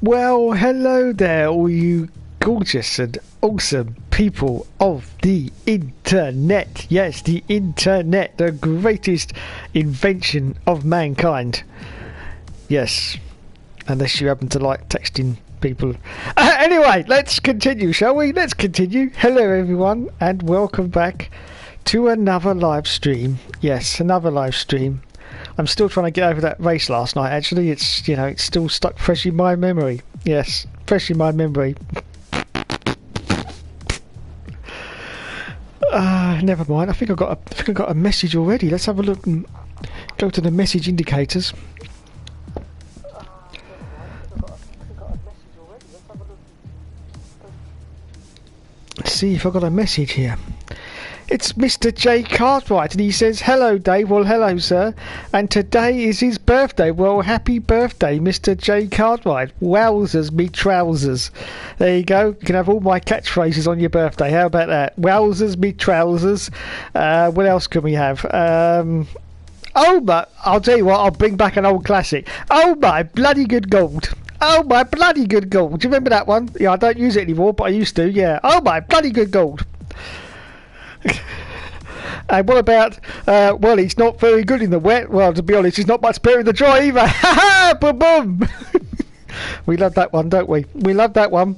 Well, hello there, all you gorgeous and awesome people of the internet. Yes, the internet, the greatest invention of mankind. Yes, unless you happen to like texting people. Anyway, let's continue, shall we? Let's continue. Hello, everyone, and welcome back to another live stream. Yes, another live stream. I'm still trying to get over that race last night. Actually, it's it's still stuck fresh in my memory. Yes, fresh in my memory. Never mind. I think I got a message already. Let's have a look and go to the message indicators. Let's see if I got a message here. It's Mr. J. Cartwright, and he says, "Hello, Dave." Well, hello, sir. And today is his birthday. Well, happy birthday, Mr. J. Cartwright. Wowzers, me trousers. There you go. You can have all my catchphrases on your birthday. How about that? Wowzers, me trousers. What else can we have? Oh, but I'll tell you what. I'll bring back an old classic. Oh my bloody good gold. Oh my bloody good gold. Do you remember that one? Yeah, I don't use it anymore, but I used to. Yeah. Oh my bloody good gold. And what about, well, he's not very good in the wet. Well, to be honest, he's not much better in the dry either. Ha ha! Boom, boom! We love that one, don't we? We love that one.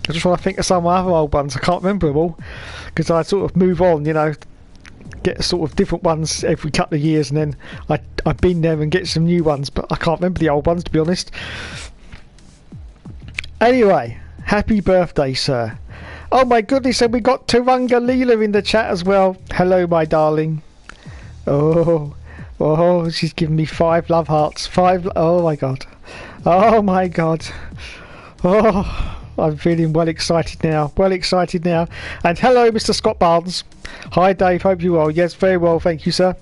I just want to think of some other old ones. I can't remember them all. Because I sort of move on, get sort of different ones every couple of years. And then I've been there and get some new ones. But I can't remember the old ones, to be honest. Anyway, happy birthday, sir. Oh my goodness, and we got Turunga Leela in the chat as well. Hello, my darling. Oh, she's giving me 5 love hearts. 5, oh my god. Oh my god. Oh, I'm feeling well excited now. Well excited now. And hello, Mr. Scott Barnes. Hi, Dave. Hope you're well. Yes, very well. Thank you, sir.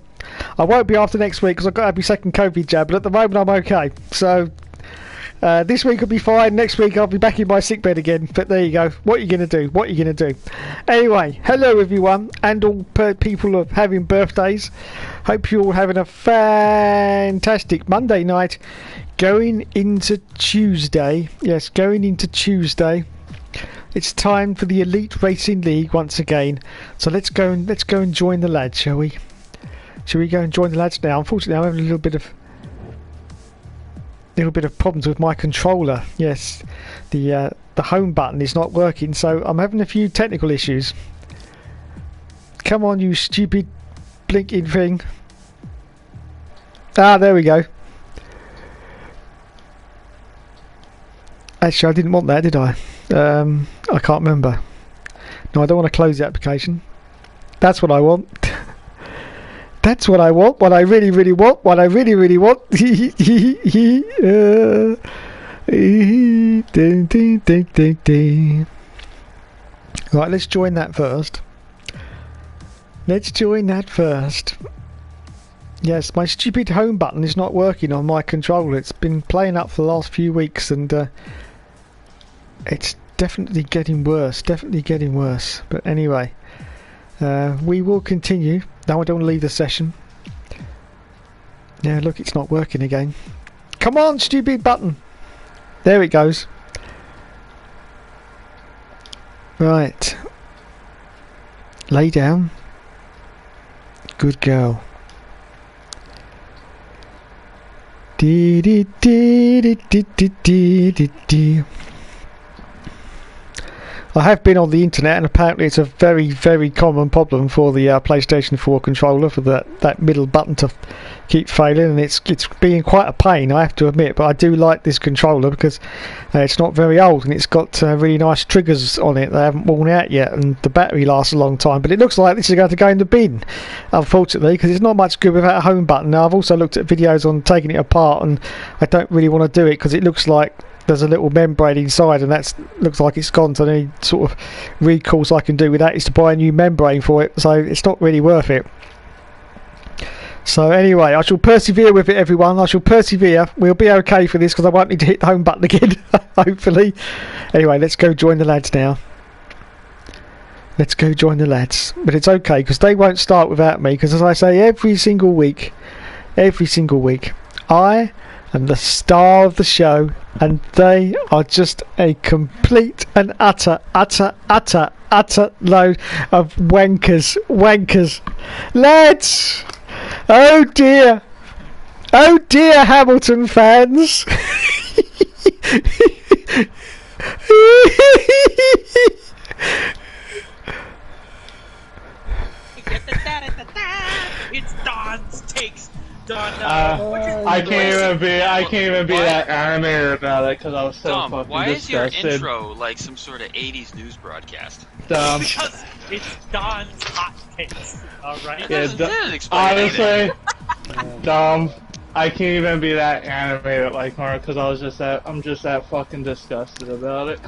I won't be after next week because I've got to have my second COVID jab, but at the moment I'm okay. So this week will be fine. Next week I'll be back in my sick bed again. But there you go. What are you going to do? What are you going to do? Anyway, hello everyone, and all people of having birthdays. Hope you're all having a fantastic Monday night, going into Tuesday. Yes, going into Tuesday. It's time for the Elite Racing League once again. So let's go and join the lads, shall we? Shall we go and join the lads now? Unfortunately, I'm having a little bit of problems with my controller. Yes, the home button is not working, so I'm having a few technical issues. Come on, you stupid blinking thing. Ah, there we go. Actually, I didn't want that, did I? I can't remember. No, I don't want to close the application. That's what I want. That's what I want, what I really, really want, what I really, really want. Right, let's join that first. Let's join that first. Yes, my stupid home button is not working on my controller. It's been playing up for the last few weeks, and it's definitely getting worse. Definitely getting worse. But anyway, we will continue. Now I don't want to leave the session. Yeah, look, it's not working again. Come on, stupid button. There it goes. Right. Lay down. Good girl. Dee dee dee dee dee dee dee dee. I have been on the internet, and apparently it's a very, very common problem for the PlayStation 4 controller, for that middle button to keep failing, and it's being quite a pain, I have to admit. But I do like this controller because it's not very old, and it's got really nice triggers on it. They haven't worn out yet, and the battery lasts a long time. But it looks like this is going to go in the bin, unfortunately, because it's not much good without a home button. Now, I've also looked at videos on taking it apart, and I don't really want to do it because it looks like there's a little membrane inside, and that looks like it's gone. So the only sort of recourse I can do with that is to buy a new membrane for it. So it's not really worth it. So anyway, I shall persevere with it, everyone. I shall persevere. We'll be okay for this because I won't need to hit the home button again, hopefully. Anyway, let's go join the lads now. Let's go join the lads. But it's okay because they won't start without me. Because as I say every single week, I and the star of the show, and they are just a complete and utter load of wankers. Lads! Oh dear, Hamilton fans! It's Don's takes. Don. I can't even be that animated about it because I was so Dom, fucking why disgusted. is your intro like some sort of 80s news broadcast? Dumb. Because it's Don's hot takes. All right. Yeah, Didn't explain anything. honestly, dumb. I can't even be that animated like Mark because I'm just that fucking disgusted about it.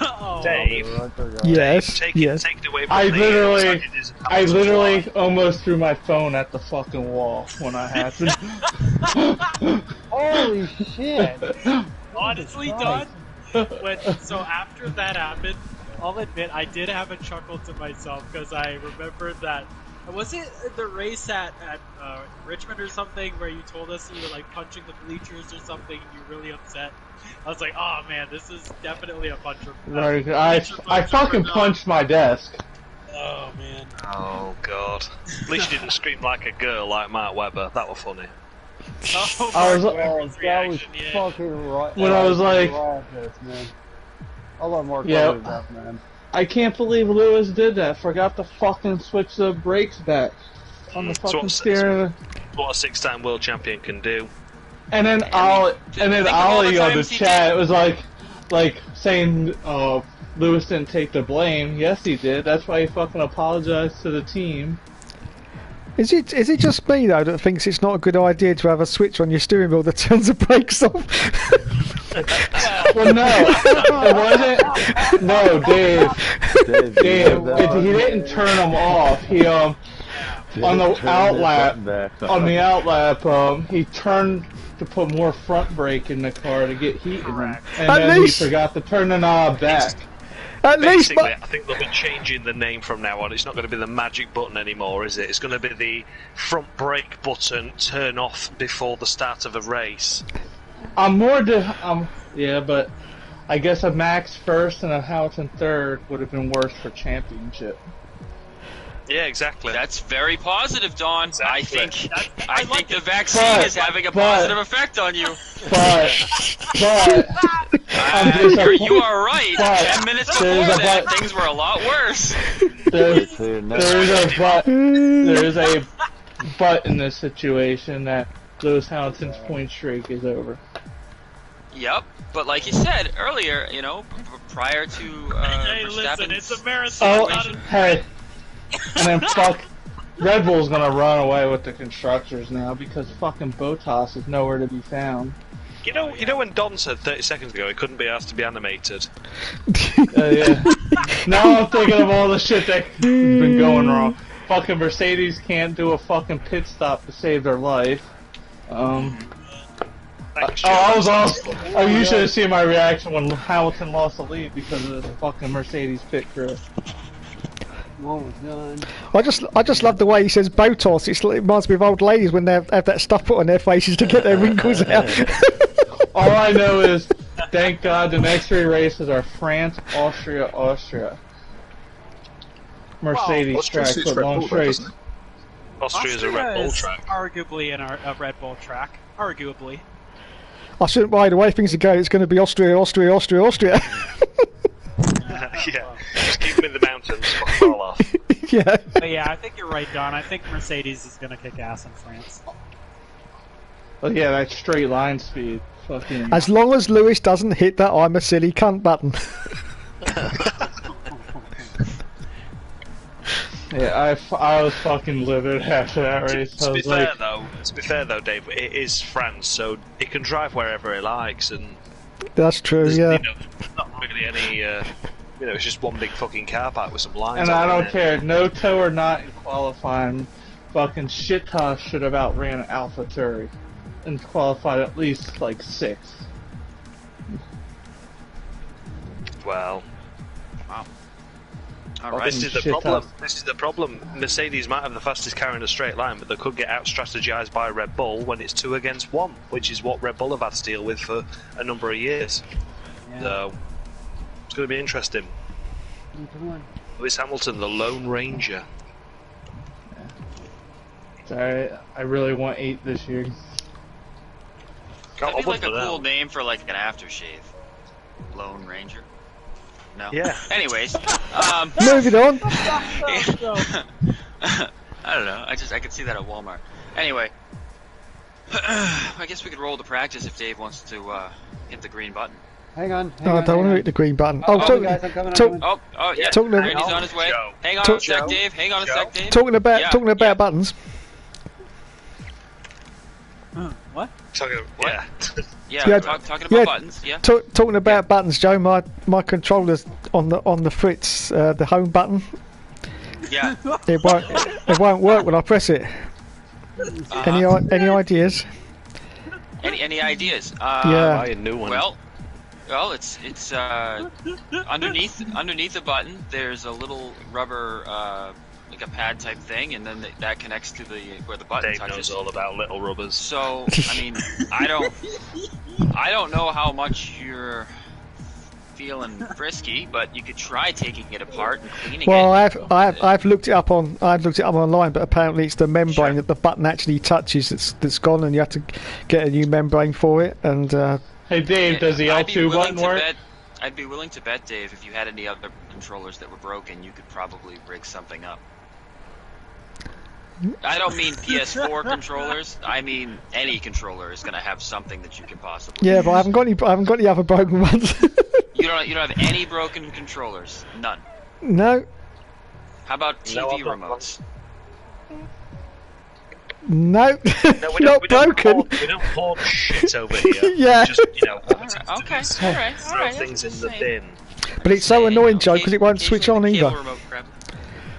Oh. Dave, Yes, take yes. it away from I the literally almost threw my phone at the fucking wall when I happened. Holy shit! Honestly, Don, so after that happened, I'll admit I did have a chuckle to myself because I remembered that. Was it the race at Richmond or something where you told us you were like punching the bleachers or something and you were really upset? I was like, oh man, this is definitely a puncher. Like, I fucking punched my desk. Oh man. Oh god. At least you didn't scream like a girl like Mark Webber. That was funny. Oh, I was- Mark That Webber's was reaction, yeah. fucking right. When I was like- man. I'll let Mark Yeah. cover that, man. I can't believe Lewis did that. Forgot to fucking switch the brakes back on the It's fucking what- steering. What a 6-time world champion can do. And then I mean, think of all the Ollie on the times he chat did. was like saying, Lewis didn't take the blame. Yes, he did. That's why he fucking apologized to the team. Is it just me though that thinks it's not a good idea to have a switch on your steering wheel that turns the brakes off? Well, no, it wasn't. No, Dave, he didn't turn them off. He on the outlap, he turned to put more front brake in the car to get heat in them, and At then least- he forgot to turn the knob back. At least, Basically, I think they'll be changing the name from now on. It's not going to be the magic button anymore, is it? It's going to be the front brake button turn off before the start of a race. Yeah, but I guess a Max first and a Hamilton third would have been worse for championship. Yeah, exactly. That's very positive, Don. I think I like the it. vaccine is having a positive effect on you. But You are right. But 10 minutes before there's a that, but. things were a lot worse. there is a but in this situation that Lewis Hamilton's point streak is over. Yep, but like you said earlier, you know, prior to Hey, listen, Verstappen's it's a marathon. Oh, not a- hey, and then Red Bull's gonna run away with the constructors now because fucking Bottas is nowhere to be found. You know when Don said 30 seconds ago he couldn't be asked to be animated? Yeah. Now I'm thinking of all the shit that's been going wrong. Fucking Mercedes can't do a fucking pit stop to save their life. Thanks, You should have seen my reaction when Hamilton lost the lead because of the fucking Mercedes pit crew. Almost done. I just love the way he says Botox. It reminds me of old ladies when they have that stuff put on their faces to get their wrinkles out. All I know is, thank God, the next three races are France, Austria. Mercedes track, but long straight. Austria's a Red Bull is track. arguably a Red Bull track. Arguably. I shouldn't worry, the way things are going, it's going to be Austria. Yeah, just keep them in the mountains, fuck them all off. Yeah. But yeah, I think you're right, Don. I think Mercedes is gonna kick ass in France. But yeah, that straight line speed. Fucking. As long as Lewis doesn't hit that I'm a silly cunt button. Yeah, I was fucking livid after that race. I To be was like, fair though, Dave, it is France, so he can drive wherever he likes, and That's true, there's yeah. not really any. It's just one big fucking car park with some lines. and on I it, don't care, no toe or not in qualifying. Fucking shit toss should have outran AlphaTauri and qualified at least like 6th. Well, All Fucking right. This is the shit problem. up. This is the problem. Mercedes might have the fastest car in a straight line, but they could get out strategized by Red Bull when it's 2 against 1, which is what Red Bull have had to deal with for a number of years. Yeah. So it's going to be interesting. Come on. Lewis Hamilton, the Lone Ranger. It's alright. I really want 8 this year. That'd be like a wouldn't cool know. name for like an aftershave. Lone Ranger. No. Yeah. Anyways, Moving on. I don't know. I could see that at Walmart. Anyway, I guess we could roll to practice if Dave wants to hit the green button. Hang on. Oh, I don't want to hit the green button. Oh, Oh, guys, I'm coming. talk- Oh, yeah. Talking about- Randy's on his way. Joe. Hang on Talk- a sec, Joe. Dave. Hang on a sec, Dave. talking about Yeah. buttons. What? Yeah. Yeah, Yeah, talking about yeah. buttons. Yeah. Talking about buttons, Joe. My controller's on the Fritz, the home button. Yeah. It won't work when I press it. Any ideas? Any ideas? Yeah. Buy a new one. Well, it's underneath the button. There's a little rubber like a pad type thing, and then that connects to where the button Dave touches. knows all about little rubbers. So I mean, I don't know how much you're feeling frisky, but you could try taking it apart and cleaning Well, it. I've looked it up online, but apparently it's the membrane Sure. that the button actually touches that's gone, and you have to get a new membrane for it. And Hey Dave, does the I'd be L2 willing button to work? I'd be willing to bet, Dave, if you had any other controllers that were broken, you could probably rig something up. I don't mean PS4 controllers. I mean any controller is going to have something that you can possibly. yeah, use. but I haven't got the other broken ones. You don't have any broken controllers. None. No, How about TV No, I've got remotes? no, No, we not don't broken. we don't hoard shit over here. Yeah. Just, Okay, throw things in the bin. But it's so annoying, Joe, because it won't switch on Occasionally the either. cable remote crap.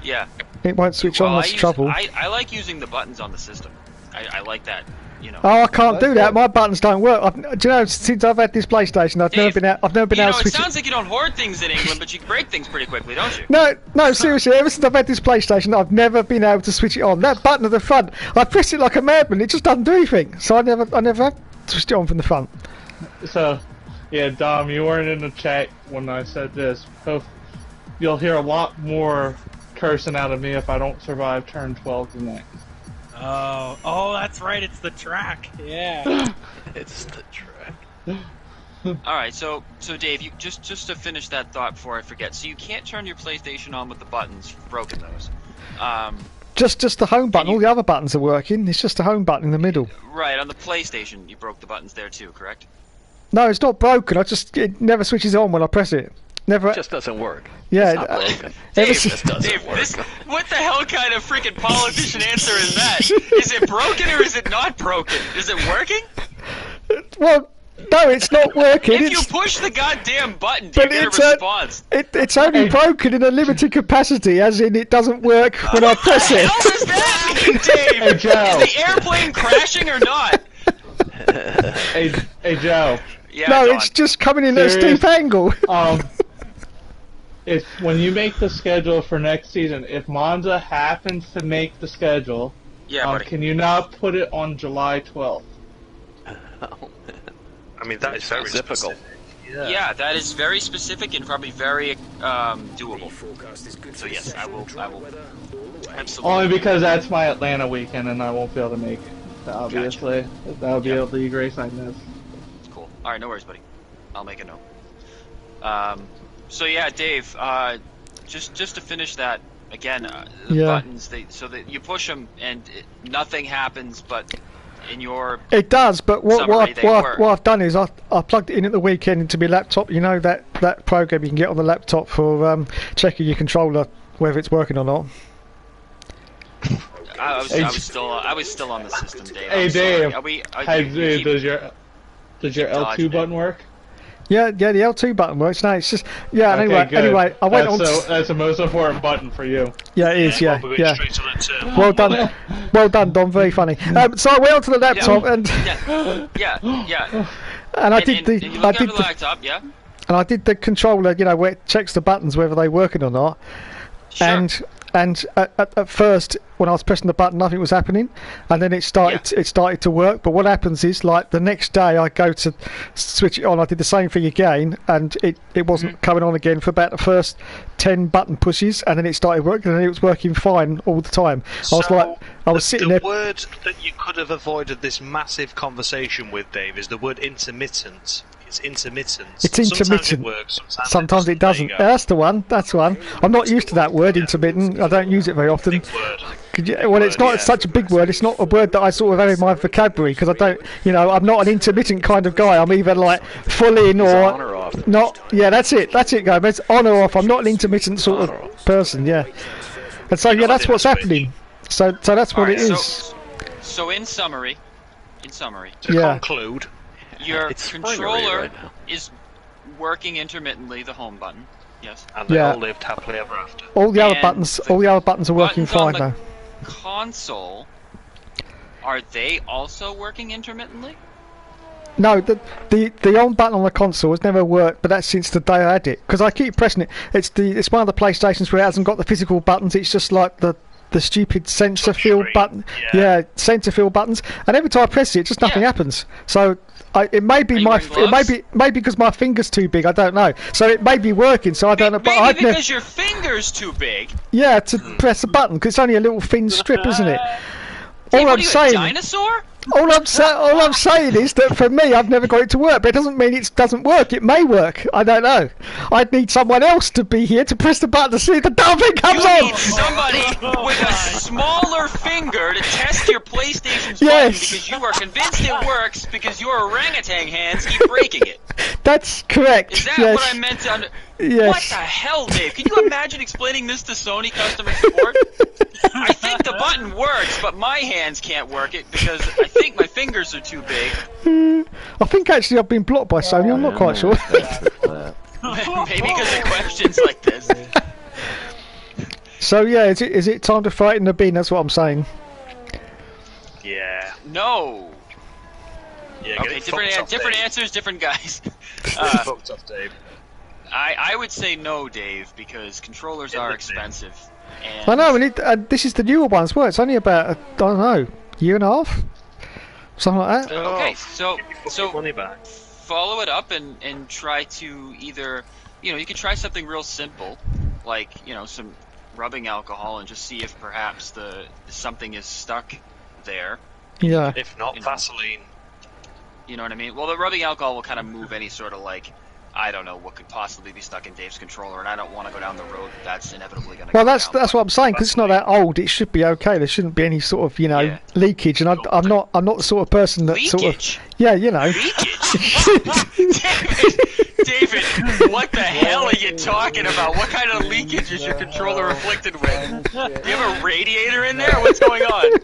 Yeah. It won't switch on. That's trouble. I like using the buttons on the system. I like that. You know. Oh, I can't do That's that. good. My buttons don't work. Do you know? Since I've had this PlayStation, I've never Dave, been able You to know, it switch sounds like you don't hoard things in England, but you can break things pretty quickly, don't you? No, seriously. Ever since I've had this PlayStation, I've never been able to switch it on. That button at the front, I press it like a madman. It just doesn't do anything. So I never have switched it on from the front. So, yeah, Dom, you weren't in the chat when I said this. So, you'll hear a lot more cursing out of me if I don't survive turn 12 tonight. Oh, that's right. It's the track. Yeah. It's the track. All right, so Dave, you just to finish that thought before I forget. So you can't turn your PlayStation on with the buttons. You've broken those. Just the home button. All the other buttons are working. It's just the home button in the middle. Right, on the PlayStation, you broke the buttons there too, correct? No, it's not broken. It never switches on when I press it. Never. It just doesn't work. Yeah. It's not broken. ever Dave, since- doesn't work. What the hell kind of freaking politician answer is that? Is it broken or is it not broken? Is it working? well, no, it's not working. If you It's push the goddamn button, do you But get a it's a- response? it's only broken in a limited capacity, as in it doesn't work when I press What the it. hell does that mean, Dave? Hey, Joe. Is the airplane crashing or not? Hey, Joe. Yeah, No, Don. it's just coming in at a Serious? steep angle. If when you make the schedule for next season, if Monza happens to make the schedule, Yeah, buddy. can you not put it on July 12th? I mean, that is very Typical. specific. Yeah, that is very specific and probably very doable. So yes, I will absolutely. Only because that's my Atlanta weekend and I won't be able to make it. Obviously, that would be Yep. able to grace I miss. Cool. All right, no worries, buddy. I'll make a note. So yeah, Dave. Just to finish that again, the Yeah. buttons. So that you push them and nothing happens, but in your It does, but Summary, they work. what I've done is I plugged it in at the weekend into my laptop. You know that program you can get on the laptop for checking your controller whether it's working or not. I was still on the system, Dave. Hey, I'm sorry. Dave. Are we? Hey, you Dave, keep- does your dodging L2 it. button work? Yeah, the L2 button works. No, it's just yeah. Okay, good. Anyway, I went on. That's the most important button for you. Yeah, it is. Yeah, Well, we're going yeah. straight on it too. Well done, Don. Very funny. So I went onto the laptop and Yeah. and I And did you the look I at did the the laptop, yeah. and I did the controller. You know, where it checks the buttons whether they're working or not. Sure. and at first when I was pressing the button, nothing was happening, and then it started to work. But what happens is, like, the next day I go to switch it on, I did the same thing again, and it wasn't coming on again for about the first 10 button pushes, and then it started working, and it was working fine all the time. I was sitting there. The word that you could have avoided this massive conversation with, Dave, is the word intermittent. It's intermittent. It's intermittent. Sometimes it works, sometimes it doesn't. That's the one. That's the one. I'm not used to that word, intermittent. I don't use it very often. Big word. Well, it's not such a big word. It's not a word that I sort of have in my vocabulary, because I don't, I'm not an intermittent kind of guy. I'm either like full in or not. Yeah, that's it. That's it, guys. It's on or off. I'm not an intermittent sort of person. Yeah. And so that's what's happening. So that's what it is. So in summary, to conclude, your controller is working intermittently, the home button. Yes. And they all lived happily ever after. All the other buttons are working fine now. Console, are they also working intermittently? No, the on button on the console has never worked, but that's since the day I had it, because I keep pressing it. It's one of the PlayStations where it hasn't got the physical buttons. It's just like the stupid sensor field button. Yeah, sensor field buttons, and every time I press it, just nothing happens. So it may be because my finger's too big. I don't know. So it may be working. So I don't know. But because your finger's too big. Yeah, to press a button, because it's only a little thin strip, isn't it? All I'm saying. Dinosaur? All I'm saying is that for me, I've never got it to work, but it doesn't mean it doesn't work. It may work. I don't know. I'd need someone else to be here to press the button to see if the damn thing comes on. You need somebody with a smaller finger to test your PlayStation's button, because you are convinced it works because your orangutan hands keep breaking it. That's correct. Is that what I meant to Yes. What the hell, Dave? Can you imagine explaining this to Sony customer support? I think the button works, but my hands can't work it because I think my fingers are too big. I think actually I've been blocked by Sony. I'm not quite sure. Maybe because of questions like this. So yeah, is it time to fight in the bin? That's what I'm saying. Yeah. No. Yeah. Okay. Different answers, different guys. Fucked up, Dave. I would say no, Dave, because controllers are expensive. And I know, and this is the newer one as well. It's only about, I don't know, year and a half? Something like that. Okay, so money back. Follow it up and try to either, you can try something real simple, like, some rubbing alcohol, and just see if perhaps something is stuck there. Yeah. If not, Vaseline. You know what I mean? Well, the rubbing alcohol will kind of move any sort of, like, I don't know what could possibly be stuck in Dave's controller, and I don't want to go down the road that's inevitably going to. Well, that's what I'm saying, because it's not that old. It should be okay. There shouldn't be any sort of leakage, and I'm not the sort of person that leakage? Leakage. David, what the hell are you talking about? What kind of leakage is your controller afflicted with? Do you have a radiator in there? What's going on?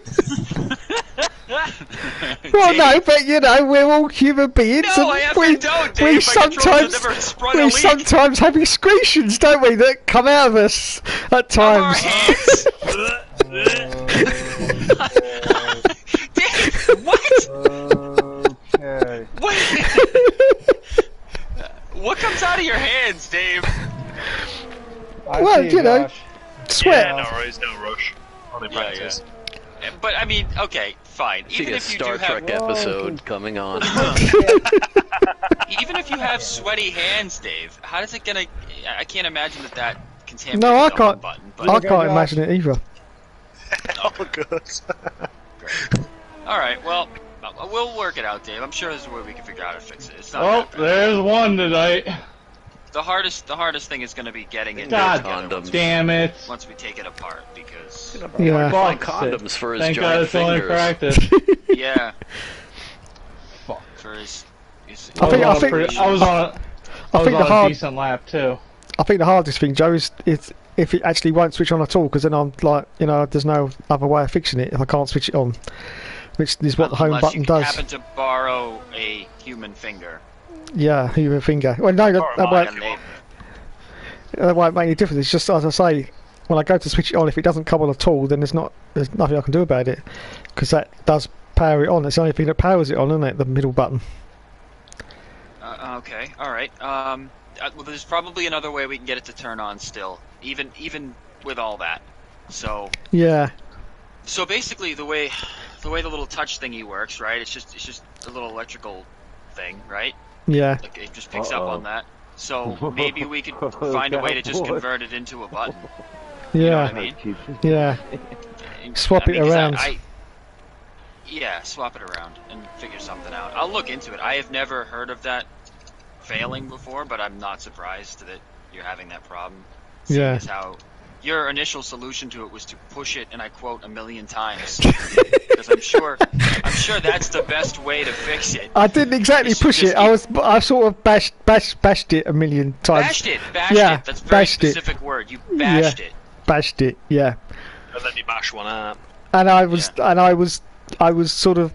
Well, no, but we're all human beings, no, and we sometimes have excretions, don't we, that come out of us at times. Dave, what? Okay. What comes out of your hands, Dave? Sweat. Yeah, no worries, no rush. Only practice. But I mean, okay, fine. Even if you Star Trek episode coming on. Even if you have sweaty hands, Dave, how is it gonna? I can't imagine that contaminates No, I the can't. home button. I can't imagine it either. Oh, good. Great. All right, well, we'll work it out, Dave. I'm sure there's a way we can figure out how to fix it. It's not that bad. There's one tonight. The hardest thing is going to be getting it God together damn it! once we take it apart, because Yeah. Condoms for his Thank God giant it's only fingers. practice. yeah, Fuck. for his I think I was on a decent lap too. I think the hardest thing, Joe, is if it actually won't switch on at all, because then I'm like, there's no other way of fixing it if I can't switch it on, which is what the home unless button you does. happen to borrow a human finger. Yeah, human finger. Well, no, that won't make any difference. It's just, as I say, when I go to switch it on, if it doesn't come on at all, then there's nothing I can do about it, because that does power it on. It's the only thing that powers it on, isn't it? The middle button. Okay, all right. Well, there's probably another way we can get it to turn on still. Even with all that. So Yeah. so basically the way the little touch thingy works, right? It's just a little electrical thing, right? Yeah. Like it just picks up on that. So maybe we could find a way to just convert it into a button. Yeah. You know what I mean? Yeah. Swap it 'cause around. Yeah, swap it around and figure something out. I'll look into it. I have never heard of that failing before, but I'm not surprised that you're having that problem. Seeing Yeah. as how your initial solution to it was to push it, and I quote, 1,000,000 times. Because I'm sure that's the best way to fix it. I didn't exactly push it. I sort of bashed it a million times. Bashed it. Yeah, That's a very bashed it. specific word. You bashed it. Bashed it. Yeah. And then you bash one out. And I was sort of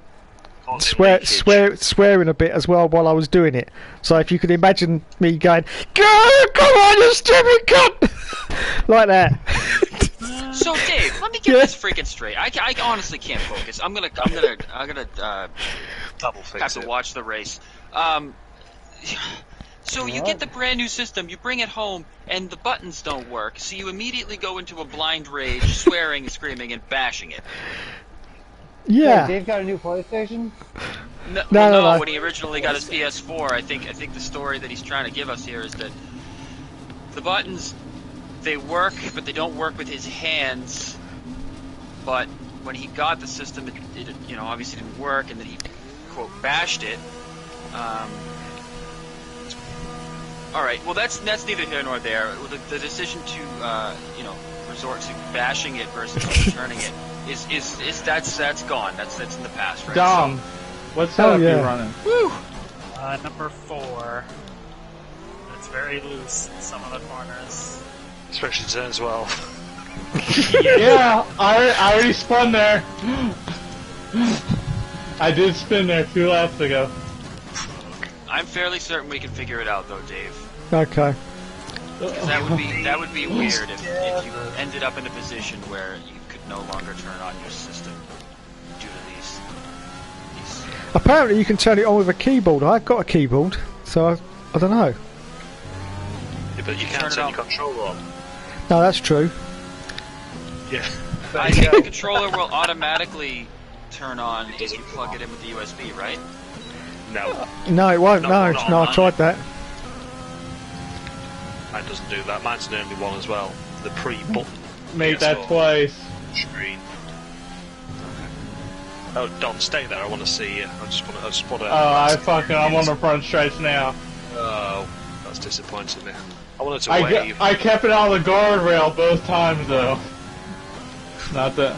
swearing a bit as well while I was doing it. So if you could imagine me going, "Go, come on, you stupid cunt!" like that. So Dave, let me get this freaking straight. I honestly can't focus. I'm gonna Double fix have to it. watch the race. So you get the brand new system, you bring it home, and the buttons don't work. So you immediately go into a blind rage, swearing, screaming, and bashing it. Yeah. Dave got a new PlayStation? No. When he originally got his PS4, I think the story that he's trying to give us here is that the buttons, they work, but they don't work with his hands. But when he got the system, it obviously didn't work, and then he quote bashed it. All right, well that's neither here nor there. The decision to resort to bashing it versus returning it is that's gone. That's in the past, right? Dom, what setup yeah. you running? Woo! Number 4. It's very loose in some of the corners. Especially turns well. Yeah, I already spun there. I did spin there 2 laps ago. I'm fairly certain we can figure it out, though, Dave. Okay. Because that would be weird if you ended up in a position where you could no longer turn on your system due to these. Apparently you can turn it on with a keyboard. I've got a keyboard, so I don't know. Yeah, but you can't turn your controller on. No, that's true. Yeah. I think the controller will automatically turn on if you plug it in with the USB, right? No. No, it won't. No, I tried that. Mine doesn't do that. Mine's the only one as well. The pre-button. Made that PS4 twice. Screen. Oh, Don, stay there. I want to see you. I just want to. I'm on the front stretch now. Oh, that's disappointing me. I wanted to wave. I kept it on the guardrail both times though. Not that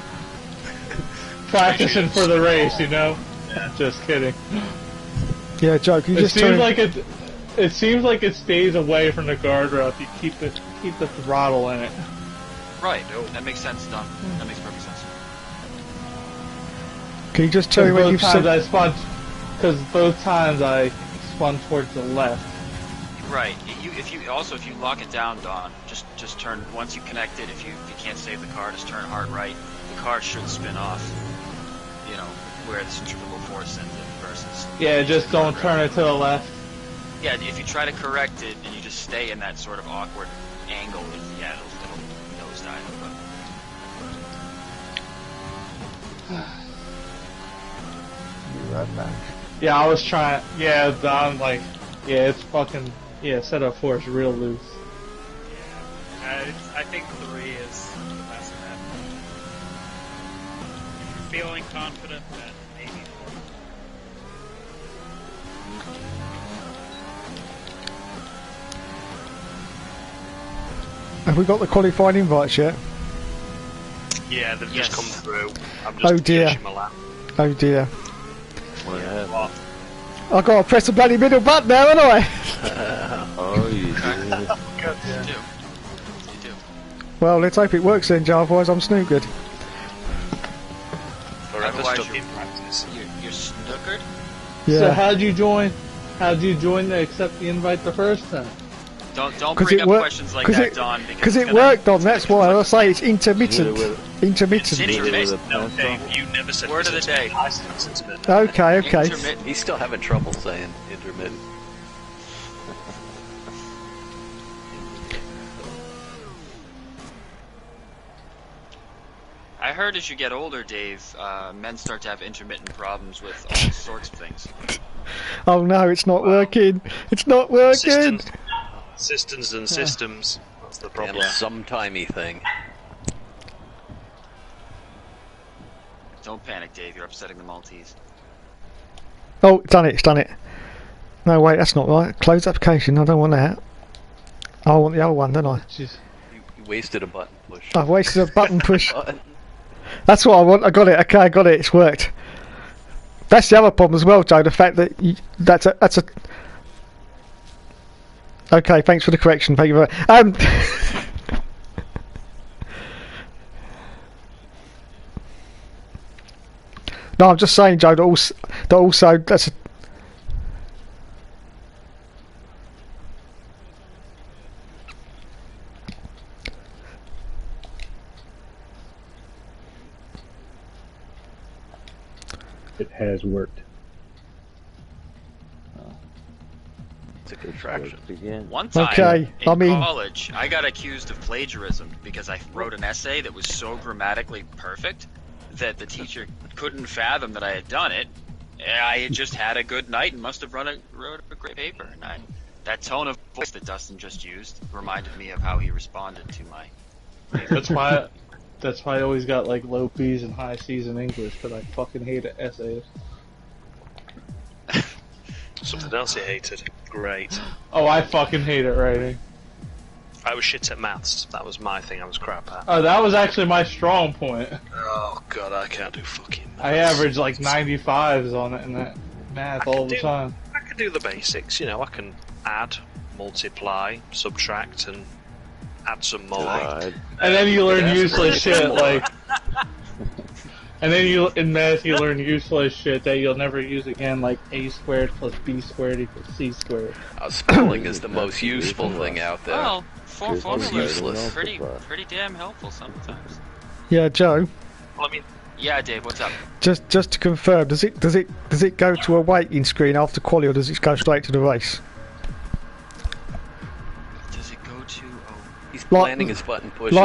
practicing for the race, you know. Yeah. Just kidding. Yeah, Joe, can you It just seems turn... like it seems like it stays away from the guardrail if you keep the throttle in it. Right. That makes sense, Don. That makes perfect sense. Can you just tell me when Both you've times said... I spun, because both times I spun towards the left. Right. If you lock it down, Don, just turn once you connect it. If you can't save the car, just turn hard right. The car should spin off. You know where the centrifugal force sends it versus. Yeah, just don't turn it to the left. Yeah, if you try to correct it and you just stay in that sort of awkward angle, it'll nosedive. Be right back. Yeah, I was trying. Yeah, Don, it's fucking. Yeah, setup 4 is real loose. I think 3 is the best bet. If you're feeling confident, then maybe 4. Have we got the qualifying invites yet? Yeah, they've Yes. just come through. I'm just Oh, dear. finishing my lap. Oh dear. Well, I've got to press the bloody middle button now, haven't I? oh, you do. You do. Well, let's hope it works then, Joe, otherwise I'm snookered. Forever Otherwise stuck in practice. You're snookered. So Yeah. how'd you join to accept the invite the first time? Don't 'Cause bring it up worked- questions like 'cause that, it- Don. Because it worked on, that's why I say it's intermittent. It's Intermittent. intermittent. No, Dave, you never said Word of the day. Intermittent. Okay. Intermittent. He's still having trouble saying intermittent. I heard as you get older, Dave, men start to have intermittent problems with all sorts of things. Oh no, it's not working. It's not working. Systems and systems. That's the problem. And some timey thing. Don't panic, Dave. You're upsetting the Maltese. Oh, it's done it. It's done it. No, wait, that's not right. Close application. I don't want that. I want the other one, don't I? You wasted a button push. I've wasted a button push. That's what I want. I got it. Okay, I got it. It's worked. That's the other problem as well, Joe. The fact that that's a. Okay, thanks for the correction. Thank you very much. No, I'm just saying, Joe. That also that's. It has worked. It's a contraction. One time Okay, in college, I got accused of plagiarism because I wrote an essay that was so grammatically perfect that the teacher couldn't fathom that I had done it. I had just had a good night and must have wrote a great paper. And that tone of voice that Dustin just used reminded me of how he responded to my paper. That's why I always got like low P's and high C's in English, because I fucking hate essays. Something else he hated. Great. Oh, I fucking hate it writing. I was shit at maths. That was my thing. I was crap at. Oh, that was actually my strong point. Oh god, I can't do fucking maths. I averaged like 95s on it in that math all the time. I can do the basics, you know. I can add, multiply, subtract, and add some more. And then you learn useless shit like. And then in math you learn useless shit that you'll never use again, like a squared plus b squared equals c squared. Spelling is the most useful thing out there. Well, formulas useless. pretty damn helpful sometimes. Yeah, Joe. Well, I mean, yeah, Dave, what's up? Just to confirm, does it go to a waiting screen after quali, or does it go straight to the race? Does it go to? He's planning his button pushes.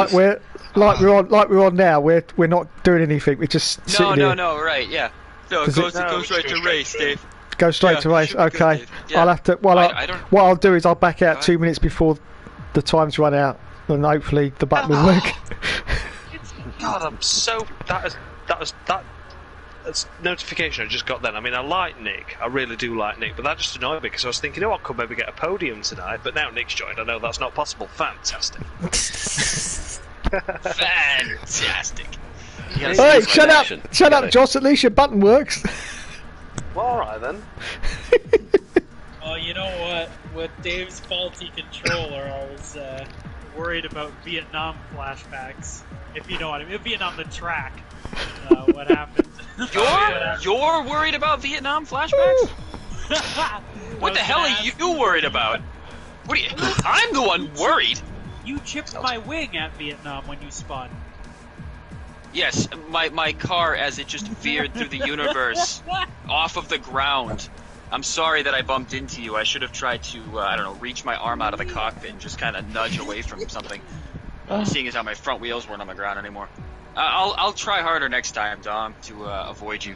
Like we're on now. We're not doing anything. We're just sitting here. No, right, yeah. No, it goes right to race, Dave. Go straight to race. Okay. Yeah. I'll have to. Well, what I'll do is I'll back out 2 minutes before the time's run out, and hopefully the button will work. God, I'm so that notification I just got then. I mean, I like Nick. I really do like Nick, but that just annoyed me because I was thinking, I could maybe get a podium tonight. But now Nick's joined. I know that's not possible. Fantastic. Fantastic. Hey, shut up, Joss. At least your button works. Well, all right then. Well, you know what? With Dave's faulty controller, I was worried about Vietnam flashbacks. If you know what I mean. Vietnam, the track. What happened? You're worried about Vietnam flashbacks? What the hell are you worried about? What are you? I'm the one worried. You chipped my wing at Vietnam when you spun. Yes, my car as it just veered through the universe off of the ground. I'm sorry that I bumped into you. I should have tried to, I don't know, reach my arm out of the cockpit and just kind of nudge away from something. Seeing as how my front wheels weren't on the ground anymore. I'll try harder next time, Dom, to avoid you.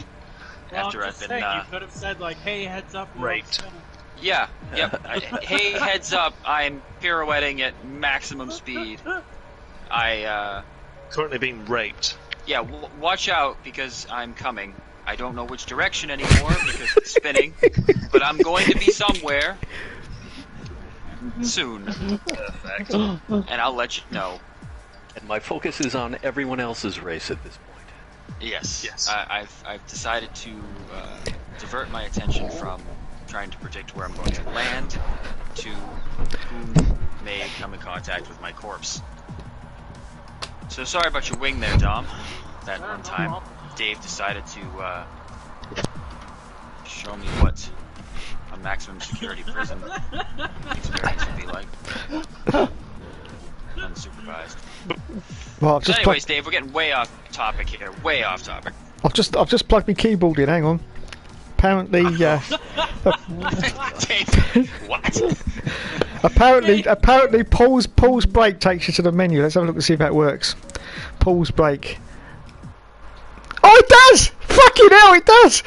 Well, after I'm I've just been. saying, you could have said like, "Hey, heads up." Right. Yeah. Yep. Hey, heads up! I'm pirouetting at maximum speed. Currently being raped. Yeah. Watch out because I'm coming. I don't know which direction anymore because it's spinning, but I'm going to be somewhere soon. Perfect. And I'll let you know. And my focus is on everyone else's race at this point. Yes. Yes. I've decided to divert my attention from trying to predict where I'm going to land to who may come in contact with my corpse. So sorry about your wing there, Dom. That one time Dave decided to show me what a maximum security prison experience would be like. Unsupervised. Well, So anyways, Dave, we're getting way off topic here. Way off topic. I've just plugged my keyboard in. Hang on. Apparently, Dave, what? apparently, pause break takes you to the menu. Let's have a look and see if that works. Pause break. Oh, it does! Fucking hell, it does!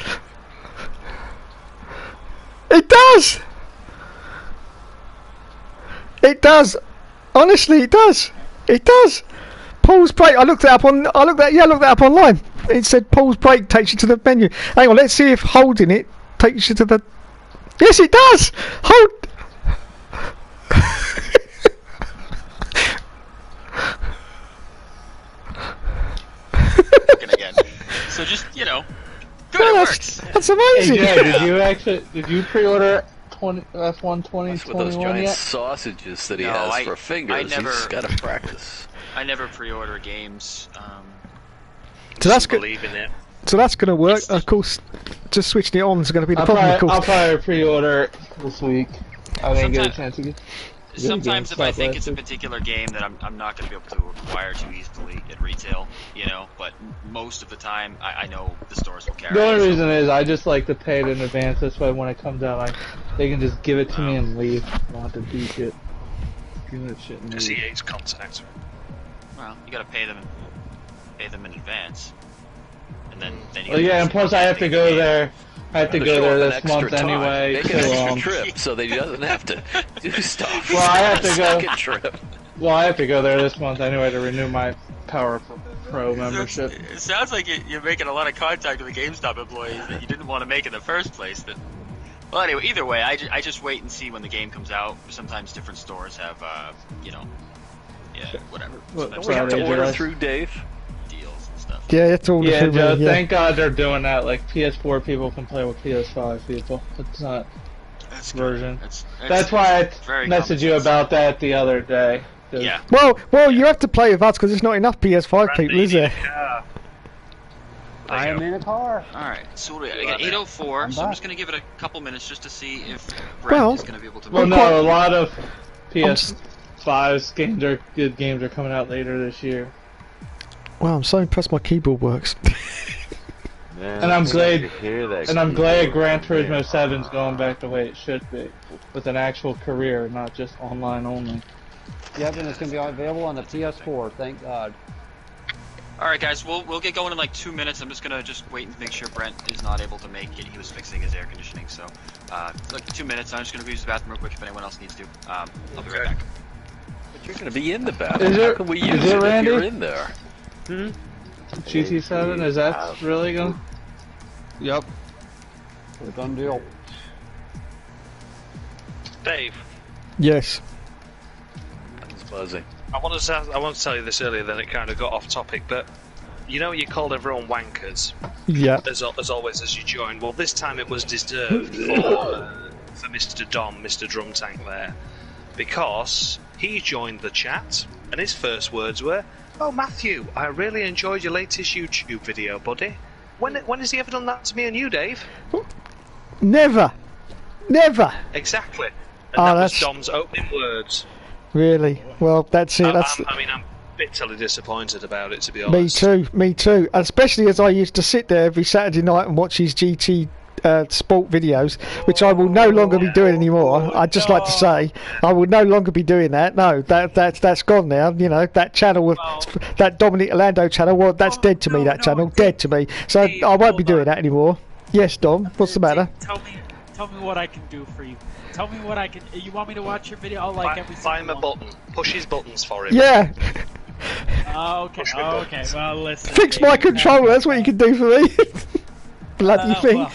It does! It does! Honestly, it does! It does! Pause break. I looked that up online. It said pause break takes you to the menu. Hang on, let's see if holding it takes you to the. Yes, it does. Hold. Again. So just good. It works. That's amazing. Hey, Jay, did you pre-order F1 2021 With those giant yet? sausages that he No, has I- for fingers, I never- he's got to practice. I never pre-order games. So that's good. Believe in it. So that's going to work. Of course, just switching it on is going to be the I'll problem. Of probably course. pre-order it this week. I didn't get a chance to get. Sometimes if I games think it's a last particular game that I'm not going to be able to acquire too easily at retail, but most of the time I know the stores will carry The it. only so- reason is I just like to pay it in advance. This way, when it comes out, they can just give it to me and leave. I don't have to do shit. Give it shit and Because leave. EA's contact. Well, you got to pay them in advance, and then you. Well, yeah, and plus I have to go there. I have to To go show there up an this extra month time. anyway. Make an So, extra trip so that he doesn't have to do stuff. Well, I have to go- Second trip. well, I have to go there this month anyway to renew my Power Pro membership. It sounds like you're making a lot of contact with the GameStop employees that you didn't want to make in the first place. Then, well, anyway, either way, I just wait and see when the game comes out. Sometimes different stores have, whatever. What- Don't we have to Sorry, order Joe. through Dave? Deals and stuff. Yeah, it's all Yeah, the Joe, yeah. thank God they're doing that. Like, PS4 people can play with PS5 people. It's not That's good. version. That's That's why very I messaged you common sense. about that the other day. 'Cause- Yeah. Well, you have to play with us because there's not enough PS5 people, is there? Yeah. I am in a car. All right. So what do we got 8:04. I'm So I'm back. just gonna give it a couple minutes just to see if Brent Well- is gonna be able to. Well, make no, a lot of PS5's good games are coming out later this year. Wow, I'm so impressed my keyboard works. Man, And I'm I glad- can hear that And I'm glad keyboard Gran from here. Turismo 7's going back the way it should be, with an actual career, not just online only. Yep, and it's going to be available on the PS4, thank God. All right, guys. We'll get going in like 2 minutes. I'm just gonna wait and make sure Brent is not able to make it. He was fixing his air conditioning, so like 2 minutes. I'm just gonna use the bathroom real quick if anyone else needs to. I'll be right back. But you're going to be in the bathroom. Is How it- can we is use it, it if Randy? you're in there? GT7, is that really going? Yep. It's a done deal. Dave, Yes. That's buzzing. I want to tell you this earlier, then it kind of got off topic, but you called everyone wankers, Yeah. as always as you joined. Well, this time it was deserved for Mr. Dom, Mr. Drum Tank there, because he joined the chat, and his first words were, "Oh, Matthew, I really enjoyed your latest YouTube video, buddy. When has he ever done that to me and you, Dave?" Never. Never. Exactly. And Oh, that was that's- Dom's opening words. Really. Well, that's it. That's. I'm bitterly disappointed about it, to be Me honest. too, me too. Especially as I used to sit there every Saturday night and watch his GT sport videos, which I will no longer be doing anymore. I'd just like to say, I will no longer be doing that. No, that's gone now. You know, that channel, that Dominic Orlando channel, well, that's dead to me. That channel, dead to me. So Hey, I won't be hold doing on. that anymore. Yes, Dom. What's the matter? Tell me what I can do for you. Tell me what I can. You want me to watch your video? I'll like every Buy him a single one. button. Push his buttons for him. Yeah, Oh, okay. Oh, okay. Well, listen. fix Dave, my you controller. That's what you can do for me. Bloody thing.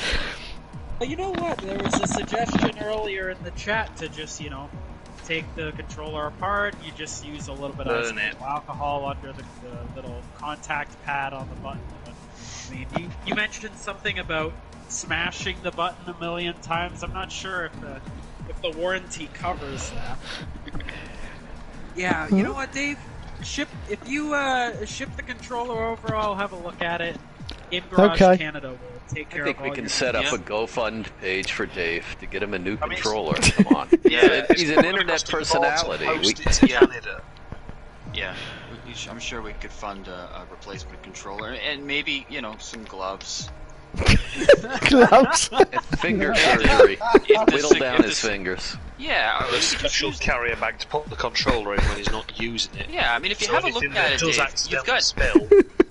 Well, you know what? There was a suggestion earlier in the chat to just, take the controller apart. You just use a little bit of Burn it. alcohol under the little contact pad on the button. But, I mean, you mentioned something about smashing the button a million times. I'm not sure if the warranty covers that. Yeah, you know what, Dave? If you ship the controller over, I'll have a look at it. Game Garage Okay. Canada will take I care think of we all can your set up Yeah. a GoFund page for Dave to get him a new I mean, controller. Come on. Yeah. He's an internet personality. We, Post it to Canada. Yeah, I'm sure we could fund a replacement controller and maybe some gloves. Gloves. finger surgery. If the Whittle sig- down if the his sig- fingers. Yeah, Or a special carrier bag to put the controller in when he's not using it. yeah. I mean, if you So have a anything look at that it, does Dave, accidentally you've got spill,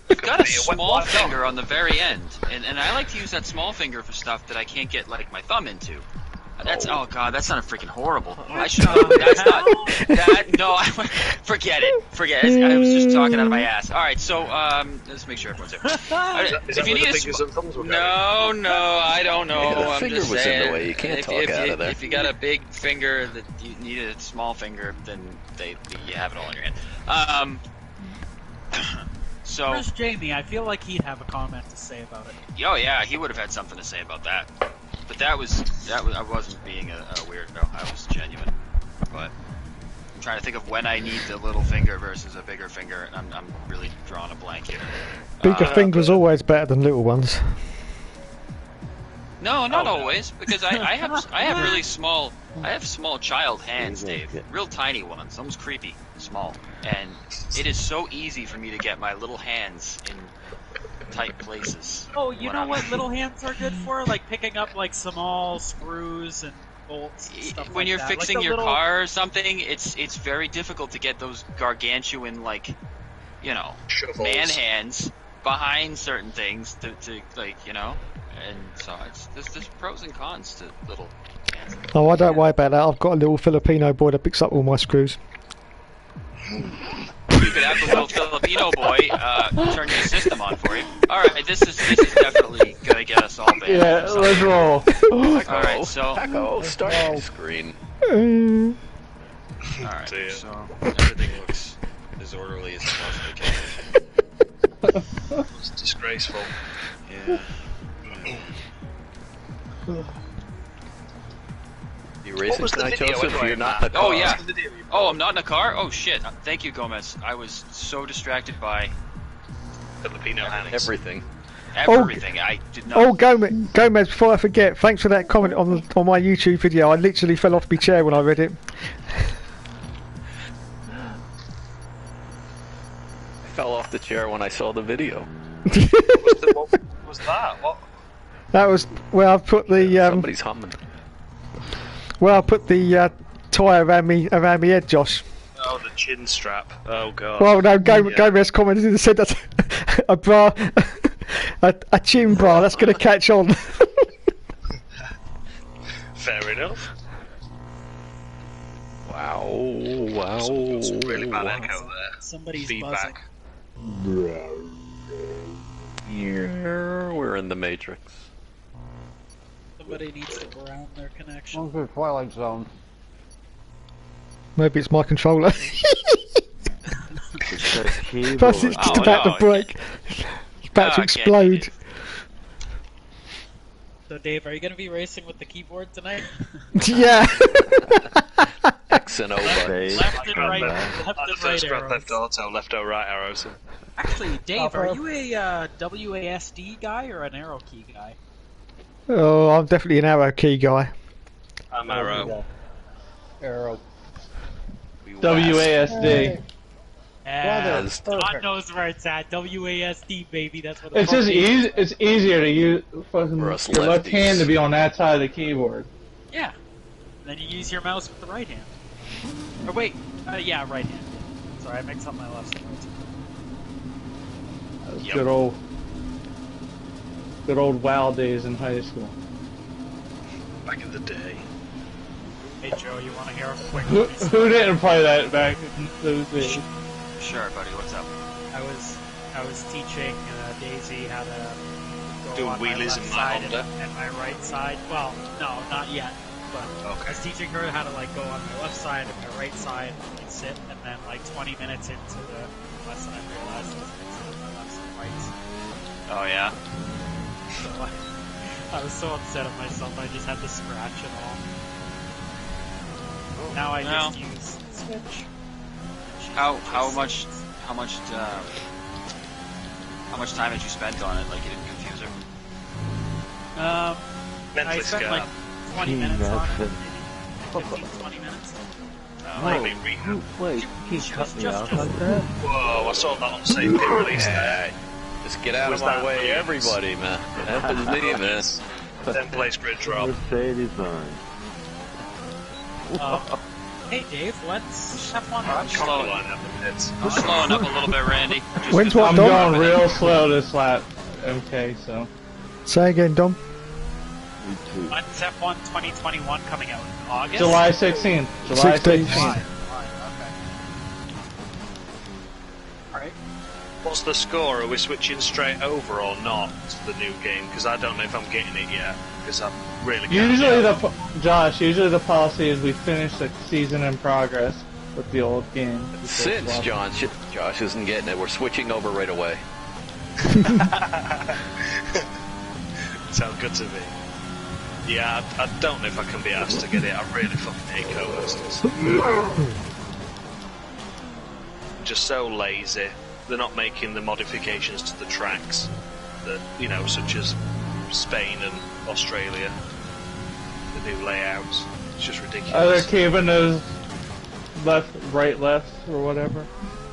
you can got a small finger on the very end, and I like to use that small finger for stuff that I can't get like my thumb into. That's oh god, that sounded freaking horrible. I should. That's not that. No, forget it. Forget it. I was just talking out of my ass. All right, so let's make sure everyone's there. If you need no, I don't know. Yeah, I'm finger just was saying, in the way. You can't talk out of there. If you got a big finger that you need a small finger, then you have it all in your hand. So. Where's Jamie? I feel like he'd have a comment to say about it. Oh yeah, he would have had something to say about that. But that was I wasn't being a weirdo. I was genuine. But I'm trying to think of when I need the little finger versus a bigger finger, and I'm really drawing a blank here. Bigger fingers always better than little ones. No, not always, because I have really small. I have small child hands, Dave. Real tiny ones, almost creepy, small. And it is so easy for me to get my little hands in tight places. Oh, you know what little hands are good for? Like picking up like small screws and bolts and stuff when like you're that. fixing like your little... car or something, it's very difficult to get those gargantuan, like, you know, Shovels. man hands behind certain things to like, you know. And so there's pros and cons to little hands. Oh, I don't worry about that. I've got a little Filipino boy that picks up all my screws. You could have the little Filipino boy turn your system on for you. All right, this is definitely gonna get us all banned. Yeah, let's roll. All right, so Paco, start your screen. all right, so everything looks as orderly as it possibly can. It's disgraceful. Yeah. You racing tonight, Joseph? You're not in the car. Oh yeah. Oh, I'm not in a car? Oh shit. Thank you, Gomez. I was so distracted by Filipino hands. Everything. everything. I did not. Oh, Gomez, before I forget, thanks for that comment on my YouTube video. I literally fell off my chair when I read it. I fell off the chair when I saw the video. What was that? What? That was where I put the Somebody's humming. where I put the tie around me head, Josh. Oh, the chin strap. Oh god. Well, no, Gomez commented and said that a bra, a chin bra. That's going to catch on. Fair enough. Wow. Wow. Some really bad echo there. Somebody's Feedback. We're in the Matrix. Somebody needs to ground their connection. Long for Twilight Zone. Maybe it's my controller. Plus, it's just about to break. It's about to explode. So, Dave, are you going to be racing with the keyboard tonight? Yeah. X and O buttons. Left and right, left and right First breath, arrows. left auto, left O, right arrow. So. Actually, Dave, are you a WASD guy or an arrow key guy? Oh, I'm definitely an arrow key guy. I'm arrow. Arrow. WASD. God knows where it's at. WASD, baby. That's what It's just easy. It's easier to use fucking your us left lefties. hand to be on that side of the keyboard. Yeah. And then you use your mouse with the right hand. Or wait, yeah, right hand. Sorry, I mixed up my left and right. Yep. Good old WoW days in high school. Back in the day. Hey Joe, you want to hear a quick Who didn't play that back in those days? Sure, buddy. What's up? I was teaching Daisy how to go Do on my wheelies left in my side Honda? and my right side. Well, no, not yet. But I Okay. was teaching her how to like go on my left side and my right side and sit, and then like 20 minutes into the lesson, I realized I was mixing up my lefts and rights. Oh yeah. So I was so upset at myself. I just had to scratch it all. Now I just use switch. How much time did you spend on it? Like you didn't confuse her? I Mentally spent scarred. like 20 minutes on it. Maybe 15, 20 minutes. Maybe rehab. Wait, he She cut was me just off like that? Whoa, I saw that on safe bit release there. Hey, just get out Was of my that way, Williams? everybody, man. That is me, man. 10 place grid drop. Mercedes on. Hey, Hey Dave, let's have one. I'm slowing up a bit. Slowing up a little bit, Randy. When's what, I'm Dom? going real slow this lap, MK, so. Say again, Dom. When's F1 2021 coming out? In August? July 16th. July 16th. 16th. Alright. What's the score? Are we switching straight over or not to the new game? Because I don't know if I'm getting it yet. Because I'm really Usually usually the policy is we finish the season in progress with the old game. Since Josh isn't getting it, we're switching over right away. Sounds good to me. Yeah, I don't know if I can be asked to get it. I really fucking hate co-hosters. Just so lazy. They're not making the modifications to the tracks that, you know, such as Spain and Australia. The new layouts. It's just ridiculous. Are they keeping those right, left, or whatever?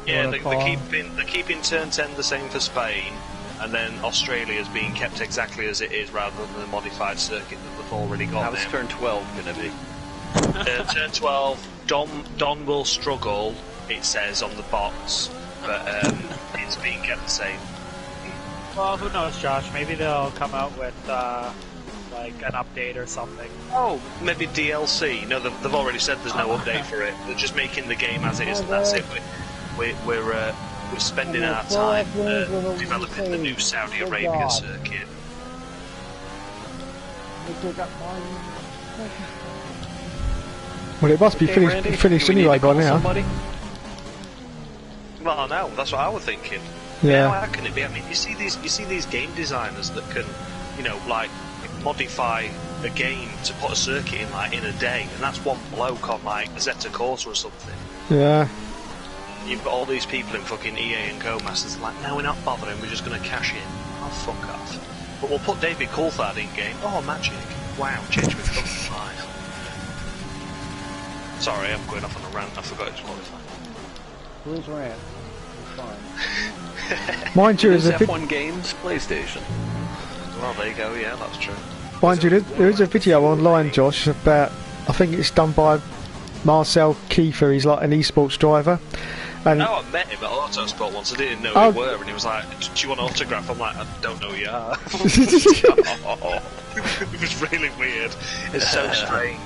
Yeah, they're keeping turn 10 the same for Spain, and then Australia's being kept exactly as it is rather than the modified circuit that they've already got. How's turn 12 going to be? Turn 12, Don will struggle, it says on the box, but it's being kept the same. Well, who knows, Josh? Maybe they'll come out with like an update or something. Oh, maybe DLC. No, they've already said there's no update for it. They're just making the game as it is, and that's it. We're spending our time developing the new Saudi Arabia circuit. Well, it must be Okay, finished, Randy, finished do we need anyway to by call now. somebody? Well, no, that's what I was thinking. Yeah. How can it be? I mean, you see these game designers that can, you know, like modify a game to put a circuit in like in a day, and that's one bloke on like a Zeta Corsa or something. Yeah. You've got all these people in fucking EA and Co-Masters like, no, we're not bothering, we're just going to cash in. Oh, fuck off. But we'll put David Coulthard in game. Oh, magic. Wow, change my fucking mind. Sorry, I'm going off on a rant, I forgot it's qualified. Who's rant? It's fine. Mind you, Is there's a F1 Games PlayStation. Well, there you go, yeah, that's true. mind you, there is a video online, Josh, about, I think it's done by Marcel Kiefer. He's like an esports driver. And No, I met him at Autosport once, I didn't know who you were, and he was like, do you want an autograph? I'm like, I don't know who you are. It was really weird. It's so strange.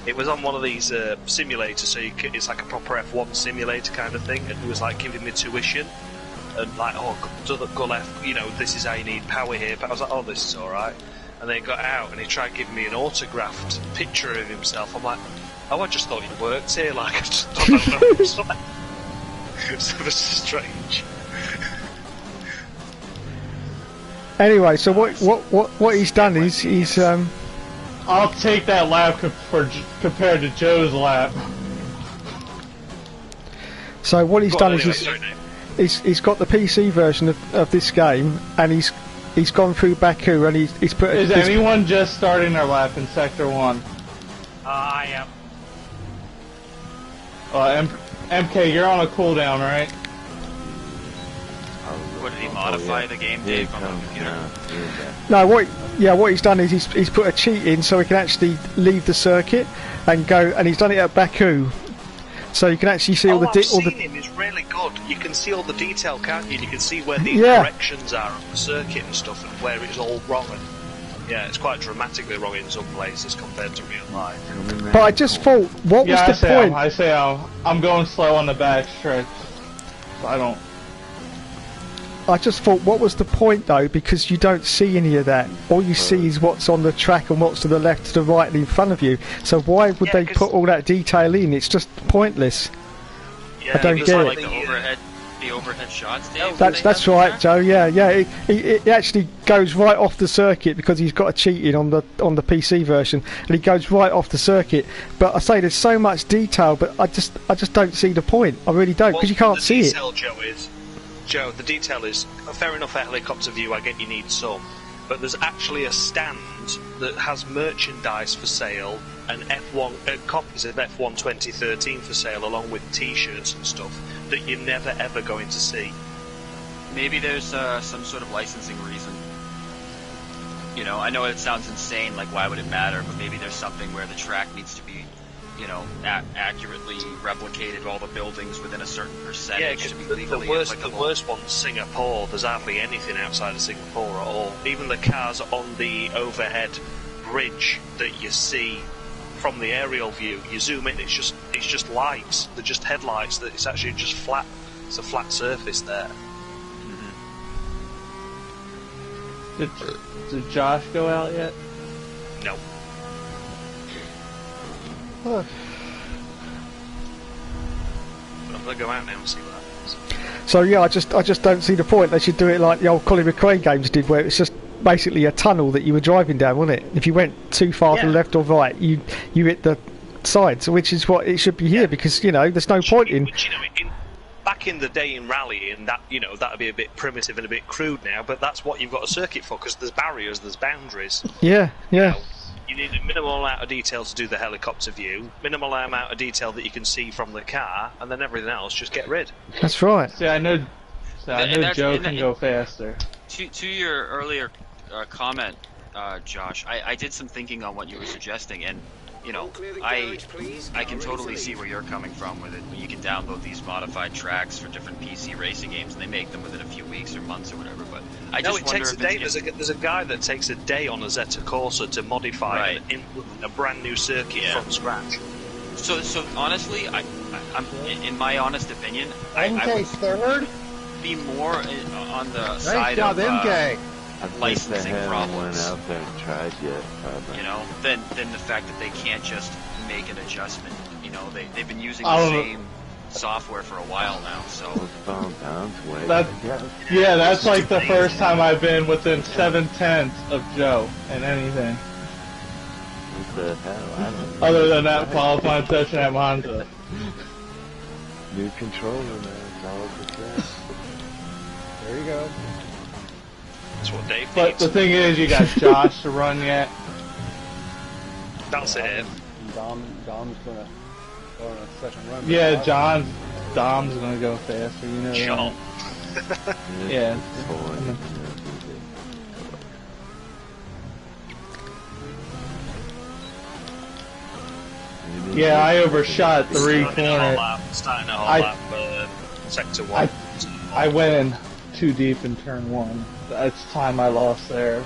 It was on one of these simulators, so it's like a proper F1 simulator kind of thing, and he was like giving me tuition, and like, oh, go left, you know, this is how you need power here, but I was like, oh, this is alright. And then he got out, and he tried giving me an autographed picture of himself. I'm like, oh, I just thought you worked here, like, I just don't know. So it was strange. anyway, so what he's done is he's I'll take that lap compared to Joe's lap. so what he's done is Sorry, Dave. he's got the PC version of this game, and he's gone through Baku, and he's put. Is anyone just starting their lap in Sector 1? I am. MK, you're on a cooldown, right? What did he modify the game, Dave, on the computer? No, what he's done is he's put a cheat in so he can actually leave the circuit and go, and he's done it at Baku, so you can actually see all the I've seen him. It's really good. You can see all the detail, can't you? You can see where the corrections are on the circuit and stuff, and where it's all wrong. And yeah, it's quite dramatically wrong in some places compared to real life. But I just thought, what was the point? I say I'm going slow on the back stretch. I just thought, what was the point though? Because you don't see any of that. All you see is what's on the track and what's to the left, to the right, and in front of you. So why would they put all that detail in? It's just pointless. Yeah, I don't get Like it. the overhead shots, Dave. That's right, Joe. Yeah. It actually goes right off the circuit because he's got a cheating on the PC version, and he goes right off the circuit. But I say there's so much detail, but I just don't see the point. I really don't, because you can't see it. Joe, the detail is fair enough. A helicopter view, I get you need some, but there's actually a stand that has merchandise for sale and F1 copies of F1 2013 for sale, along with T-shirts and stuff that you're never ever going to see. Maybe there's some sort of licensing reason. You know, I know it sounds insane, like why would it matter, but maybe there's something where the track needs to be accurately replicated all the buildings within a certain Yeah, percentage to be because legally the applicable. worst one's Singapore. There's hardly anything outside of Singapore at all. Even the cars on the overhead bridge that you see from the aerial view, you zoom in, it's just lights. They're just headlights. That it's actually just flat. It's a flat surface there. Did Josh go out yet? No. Look, But I'm gonna go out now and see what happens. So yeah, I just don't see the point. They should do it like the old Colin McRae games did, where it's just basically a tunnel that you were driving down, wasn't it? If you went too far to the left or right, you hit the sides, which is what it should be here, because there's no point in. Which, back in the day in rallying, that that'd be a bit primitive and a bit crude now, but that's what you've got a circuit for, because there's barriers, there's boundaries. Yeah. You need a minimal amount of detail to do the helicopter view, minimal amount of detail that you can see from the car, and then everything else just get rid. That's right. See, I know Joe can go faster. To your earlier comment, Josh, I did some thinking on what you were suggesting, and I can totally see where you're coming from with it. When you can download these modified tracks for different PC racing games, and they make them within a few weeks or months or whatever. But it takes a day. There's a guy that takes a day on a Zeta Corsa to modify and implement a brand new circuit from scratch. So honestly, I'm in my honest opinion, I MK third. be more on the Nice side job, of MK. licensing problems. Went out there and tried yet, than the fact that they can't just make an adjustment. They've been using the same software for a while now, so. That's like the first time I've been within 7/10 of Joe in anything. What the hell? I don't know. Other than that qualifying session at Monza. New controller, man. It's all the There you go. That's what Dave But needs. the thing is, you got Josh to run yet. That's it. Dom's gonna go on a second run. Yeah, Dom's gonna go faster, John. Yeah. Yeah, I overshot 3 corners. Starting a whole lap, sector 1. I went in too deep in turn 1. That's time I lost there.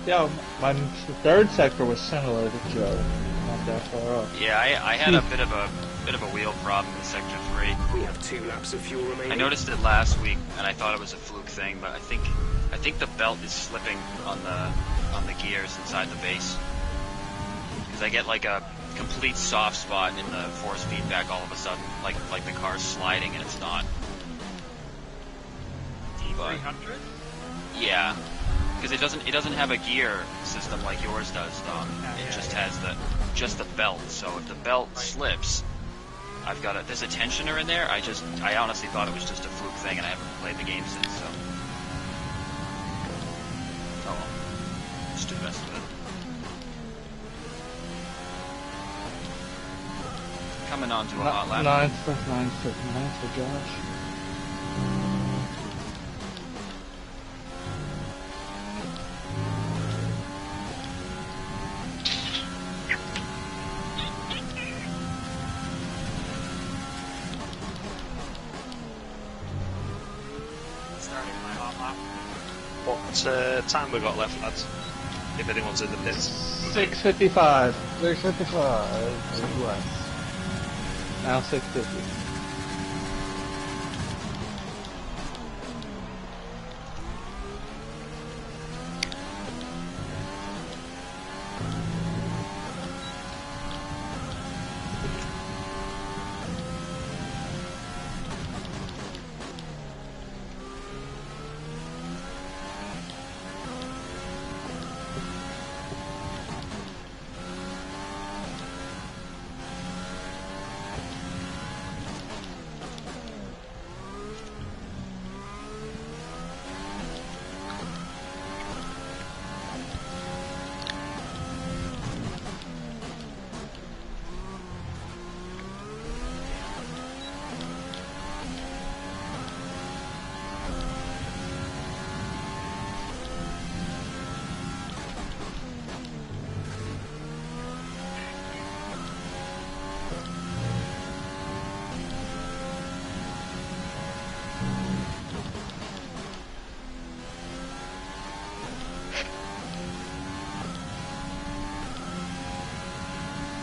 Yeah, my third sector was similar to Joe, not that far off. Yeah, I had a bit of a wheel problem in sector 3. We have 2 laps of fuel remaining. I noticed it last week, and I thought it was a fluke thing, but I think the belt is slipping on the gears inside the base, because I get like a complete soft spot in the force feedback all of a sudden, like the car's sliding and it's not. D300? Yeah. Because it doesn't have a gear system like yours does, Dom. It just has the belt. So if the belt slips, there's a tensioner in there. I honestly thought it was just a fluke thing, and I haven't played the game since. So, oh well, just do the best of it. Coming on to a hot lap. 9 for Josh. What time we got left, lads? If anyone's in the pits. 6:55. 6:55. US. Now 6:50.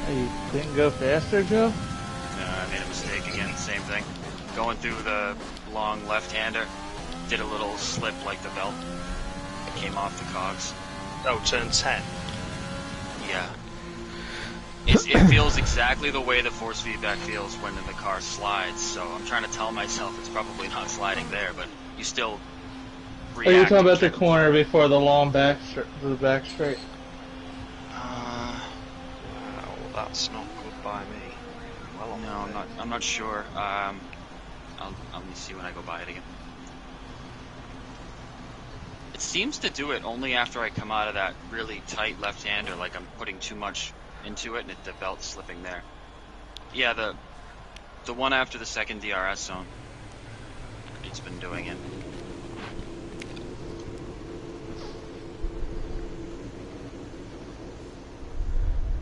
You didn't go faster, Joe? No, I made a mistake again. Same thing. Going through the long left-hander, did a little slip like the belt. Came off the cogs. Oh, turn 10. Yeah. It feels exactly the way the force feedback feels when the car slides, so I'm trying to tell myself it's probably not sliding there, but you still react. Are you talking about the corner before the long back straight? Well, that's not good by me. Well, No, I'm not sure. Let me see when I go by it again. It seems to do it only after I come out of that really tight left-hander, like I'm putting too much into it and the belt's slipping there. Yeah, the one after the second DRS zone. It's been doing it.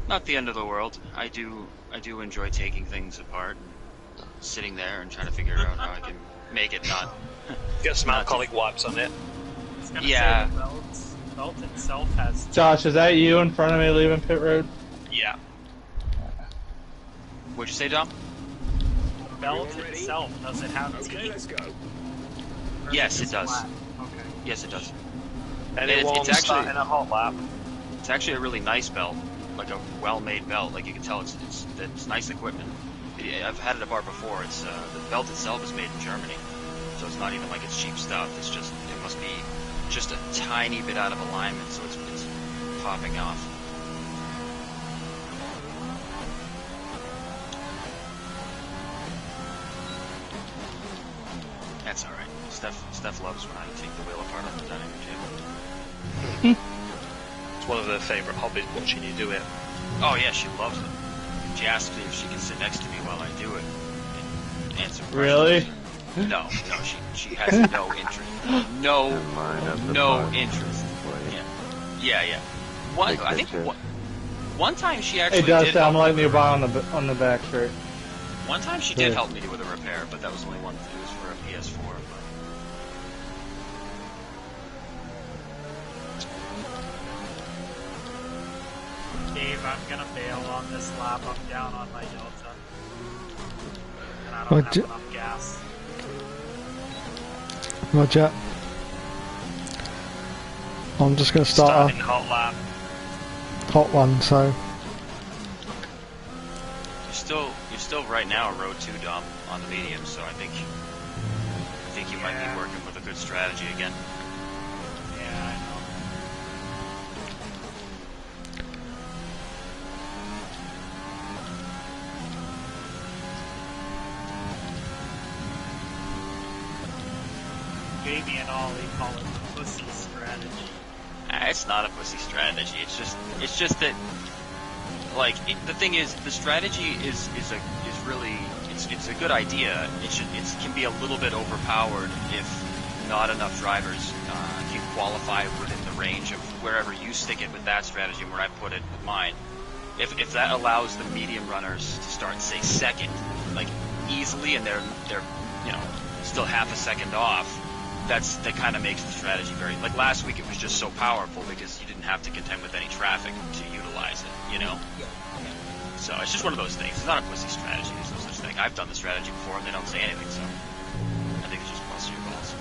Not the end of the world. I do enjoy taking things apart, and sitting there and trying to figure out how I can make it not. Get some alcoholic wipes on it. Yeah. Say the belt itself has. Josh, is that you in front of me leaving pit road? Yeah. What'd you say, Dom? The belt itself, does it have Okay, let's go. Yes, it does. Flat? Okay. Yes, it does. Anyone it's actually starting a hot lap? It's actually a really nice belt, like a well-made belt. Like you can tell, it's nice equipment. I've had it apart before. It's the belt itself is made in Germany, so it's not even like it's cheap stuff. It's just it must be just a tiny bit out of alignment, so it's popping off. That's all right. Steph loves when I take the wheel apart on the dining room table. It's one of her favourite hobbies, watching you do it. Oh yeah, she loves it. She asks me if she can sit next to me while I do it and answer questions. Really? No, she has no interest. No interest. Yeah. I think one time she actually It does did sound help like nearby on the back straight. One time she did help me with a repair, but that was only one. It was for a PS4. Dave, I'm gonna bail on this lap. I'm down on my delta. And I don't Roger. have enough gas. Roger. I'm just going to start Starting a hot lap. hot one, so You're still right now a road 2 Dom on the medium, so I think you might be working with a good strategy again. Yeah, I know. Jamie and Ollie call it the pussy strategy. It's not a pussy strategy. It's just that, like, the thing is, the strategy is really it's a good idea. It can be a little bit overpowered if not enough drivers can qualify within the range of wherever you stick it with that strategy and where I put it with mine. If that allows the medium runners to start, say, second, like easily, and they're still half a second off. That kind of makes the strategy very, like last week it was just so powerful because you didn't have to contend with any traffic to utilize it, Yeah. So it's just one of those things. It's not a pussy strategy. There's no such thing. I've done the strategy before and they don't say anything, so I think it's just bust your balls.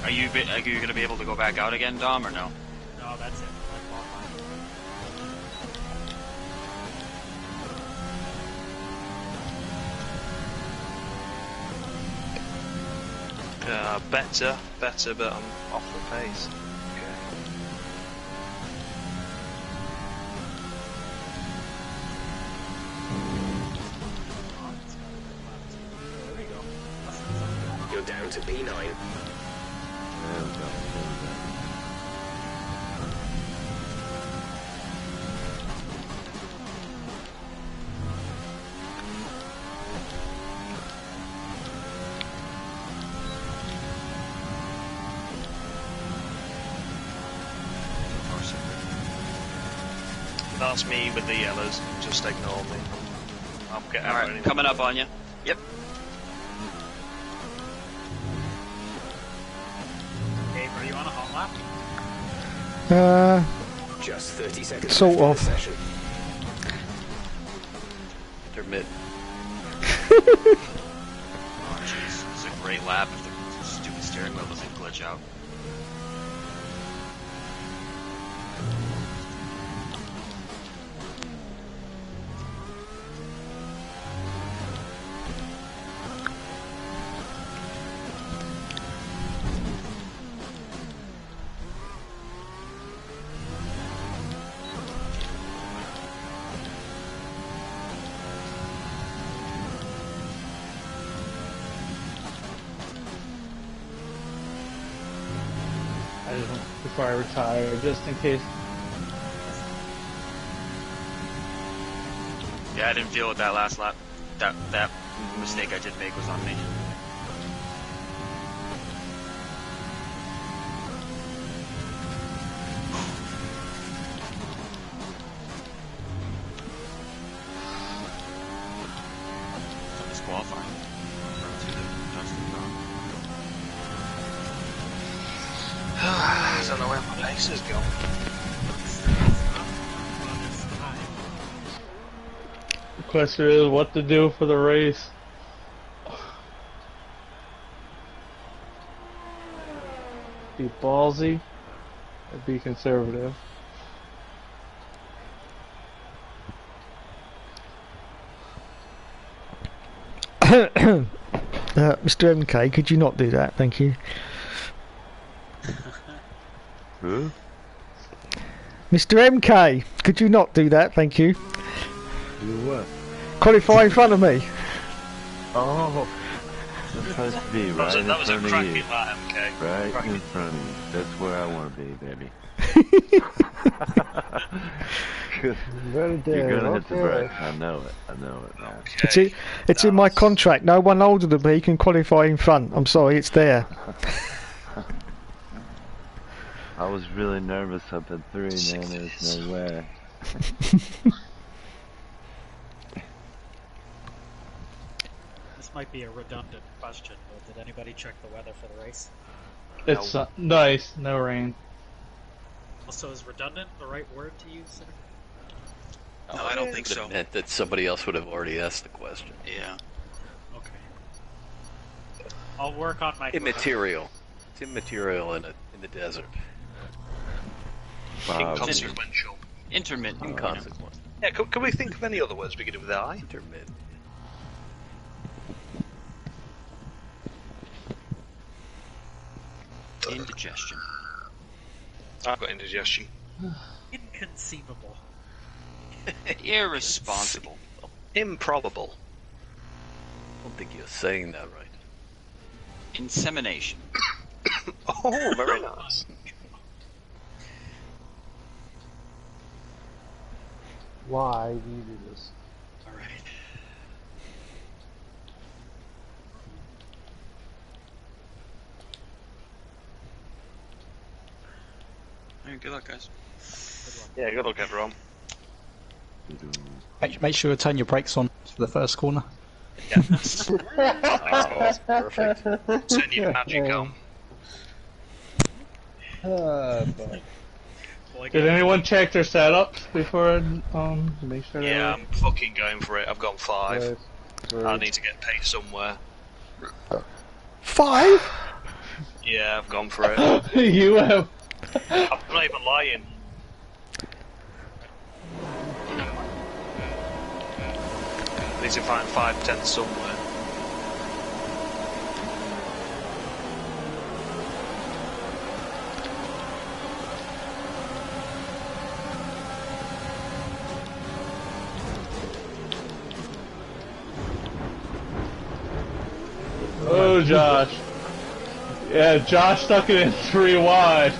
Are you going to be able to go back out again, Dom, or no? No, that's it. Better, but I'm off the pace. Okay. There we go. You're down to P9. That's me with the yellows. Just ignore me. I'll get out Alright, anyway. coming up on you. Yep. lap? Just 30 seconds Sort left in of. the session. Intermittent. Oh jeez, it's a great lap if the stupid steering wheel doesn't glitch out. Before I retire, just in case. Yeah, I didn't feel it that last lap. That mistake I did make was on me. I'm disqualifying. I don't know where my pace has gone. The question is what to do for the race. Be ballsy or be conservative. Mr. MK, could you not do that? Thank you. Huh? Mr. MK, could you not do that? Thank you. Do what? Qualify in front of me. Oh, I'm supposed to be right in That was a front of cracking you. lap, MK. Right Cracking. in front of you. That's where I want to be, baby. Very good. You're gonna hit the Okay. brakes. I know it. I know it now. It's in my contract. No one older than me can qualify in front. I'm sorry, it's there. I was really nervous up at 3, man. There's no way. This might be a redundant question, but did anybody check the weather for the race? It's nice, no rain. Also, is redundant the right word to use? Sir? No, I don't think It so. meant that somebody else would have already asked the question. Yeah. Okay. I'll work on my Immaterial. It's immaterial in the desert. Inconsequential. Intermittent. Inconsequent. Yeah, can we think of any other words beginning with I? Intermittent. Indigestion. I've got indigestion. Inconceivable. Irresponsible. Improbable. I don't think you're saying that right. Insemination. Oh, very nice. Why do you do this? Alright. Alright, good luck, guys. Yeah, good luck, everyone. Make sure you turn your brakes on for the first corner. Yeah. Oh, perfect. Turn your magic on. Boy. Did anyone check their setups before make sure they Yeah, were... I'm fucking going for it. I've gone 5. Yes. I need to get paid somewhere. 5? Yeah, I've gone for it. You have... I'm not even lying. I need to find 5/10 somewhere. Oh, Josh. Yeah, Josh stuck it in 3 wide.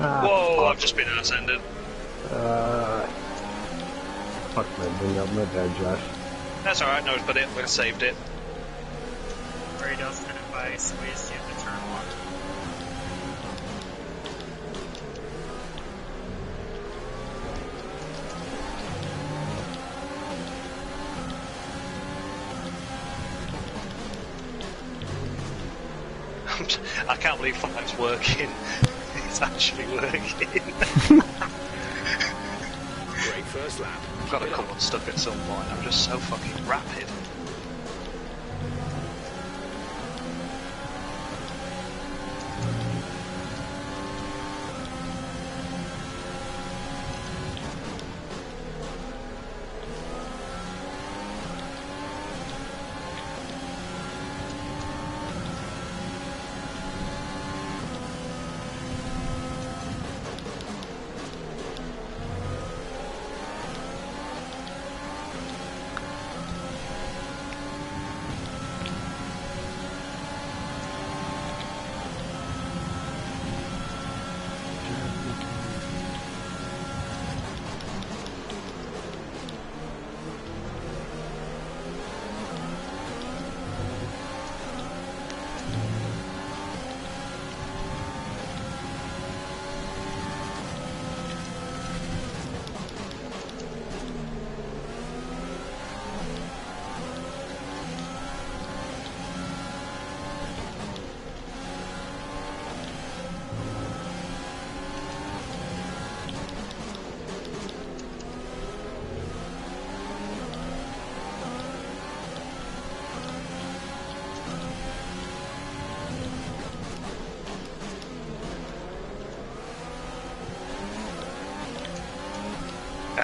Whoa, I've just been ass-ended. Fuck my bring up my bad, Josh. That's alright, no, but I saved it. Where he does it if I squeeze you into turn 1. I can't believe Flame's working. It's actually working. Great first lap. I've got to come unstuck at some point. I'm just so fucking rapid.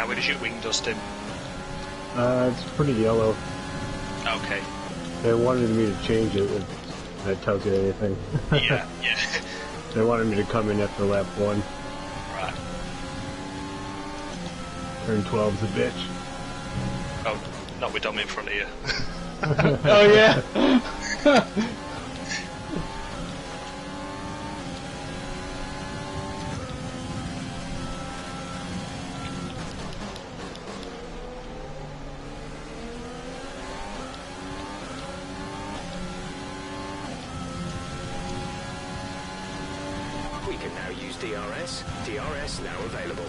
Where does your wing dust him? It's pretty yellow. Okay. They wanted me to change it, if that tells you anything. Yeah. They wanted me to come in after lap 1. Right. Turn 12's a bitch. Oh, not with Dom in front of you. Oh yeah. We can now use DRS. DRS now available.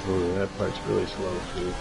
Ooh, that part's really slow too.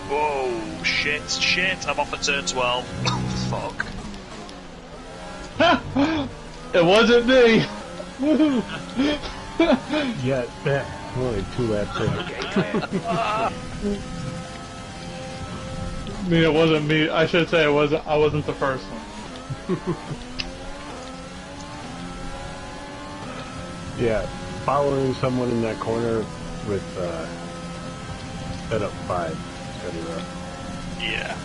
Whoa, shit, I'm off at turn 12. Fuck. It wasn't me. Yeah, I'm only 2 laps in. I mean, it wasn't me. I should say it wasn't. I wasn't the first one. Yeah, following someone in that corner with set up 5 is gonna be rough. Yeah.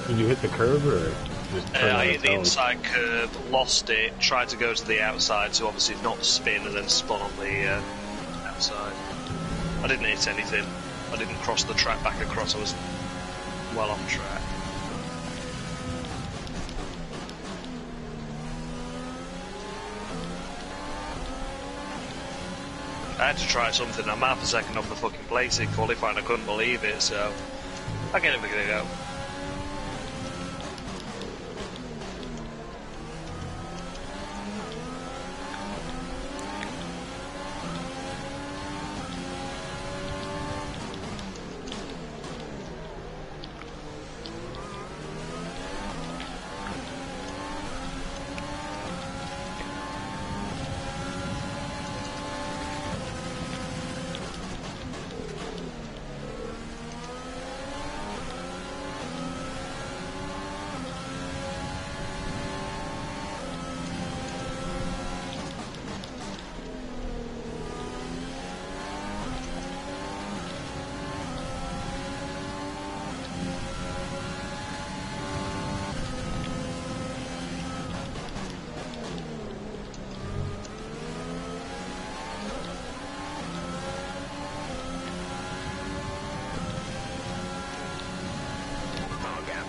Did you hit the curb or just turn on I hit its the own? inside curb, lost it, tried to go to the outside, so obviously not spin and then spun on the outside. I didn't hit anything. I didn't cross the track back across. I was well on track. I had to try something. I'm half a second off the fucking place in qualifying. I couldn't believe it, so I get it figured out.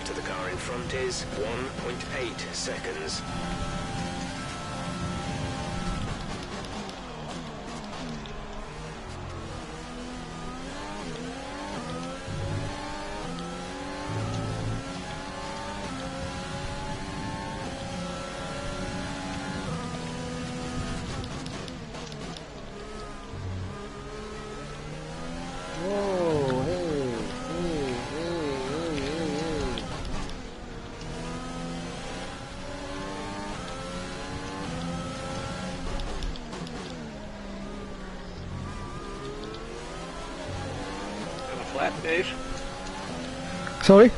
to the car in front is 1.8 seconds. Whoa, hey, hey, hey, hey, hey. Have a flat, Dave? Sorry?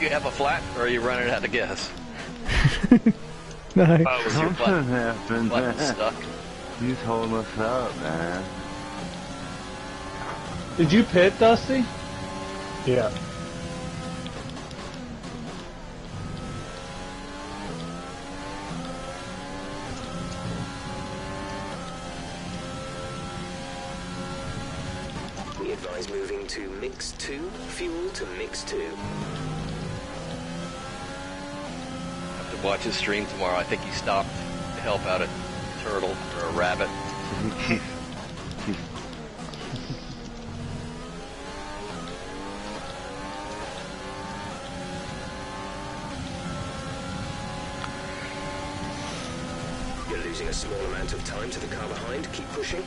You have a flat, or are you running out of gas? No. Oh, was your Something button happened. stuck? He's holding us up, man. Did you pit, Dusty? Yeah. We advise moving to mix 2, fuel to mix 2. Have to watch his stream tomorrow. I think he stopped to help out a turtle or a rabbit. You're losing a small amount of time to the car behind. Keep pushing.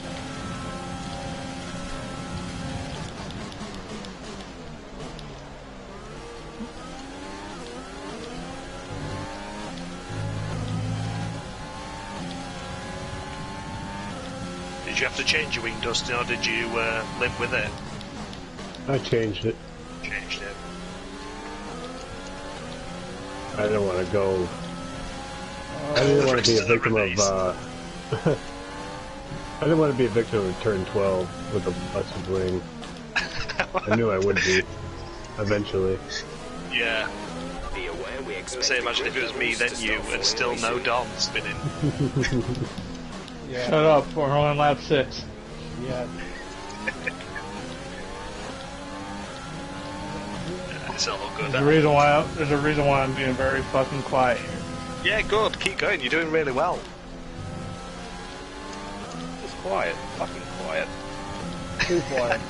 Did you have to change your wing, Dustin, or did you live with it? I changed it. Changed it. I didn't want to go. I didn't want to be a victim of. I didn't want to be a victim of turn 12 with a busted wing. I knew I would be eventually. Yeah. Be aware we expect. So imagine if it was me, then you, and still no Dom spinning. Yeah. Shut up, we're on lap 6. Yeah. It's all good. There's a reason why I'm being very fucking quiet here. Yeah, good. Keep going. You're doing really well. Just quiet. Fucking quiet. Too quiet.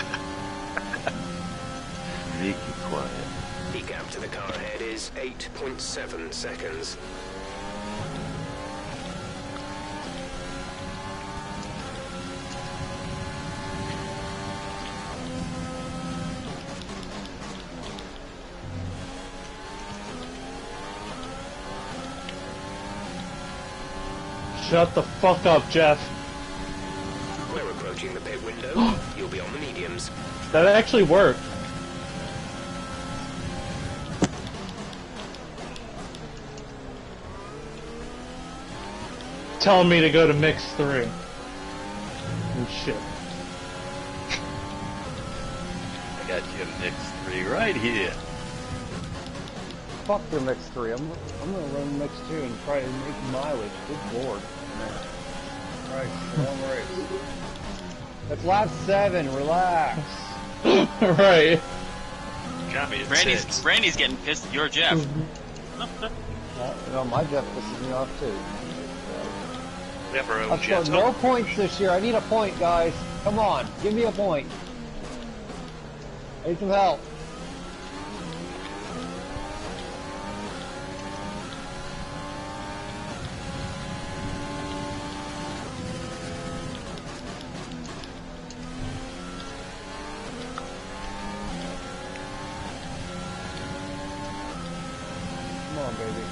Sneaky quiet. The gap to the car ahead is 8.7 seconds. Shut the fuck up, Jeff. We're approaching the pit window. You'll be on the mediums. That actually worked. Telling me to go to mix 3. Oh shit. I got you a mix 3 right here. Fuck your mix 3. I'm gonna run mix 2 and try to make mileage. Good lord. Right, long race. That's lap 7. Relax. Right. Can't be Randy's getting pissed at your Jeff. No, my Jeff pisses me off too. We have our own I've jet. scored no points this year. I need a point, guys. Come on, give me a point. I need some help. Come on, baby.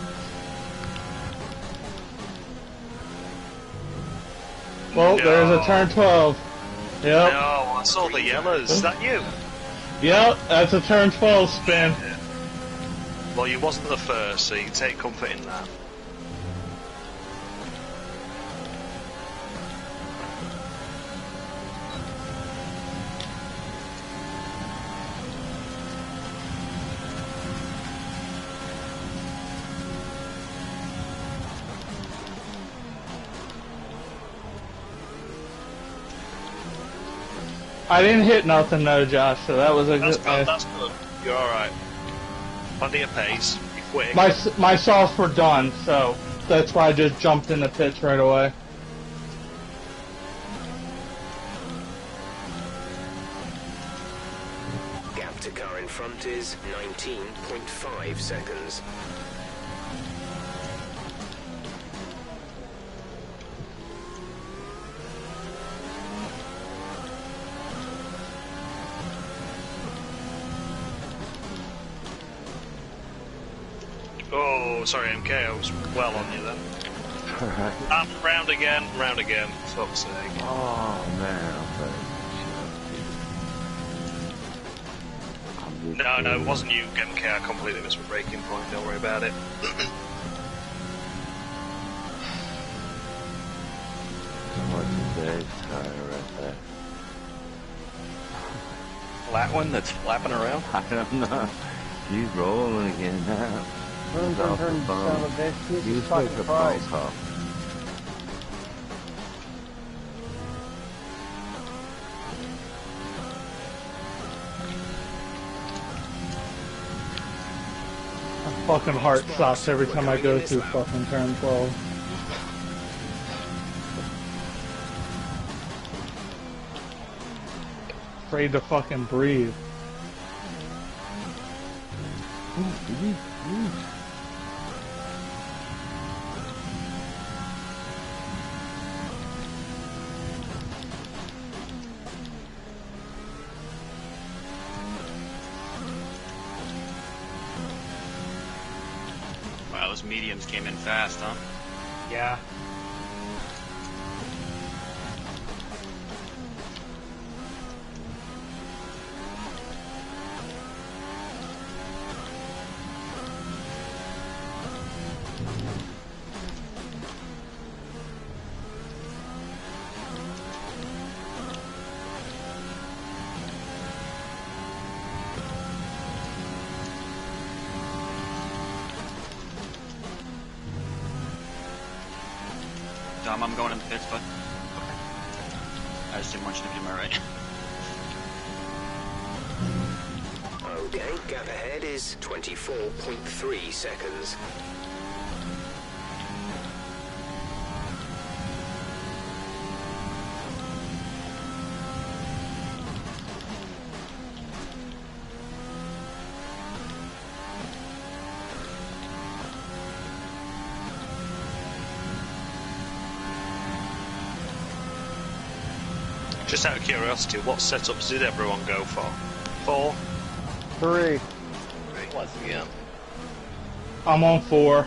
Well, there's a turn 12. Yep. No, I saw the yellows. Is that you? Yep, that's a turn 12 spin. Well, you wasn't the first, so you can take comfort in that. I didn't hit nothing though, Josh, so that was a That's good. good. That's good. You're all right. Plenty of pace. Be quick. My softs were done, so that's why I just jumped in the pits right away. Gap to car in front is 19.5 seconds. Oh, sorry, MK, I was well on you then. Round again, fuck's sake. Oh man, No, it wasn't you, MK, I completely missed my braking point, don't worry about it. What's today's tire right there? That one that's flapping around? I don't know. He's rolling again now. Turn, son of a bitch. Jesus You fucking take a Christ. phone call. My fucking heart stops every time I go through fucking turn 12. Afraid to fucking breathe. Wow, those mediums came in fast, huh? Yeah. Dom, I'm going in the pits, bud. I just didn't want you to be to my right. Okay, gap ahead is 24.3 seconds. Just out of curiosity, what setups did everyone go for? 4? 3. Once again. I'm on 4.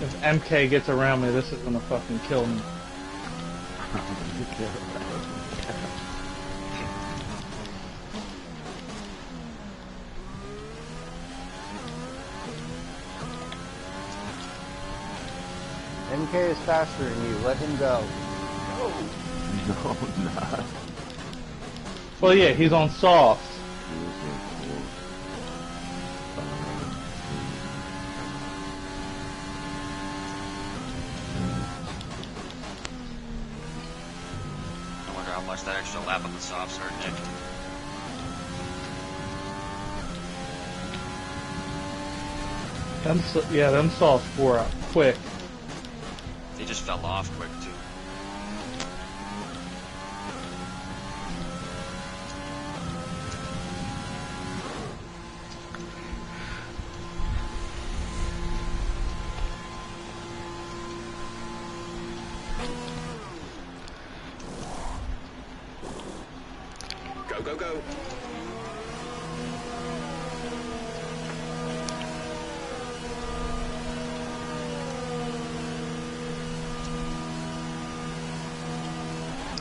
If MK gets around me, this is gonna fucking kill me. MK is faster than you. Let him go. No, not. Well, yeah, he's on soft. I wonder how much that extra lap on the softs hurt Nick. Them softs wore out quick. They just fell off quick, too. Go, go, go.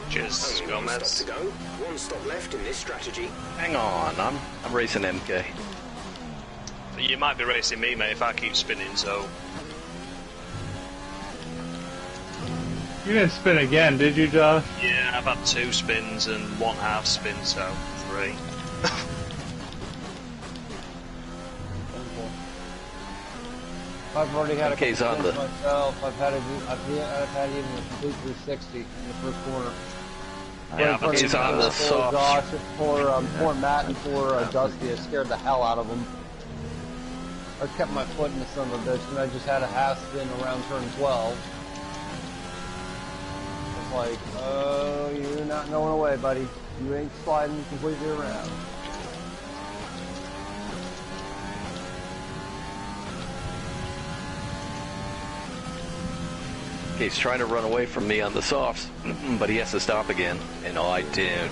Cheers, Only one Gomez. stop to go. One stop left in this strategy. Hang on, I'm racing MK. You might be racing me, mate, if I keep spinning, so You didn't spin again, did you, Josh? Yeah, I've had 2 spins and 1 half spin, so 3. I've already had Okay, a couple on the- spins myself. I've had even a complete 360 in the first corner. Yeah, I've had 2 He's on the halves. For soft. Josh, for Matt, and for Dusty, I scared the hell out of them. I kept my foot in the son of a bitch, and I just had a half spin around turn 12. It's like, oh, you're not going away, buddy. You ain't sliding completely around. Okay, he's trying to run away from me on the softs, but he has to stop again. And I did.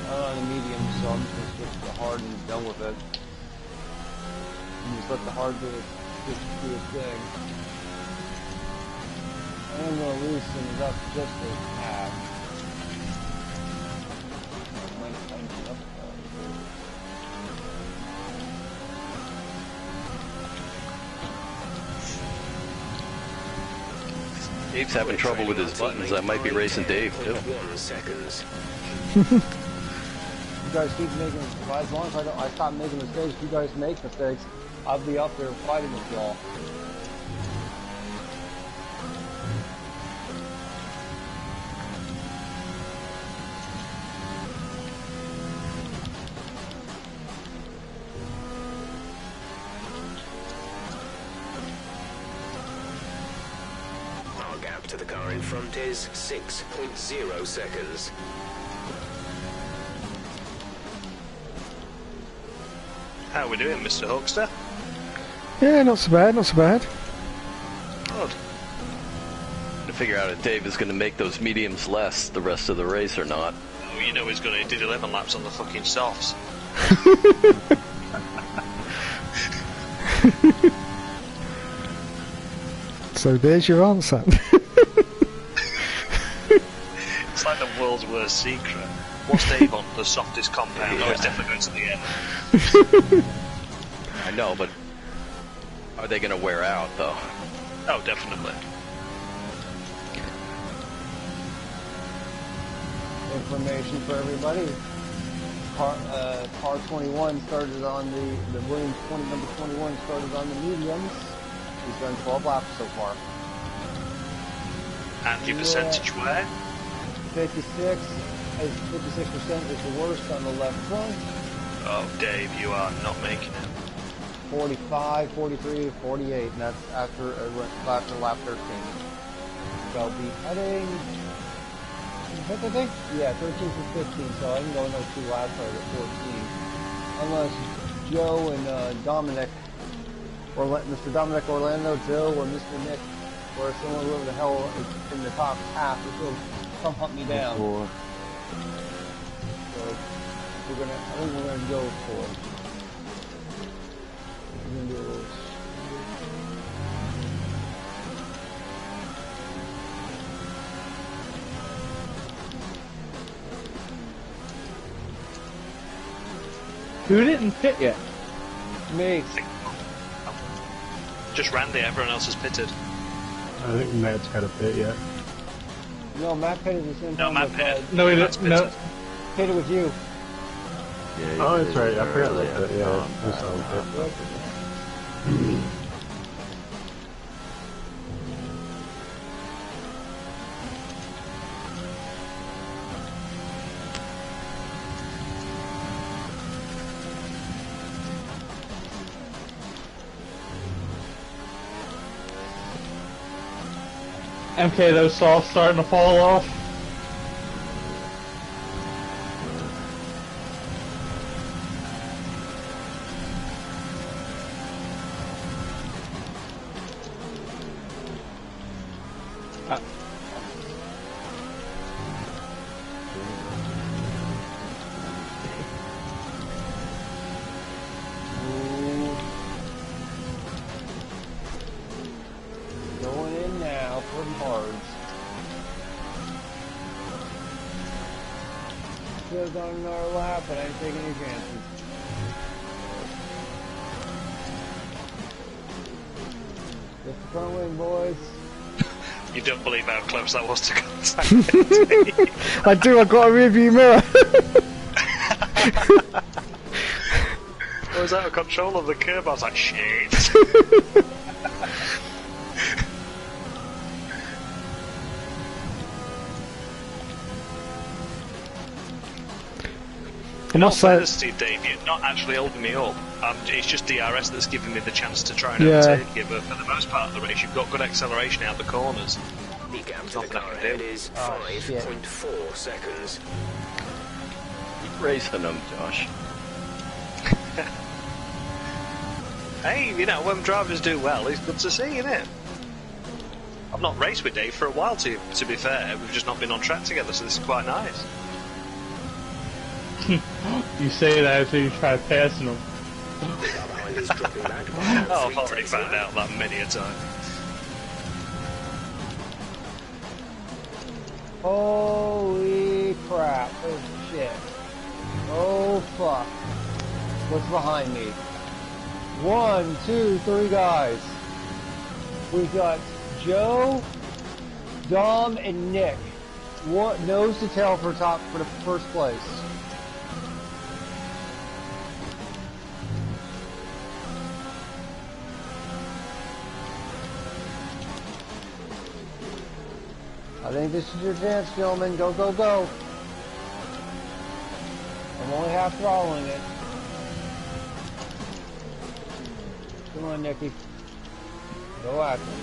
I'm on the medium, so I'm just going to switch to the hard and be done with it. And just let the hard do its thing. I am going to loosen it up just a half. I might tighten it up though. Dave's having trouble with his buttons. I might be racing Dave, too. 1 seconds. You guys keep making, as long as I stop making mistakes, you guys make mistakes, I'll be up there fighting with y'all. Our gap to the car in front is 6.0 seconds. How are we doing, Mr. Hookster? Yeah, not so bad, not so bad. Good. To figure out if Dave is going to make those mediums less the rest of the race or not. Oh, you know he's going to do 11 laps on the fucking softs. So there's your answer. It's like the world's worst secret. What's Dave on? The softest compound? Yeah. Oh, it's definitely going to the end. I know, but are they going to wear out, though? Oh, definitely. Information for everybody. Car 21 started on the Williams number 21 started on the mediums. He's done 12 laps so far. And your percentage where? 56% is the worst on the left front. Oh, Dave, you are not making it. 45, 43, 48, and that's after lap 13. So I'll be heading, I think? Yeah, 13 for 15, so I can go another 2 laps out of 14. Unless Joe and Dominic, or Mr. Dominic Orlando, Joe, or Mr. Nick, or someone whoever the hell is in the top half, will come hunt me down. Four. So I think we're gonna go for it. We're gonna do this. Who didn't pit yet? Me. Just Randy, everyone else has pitted. I think Matt's got a pit yet. No, Matt pitted the same No, time Matt with, pitted. No, he Matt's didn't. No. pitted. pitted with you. Yeah, Oh, you that's did right. it I forgot earlier. about that. Yeah, Oh, that's no, all no, good. MK, those softs starting to fall off. Going in now for hards. Should have done another lap, but I ain't taking any chances. Front wing, boys. You don't believe how close that was to contact. I do, I've got a rearview mirror. I was out of control of the curb, I was like, shit. In all fairness, Dave, you're not actually holding me up. It's just DRS that's giving me the chance to try and overtake you, but for the most part of the race, you've got good acceleration out the corners. The gap to the car ahead is 5.4 seconds. Keep racing them, Josh. Hey, you know, when drivers do well, it's good to see, isn't it? I've not raced with Dave for a while, to be fair. We've just not been on track together, so this is quite nice. You say that after you try passing them. Oh, I've already found out that many a time. Holy crap. Oh shit. Oh fuck. What's behind me? 1, 2, 3 guys. We've got Joe, Dom, and Nick. Nose to tail for the first place. I think this is your chance, gentlemen. Go, go, go. I'm only half throttling it. Come on, Nicky. Go after him.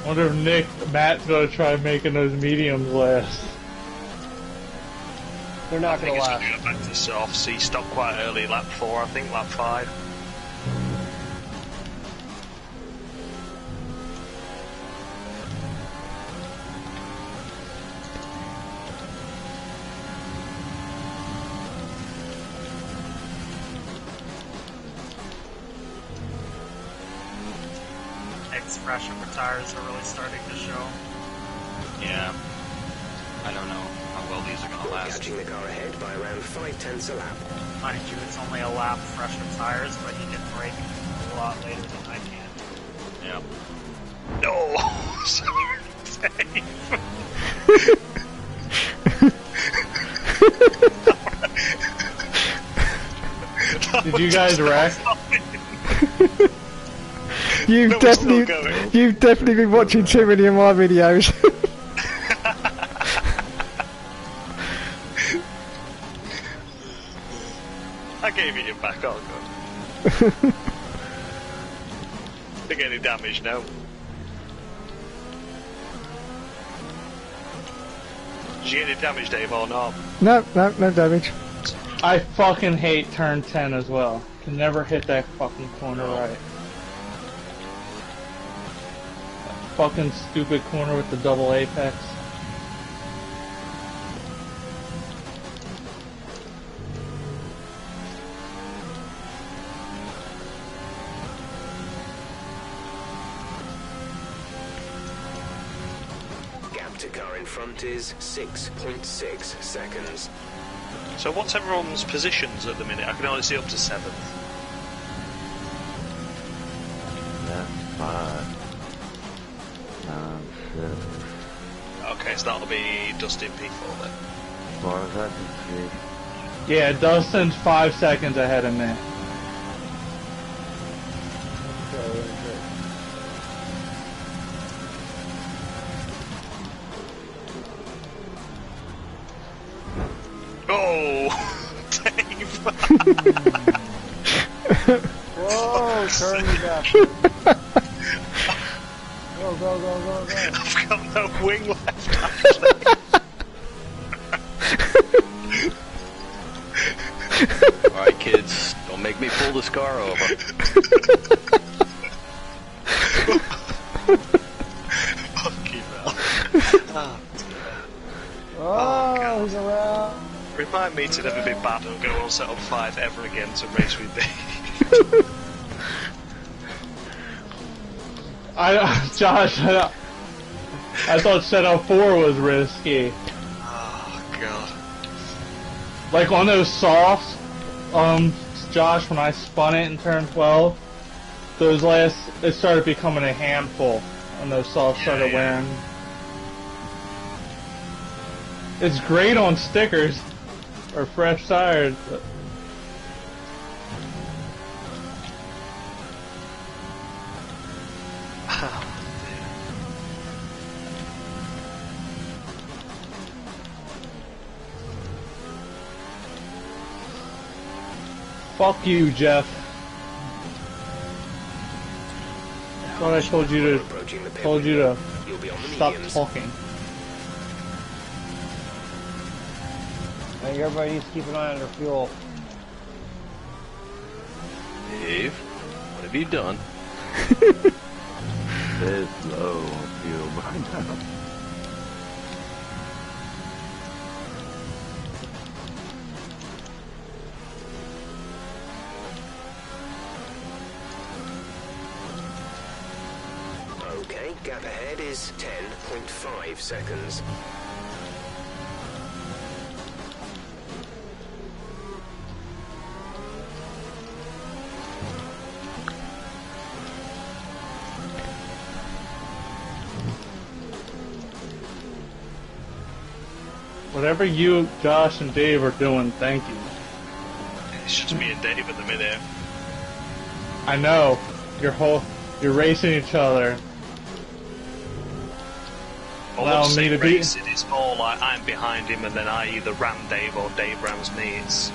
Wonder if Matt's gonna try making those mediums last. They're not going to last. I think it's going to go back to softs. He stopped quite early, lap 4, I think, lap 5. Expression for tires are really starting to show. Yeah. I don't know how well these are going to last. Catching the car ahead by around 5/10 a lap. Mind you, it's only a lap fresher tires, but he can brake a lot later than I can. Yeah. No! Sorry, Dave. Did you guys wreck? You've definitely been watching too many of my videos. I gave it him back, oh good. Didn't get any damage, no. Did you get any damage, Dave, or not? No damage. I fucking hate turn 10 as well. Can never hit that fucking corner right. That fucking stupid corner with the double apex. Gap to car in front is 6.6 seconds. So what's everyone's positions at the minute? I can only see up to 7th. That's 5. 6. Okay, so that'll be Dustin P4 then. As far as I can see. Yeah, Dustin's 5 seconds ahead of me. Oh, Dave! Whoa, turn me back. Go, go, go, go, go. I've got no wing left, actually. Alright, kids, don't make me pull this car over. Fucking hell. Oh, he's around. Remind me to never be bad and go on set up 5 ever again to race with me. Josh, I thought setup 4 was risky. Oh, God. Like on those softs, Josh, when I spun it in turn 12, it started becoming a handful when those softs started wearing. It's great on stickers or fresh tires. But... Fuck you, Jeff. I thought I told you to stop talking. I think everybody needs to keep an eye on their fuel. Dave, what have you done? It's low on fuel by now. Okay, gap ahead is 10.5 seconds. Whatever you, Josh, and Dave are doing, thank you. It's just me and Dave at the minute. I know. You're racing each other. Although me to racing, it's more like I'm behind him and then I either ram Dave or Dave rams me. It's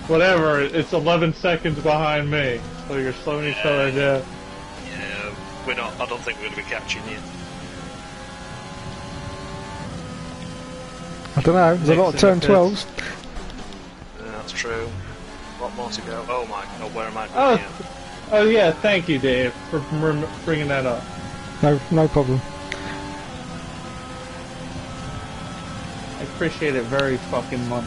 whatever. It's 11 seconds behind me, so you're slowing each other down. Yeah, we're not. I don't think we're going to be catching you. I don't know, there's a lot of turn 12s. Yeah, that's true. A lot more to go. Oh my god, where am I Oh, here? oh yeah, thank you, Dave, for bringing that up. No problem. I appreciate it very fucking much.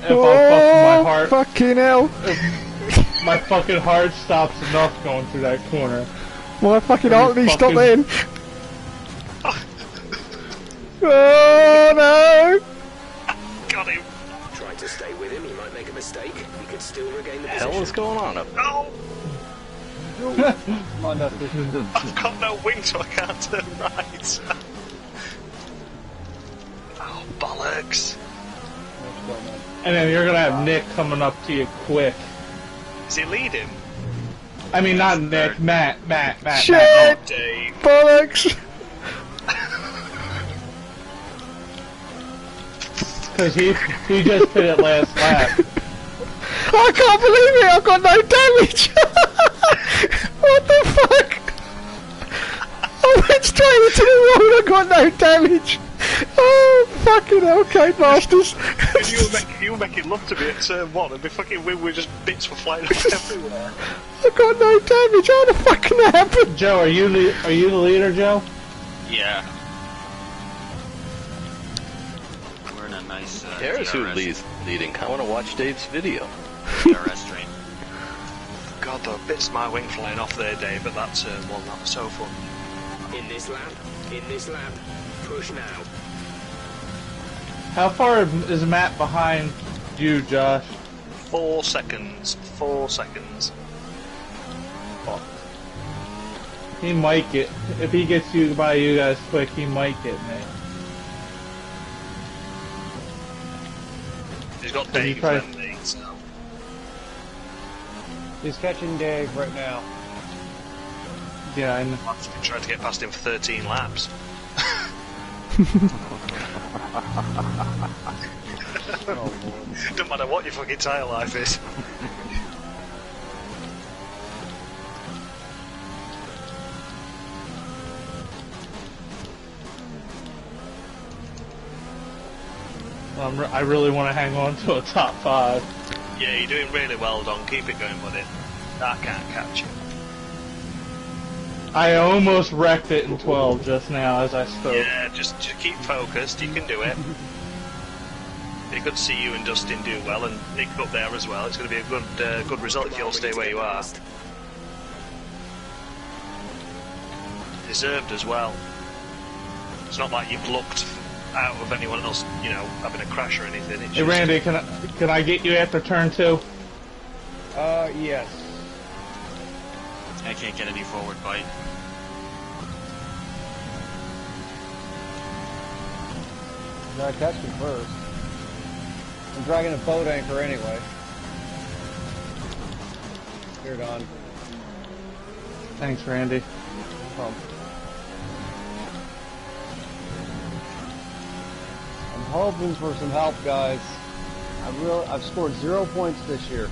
If my heart, fucking hell! My fucking heart stops enough going through that corner. My fucking heart needs to stop then. Oh no! Got him. Try to stay with him, he might make a mistake. He could still regain the Hell position. is going on up? No! Come on, Dusty. I've got no wing, so I can't turn right. Oh, bollocks. And then you're gonna have Nick coming up to you quick. Is he leading? I mean, not Nick, Matt. Shit! Matt, Dave. Bollocks! Because he just hit it last lap. I can't believe it! I've got no damage! What the fuck? I went straight into the wall and I got no damage! Oh, fucking hell, Code Masters! You were making love to me at turn 1 and the fucking wing were just bits were flying off everywhere. I got no damage, how the fuck can that happen? Joe, are you the leader, Joe? Yeah. We're in a nice Cares who DRS leading. I want to watch Dave's video. DRS train. God, though, bits of my wing flying off there, Dave, at that turn 1. That was so fun. In this lap, push now. How far is Matt behind you, Josh? 4 seconds. 4 seconds. Fuck. He might get... If he gets you by you guys quick, he might get me. He's got Dave and me, so... He's catching Dave right now. Yeah, I know. I've been trying to get past him for 13 laps. Don't matter what your fucking tyre life is. I really want to hang on to a top 5. Yeah, you're doing really well, Don. Keep it going, buddy. I can't catch you. I almost wrecked it in 12 just now as I spoke. Yeah, just keep focused. You can do it. Be good to see you and Dustin do well, and Nick up there as well. It's going to be a good result if you all stay where you are. deserved as well. It's not like you've lucked out of anyone else, you know, having a crash or anything. It's Hey just... Randy, can I get you after turn 2? Yes. I can't get any forward bite. Gotta catch me first. I'm dragging a boat anchor anyway. You're gone. Thanks, Randy. I'm hoping for some help, guys. I've scored 0 points this year.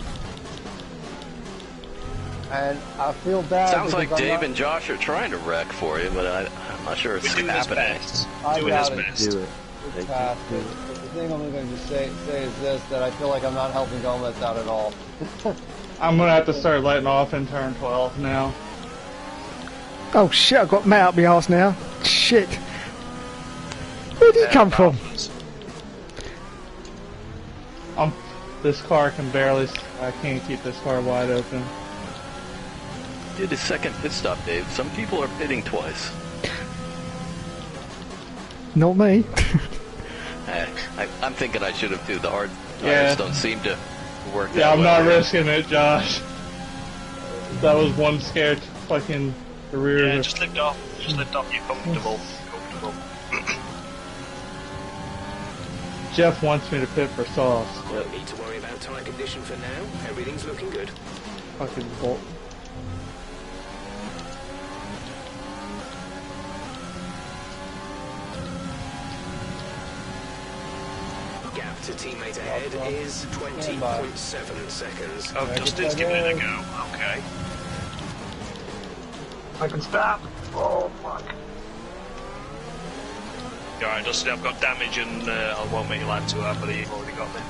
And I feel bad. Sounds like Dave and Josh are trying to wreck for you, but I'm not sure it's happening. Doing his best. Do it. It's past it. The thing I'm going to just say is this, that I feel like I'm not helping Gomez out at all. I'm gonna have to start letting off in turn 12 now. Oh shit, I've got Matt up my arse now. Shit. Where did he come from? This car can barely... I can't keep this car wide open. Did a second pit stop, Dave. Some people are pitting twice. Not me. I'm thinking I should have too. The hard tires don't seem to work. Yeah, I'm not risking it, Josh. That was one scared fucking rear. Yeah, just lift off. Just lift off. You're comfortable. Jeff wants me to pit for sauce. No need to worry about tyre condition for now. Everything's looking good. Fucking bolt. Gap to teammate ahead is 20.7 seconds. Oh, Dustin's giving it a go. Okay. I can stop. Oh fuck. Alright, Dustin, I've got damage and I won't make you land too hard, but you've already got me.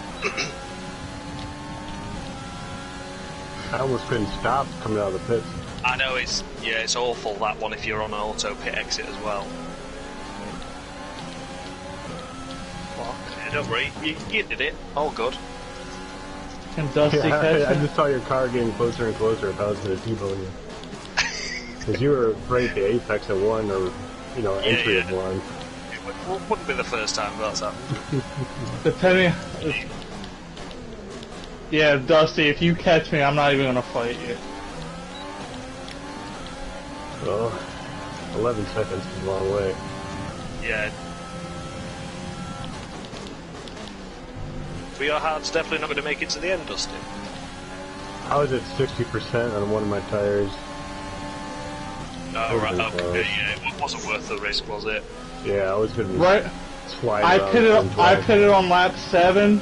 I almost couldn't stop coming out of the pits. I know it's awful that one if you're on an auto pit exit as well. Fuck. Yeah, don't worry, you did it. All good. Can Dusty catch I me? just saw your car getting closer and closer if I was going to T-bone you. Because you were right at the apex of one, or, you know, entry of one. It wouldn't be the first time that's happened. Depending... Yeah, Dusty, if you catch me, I'm not even gonna fight you. Well, 11 seconds is a long way. Yeah. But your heart's definitely not going to make it to the end, Dustin. I was at 60% on one of my tires. Oh, right, okay, yeah, it wasn't worth the risk, was it? Yeah, I was going to be Right. sliding I pitted on lap 7,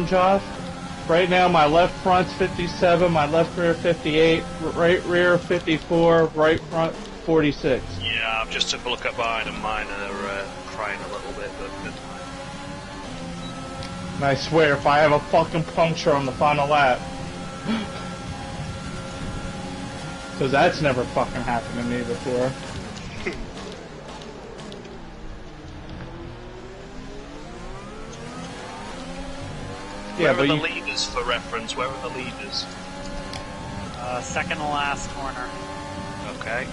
Josh. Right now, my left front's 57, my left rear 58, right rear 54, right front 46. Yeah, I've just took a look at mine, and mine are crying a little bit, but it's fine. And I swear, if I have a fucking puncture on the final lap, because that's never fucking happened to me before. Where are the leaders for reference? Where are the leaders? Second to last corner. Okay.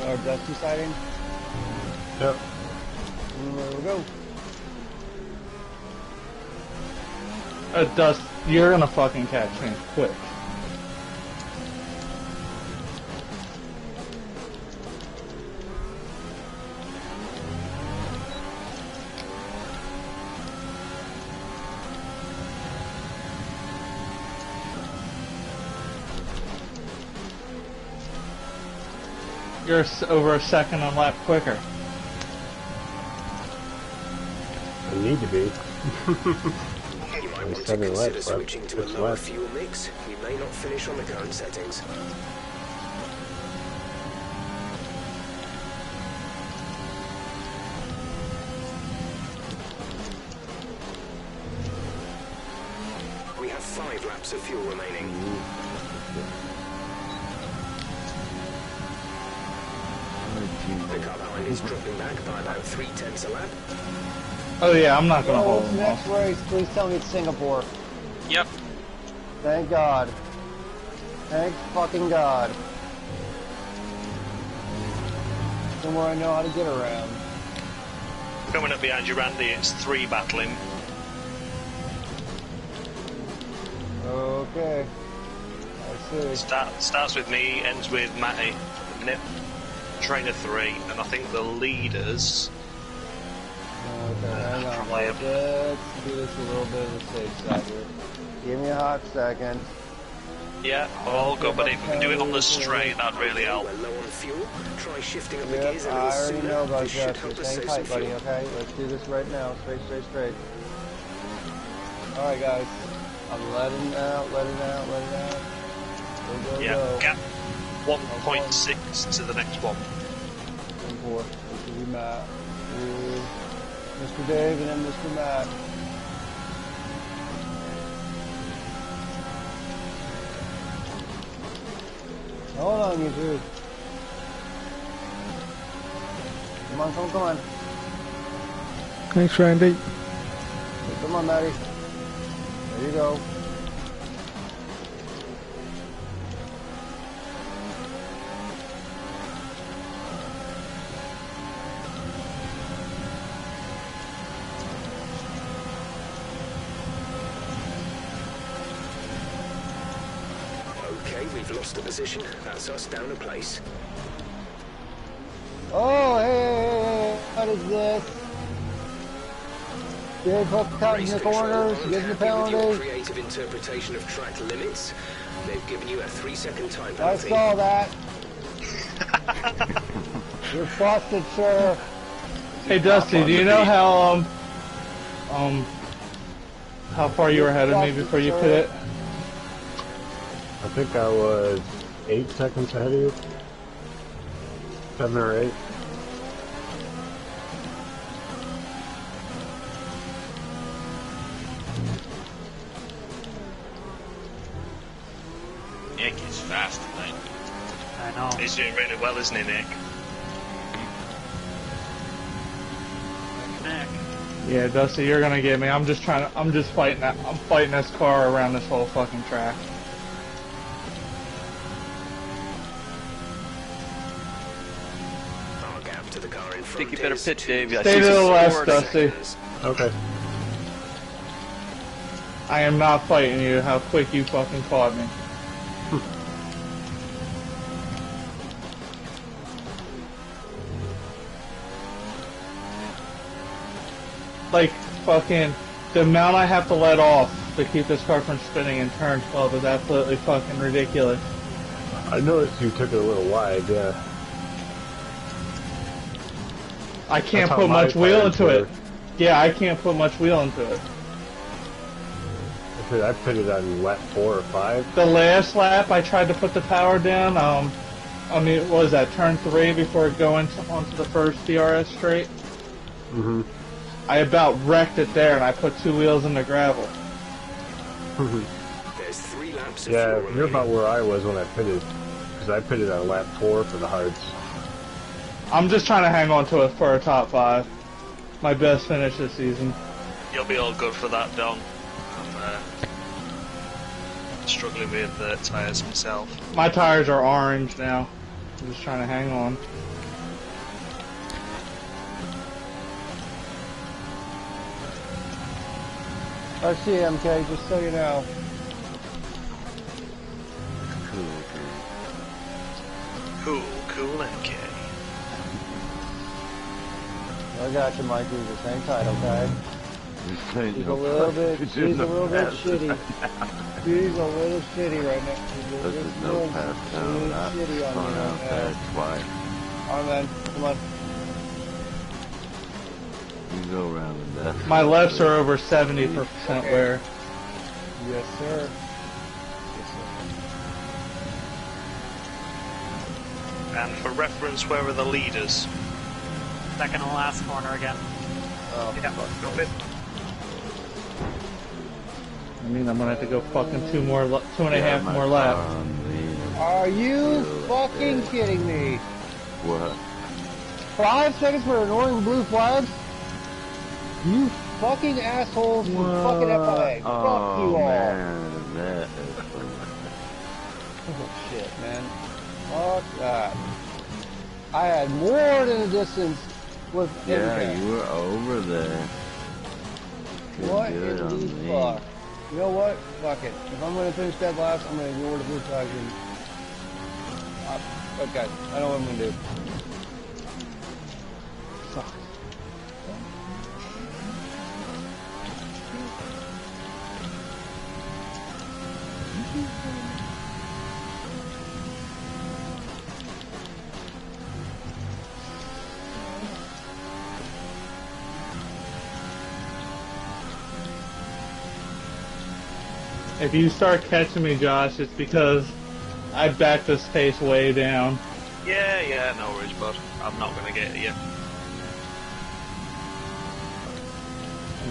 Our Dusty sighting? Yep. There we go. Dust, you're gonna fucking catch me, quick. You're over a second on lap quicker. I need to be. You might want to consider switching to a lower fuel mix. You may not finish on the current settings. We have 5 laps of fuel remaining. My team The car behind is dropping back by about 3/10 a lap. Oh yeah, I'm not gonna hold What's him the next off. race? Please tell me it's Singapore. Yep. Thank God. Thank fucking God. Somewhere I know how to get around. Coming up behind you, Randy, it's 3 battling. Okay. I see. Starts with me, ends with Matty. Nip, trainer 3, and I think the leaders. Okay, hang on. Probably Let's do this a little bit of a safe side here. Give me a hot second. Yeah, all good, but if we can do it on the straight, that'd really help. We're low on fuel. Try shifting up the Yep, gears a I little already sooner. know about This should that. help So us hang save tight, some buddy, fuel. okay? Let's do this right now. Straight, straight, straight. Alright, guys. I'm letting out, letting out, letting out. Go, go, Yeah, go. gap 1.6 to the next one. 4. This will be Matt. Mr. Dave and then Mr. Matt. Hold on, you two. Come on, come on. Thanks, Randy. Come on, Matty. There you go. Okay, we've lost the position. That's us down a place. Oh, hey, what is this? Big hook cut in Race the control corners, aren't gives the happy with your penalty. creative interpretation of track limits. They've given you a 3-second time I penalty. saw that. You're busted, sir. Hey Dusty, do you know how far you were ahead of me before you pit it? I think I was 8 seconds ahead of you. 7 or 8. Nick is fast tonight. I know. He's doing really well, isn't he, Nick? Nick. Yeah, Dusty, you're gonna get me. I'm just fighting this car around this whole fucking track. Our gap to the car in I front think you better is pit, Dave. I Stay see to the some left, swords. Dusty. Okay. I am not fighting you. How quick you fucking caught me. Like, fucking, the amount I have to let off to keep this car from spinning in turn 12 is absolutely fucking ridiculous. I noticed you took it a little wide, yeah. I can't That's how put my much wheel tires into it. were. Yeah, I can't put much wheel into it. I pitted on lap 4 or 5. The last lap, I tried to put the power down. I mean, what was that, turn 3 before going onto the first DRS straight? Mm-hmm. I about wrecked it there, and I put 2 wheels in the gravel. There's 3 laps of Yeah, fuel you're remaining. about where I was when I pitted. Because I pitted on lap 4 for the hards. I'm just trying to hang on to it for a top 5. My best finish this season. You'll be all good for that, Don. I'm struggling with the tyres myself. My tires are orange now. I'm just trying to hang on. I see, MK, just so you know. Cool, MK. I got you, Mikey. Just hang tight, okay? This ain't He's a no little fucking bit, he's a little bit pass. shitty. He's a little shitty right now. He's a This little, is no pass down. little I've shitty on gone me out right there now. twice. Alright, man. Come on. You go around with that. My lefts are over 70% wear. Yes, sir. And for reference, where are the leaders? Second to last corner again. Oh, Yeah, got it. I mean, I'm gonna have to go fucking 2.5 my more car laps. on me. are you Really fucking bad. kidding me? What? 5 seconds for ignoring blue flags? You fucking assholes from fucking FIA. Fuck you all. Man, that is Oh shit, man. Fuck that. I had more than a distance with yeah, you were over there. What in the fuck? You know what? Fuck it. If I'm gonna finish that last, I'm gonna ignore the blue flags and... okay, I know what I'm gonna do. Fuck. If you start catching me, Josh, it's because I backed this pace way down. Yeah, no worries, bud. I'm not gonna get you. I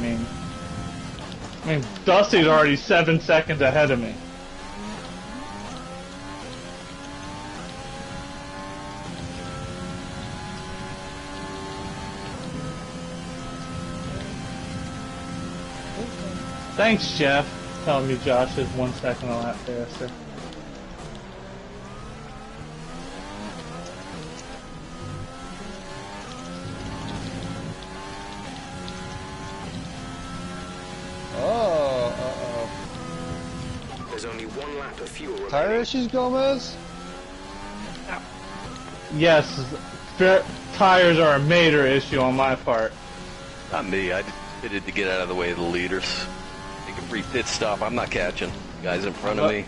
mean, Dusty's already 7 seconds ahead of me. Thanks, Jeff. Telling me Josh is 1 second a lap faster. There's only 1 lap of fuel remaining. Tire issues, Gomez? Yes, tires are a major issue on my part. Not me. I just pitted to get out of the way of the leaders. Take a brief pit stop. I'm not catching. Guys in front of me.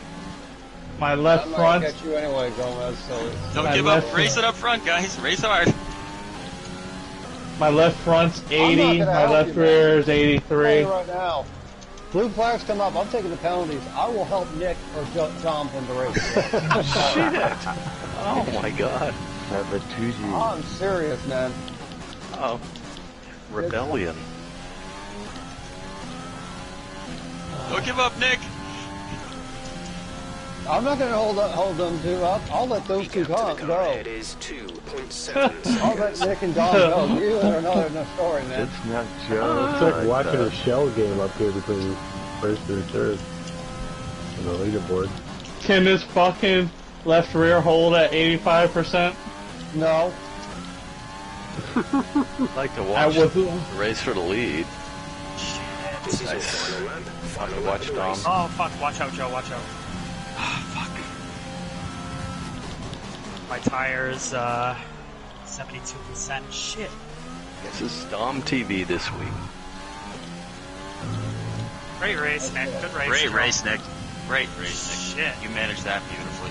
My left I'm front. not gonna catch you anyway, Gomez. So Don't give up. Race it up front, guys. Race hard. My left front's 80. I'm not gonna My help left you, man. rear is I'll tell 83. you right now. Blue flags come up. I'm taking the penalties. I will help Nick or John win the race. Shit! Oh my god. Have a 2G. I'm serious, man. Oh. Rebellion. Don't give up, Nick. I'm not going to hold them two up. I'll let those two go. It is 2.7 I'll let Nick and Don go. You are another story, man. It's not just It's like watching a shell game up here between first and third on the leaderboard. Can this fucking left rear hold at 85%? No. I'd like to watch the race for the lead. This is Nice. your final lap. Final lap Watch of the Dom. race. Oh fuck! Watch out, Joe. Watch out. Fuck. My tires, 72%. Shit. This is Dom TV this week. Great race, Nick. Good race. Great Joe. race, Nick. Great race, Nick. Shit. You managed that beautifully.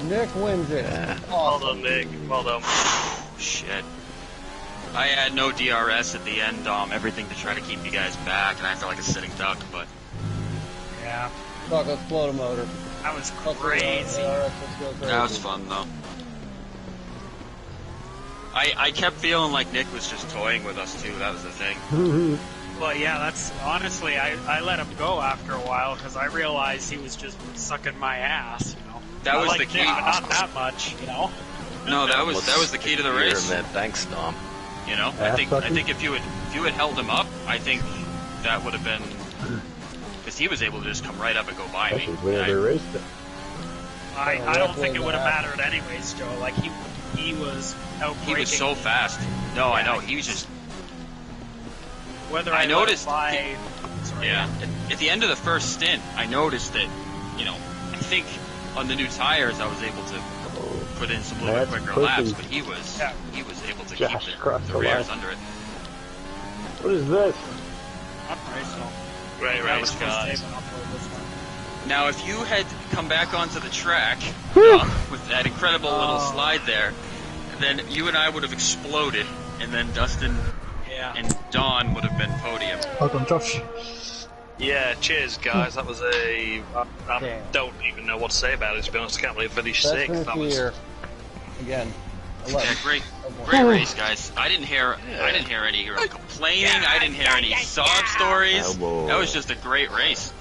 Nick wins it. Well done, Nick. Well done. Shit. I had no DRS at the end, everything to try to keep you guys back, and I felt like a sitting duck, but... Yeah. Fuck, let's blow the motor. That was crazy. That was fun, though. I kept feeling like Nick was just toying with us, too. That was the thing. Well, yeah, that's... Honestly, I let him go after a while, because I realized he was just sucking my ass, you know? That I was like the key. Nick, but not that much, you know? No, that was the key to the race. Man, thanks, Dom. You know, I think if you had held him up, I think that would have been, because he was able to just come right up and go by me. I don't think it would have mattered anyways, Joe. Like he was outbreaking. He was so fast. No, I know. He was just. Whether I noticed. Sorry, yeah. At the end of the first stint, I noticed that, you know, I think on the new tires I was able to put in some little bit quicker laps, but he was able to keep the rears under it. What is this? Great race, guys. Now, if you had come back onto the track with that incredible little slide there, then you and I would have exploded, and then Dustin and Don would have been podium. Well done, Josh. Yeah, cheers, guys. That was I don't even know what to say about it, to be honest. I can't believe I finished sixth. That was... Again. Yeah, great race, guys. I didn't hear any complaining. I didn't hear any sob stories. That was just a great race.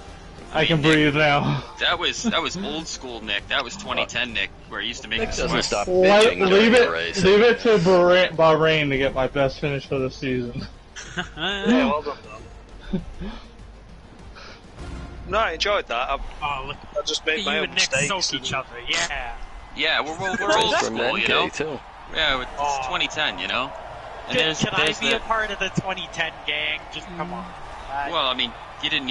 I can breathe now. That was old school Nick. That was 2010 Nick, where he used to make Nick us doesn't sweat. stop Leave bitching during the race. it to Bahrain to get my best finish for the season. Yeah, well done, though. No, I enjoyed that. Oh, look. I just made my You own and Nick mistakes. soak each other, yeah. Yeah, we're old From school, you NK, know. too. Yeah, it's 2010, you know. And Can I be the- a part of the 2010 gang? Just come on. Well, I mean, you didn't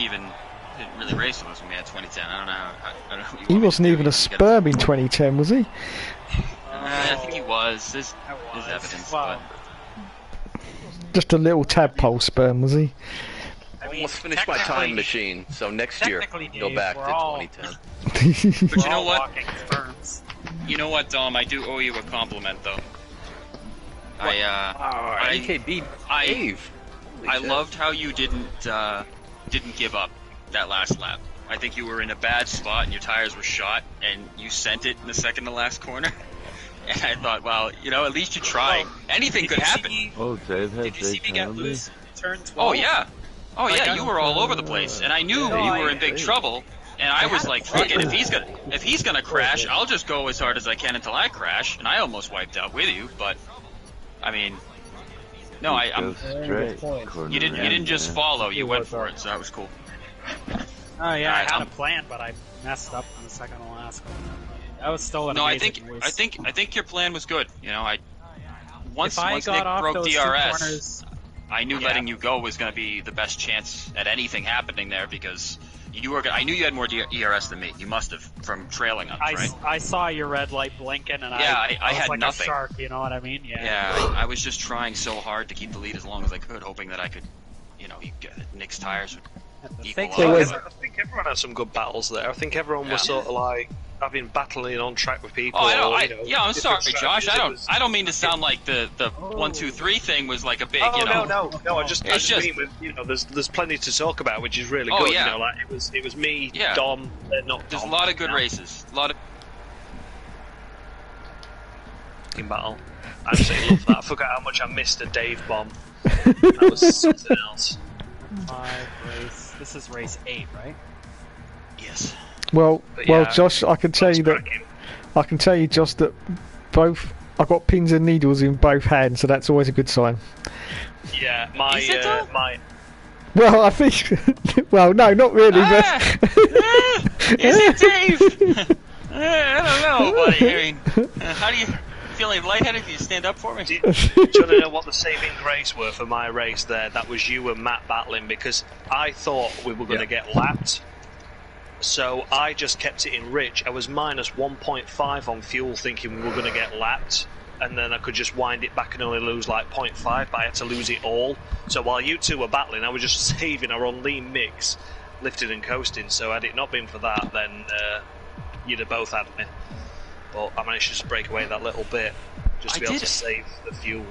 really race with us when we had 2010. I don't know. I don't know what you He want me wasn't to do. even a You sperm in 2010, was he? I think he was. There's evidence, Wow. Just a little tadpole sperm, was he? I almost finished my time machine, so next year technically, go Dave, back we're to all- 2010. But you know all what? walking sperms. You know what, Dom? I do owe you a compliment, though. AKB Dave. I loved how you didn't give up that last lap. I think you were in a bad spot and your tires were shot, and you sent it in the second to last corner. And I thought, well, you know, at least you tried. Anything could happen. Oh, Dave had Did you see me get penalty. loose in turn 12? Oh yeah, Like, you were all over the place, and I knew you were in big trouble. And I was like, fuck it, if he's gonna crash, I'll just go as hard as I can until I crash. And I almost wiped out with you, but I mean, no, I'm. Straight. You didn't just follow, you went for it, so that was cool. Oh yeah, I Alright, had a plan, but I messed up in the second to last one. That was still an No, I amazing race. think your plan was good. You know, once If I Nick got off broke those two DRS, corners, I knew yeah. letting you go was going to be the best chance at anything happening there because I knew you had more ERS than me. You must have from trailing us, right? I saw your red light blinking, and Yeah, I I was had like nothing. a shark. You know what I mean? Yeah. Yeah, I was just trying so hard to keep the lead as long as I could, hoping that I could, you know, Nick's tires would equal thing out. was- I think everyone had some good battles there. I think everyone was sort of like having battling on track with people. Oh, I know. or, you know, Yeah, I'm sorry, different Josh. strategies. I don't mean to sound like the 1, 2, 3 thing was like a big, Oh you know. no! I just It's mean with, you know, there's plenty to talk about, which is really Oh, good. yeah. You know, like it was me, Yeah. Dom, not There's Dom, a lot of good now. races. A lot of. In battle. I absolutely love that. I forgot how much I missed a Dave bomb. That was something else. 5 race. This is race 8, right? Yes. Well, But well, yeah, Josh, I can tell you that Josh, that both I've got pins and needles in both hands, so that's always a good sign. Yeah, Is it though? my Well, I think. Well, no, not really, Is it Dave? I don't know, buddy. I mean, how do you feeling lightheaded? Can you stand up for me? Do you want to know what the saving grace were for my race there? That was you and Matt battling because I thought we were going to get lapped. So I just kept it in rich. I was minus 1.5 on fuel thinking we were going to get lapped. And then I could just wind it back and only lose like 0.5, but I had to lose it all. So while you two were battling, I was just saving our own lean mix, lifting and coasting. So had it not been for that, then you'd have both had me. But I managed to just break away that little bit, just to be able to save the fuel.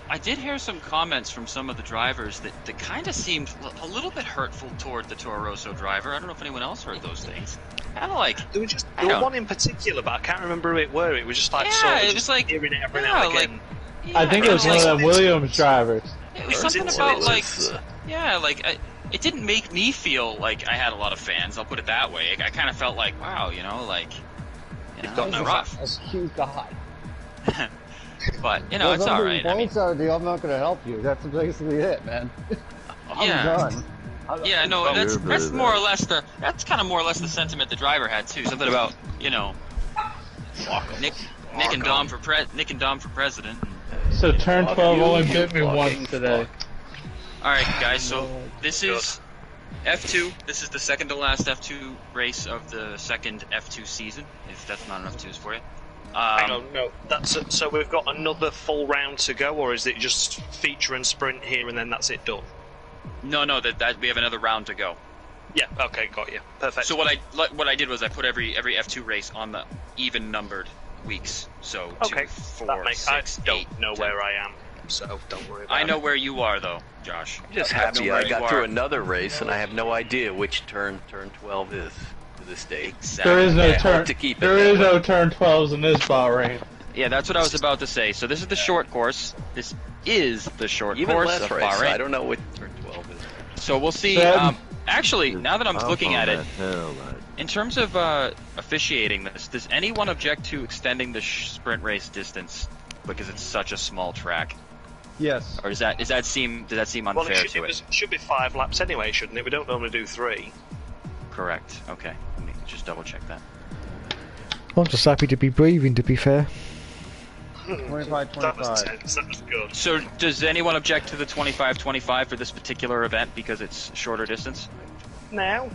I did hear some comments from some of the drivers that kind of seemed a little bit hurtful toward the Toro Rosso driver. I don't know if anyone else heard those things. Kind of like There was one in particular, but I can't remember who it were. It was just like Yeah, sort of it was just like- hearing it every yeah, now and like- again. I think it was one of them Williams drivers. it was Or is something it about like Williams? it didn't make me feel like I had a lot of fans. I'll put it that way. I kind of felt like wow, you know, like You've got no rough. Excuse God. But you know, it's all right. I mean, Points are the I'm not going to help you. That's basically it, man. I'm Yeah. done. yeah, no, Oh, that's you're better that's more or less that's kind of more or less the sentiment the driver had too. Something about you know, Nick and Dom for president. So turn 12 only bit me once today. All right, guys. So this is F2. This is the second to last F2 race of the second F2 season. If that's not enough twos for you. Hang on, no. That's so we've got another full round to go, or is it just feature and sprint here and then that's it done? No, that we have another round to go. Yeah. Okay, got you. Perfect. So what I did was I put every F2 race on the even numbered weeks. So okay, 2, 4, that makes. 6, I don't 8, know 10. where I am, so don't worry about it. I know where you are though, Josh. I'm just I know happy where I you got are. through another race and I have no idea which turn 12 is to this day. Exactly. There is no I hope turn. to keep it There that is way. no turn 12s in this Bahrain. Yeah, that's what I was about to say. So this is the short course. This is the short Even course less of race. Bahrain. I don't know what turn 12 is. So we'll see. Seb? Actually, now that I'm looking at it, Hill, in terms of officiating this, does anyone object to extending the sprint race distance because it's such a small track? Yes. Or does that seem unfair Well, to it should be 5 laps anyway, shouldn't it? We don't normally do 3. Correct. Okay. Let me just double check that. I'm just happy to be breathing, to be fair. 25, That was 25. tense. That was good. So, does anyone object to the 25-25 for this particular event because it's shorter distance? Now?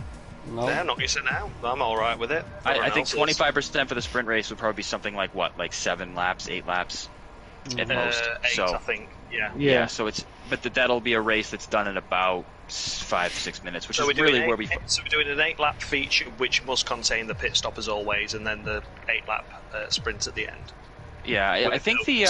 No. Now, not you say now. I'm alright with it. I think Everyone else is. 25% for the sprint race would probably be something like what, like 7 laps, 8 laps at most. 8, So I think. Yeah. yeah, so that'll be a race that's done in about 5-6 minutes, which So is really where we. So we're doing an 8-lap feature, which must contain the pit stop as always, and then the 8-lap sprint at the end. Yeah, I think the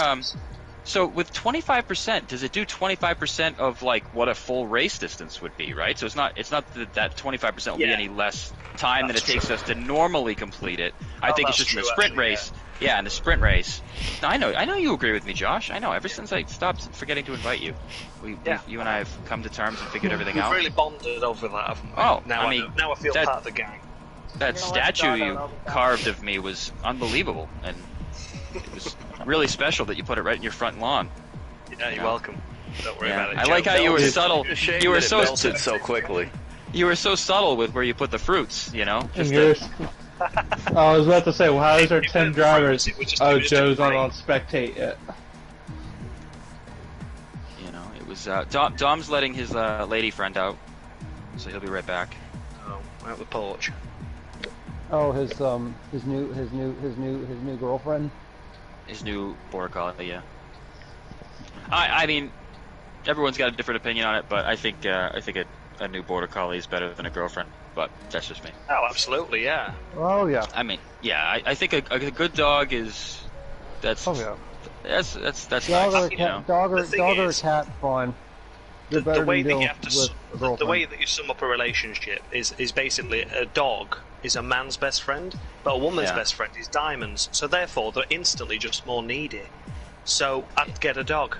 so with 25%, does it do 25% of like what a full race distance would be, right? So it's not that 25% will be any less time than it takes us to normally complete it. I think it's just in the sprint race. Yeah, in the sprint race. No, I know you agree with me, Josh. I know. Ever since I stopped forgetting to invite you, you and I have come to terms and figured everything out. We've really bonded over that, haven't we? Oh, now I feel part of the gang. That statue you carved of me was unbelievable, and it was really special that you put it right in your front lawn. Yeah, you're welcome. Don't worry about it. I like how you were subtle. You were so melted so quickly. You were so subtle with where you put the fruits, you know. Just I was about to say, well, how is our 10 drivers? Oh, Joe's not great. on spectate yet. You know, it was Dom's letting his lady friend out, so he'll be right back. Oh, out the porch. Oh, his new girlfriend. His new border collie, yeah. I mean, everyone's got a different opinion on it, but I think a new border collie is better than a girlfriend. But that's just me. Oh, absolutely, yeah. Oh yeah. I mean, yeah, I think a good dog is that's. Oh yeah. That's Dog nice, or you know. cat, dog or cat, fine. They're better The way than that you dealing have to with a girlfriend. the way that you sum up a relationship is basically a dog is a man's best friend, but a woman's best friend is diamonds. So therefore, they're instantly just more needy. So I'd get a dog.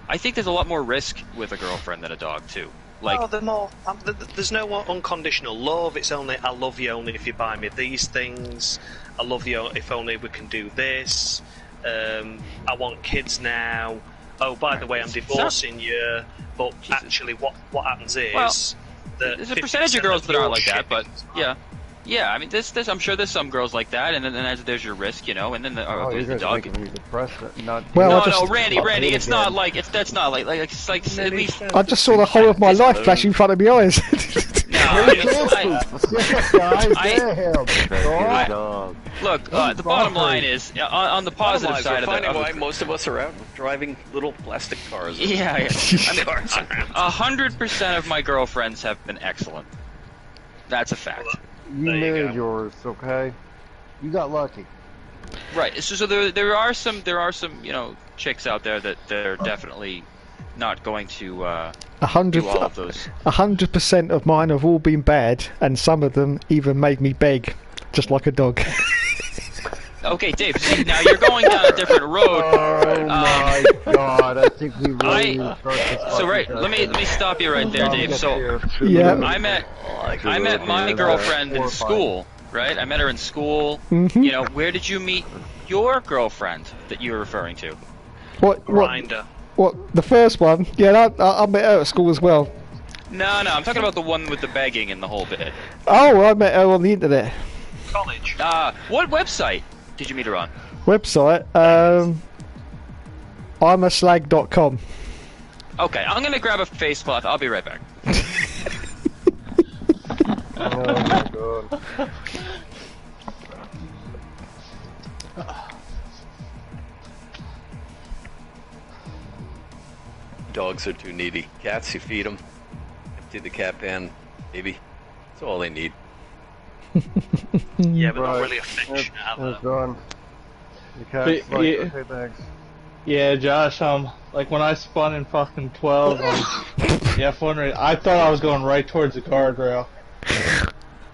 I think there's a lot more risk with a girlfriend than a dog too. Like, oh, there's no unconditional love. It's only I love you only if you buy me these things. I love you if only we can do this. I want kids now. Oh, by the way, I'm divorcing you. But actually, what happens is that there's a percentage of girls that are like that, but yeah. I mean, I'm sure there's some girls like that, and then there's your risk, you know, and then there's the dog. No, Randy, it's not like that's not like it's like at least. I just saw the whole of my life flash in front of my eyes. Look, the bottom line is on the positive side of it. Finding why most of us are out driving little plastic cars. Yeah, I mean, 100% of my girlfriends have been excellent. That's a fact. You married yours, okay? You got lucky. Right. So there are some you know chicks out there that they're definitely not going to do all of those. 100% of mine have all been bad, and some of them even made me beg, just like a dog. Okay, Dave. See, now you're going down a different road. Oh my God! I think we really. So let me stop you right there, Dave. So yeah, I met my girlfriend in school. Right, I met her in school. Mm-hmm. You know, where did you meet your girlfriend that you were referring to? Grinder. What? The first one? Yeah, I met her at school as well. No, I'm talking about the one with the begging and the whole bit. Oh, I met her on the internet. College. What website did you meet her on? Website? I'mAslag.com. Okay, I'm gonna grab a face cloth. I'll be right back. Oh my God. Dogs are too needy. Cats, you feed them. Empty the cat pan, maybe. That's all they need. Yeah, but not really affectionate. It's gone. The cat's like, okay, thanks. Yeah, Josh, like when I spun in fucking 12 on the F1 I thought I was going right towards the guardrail.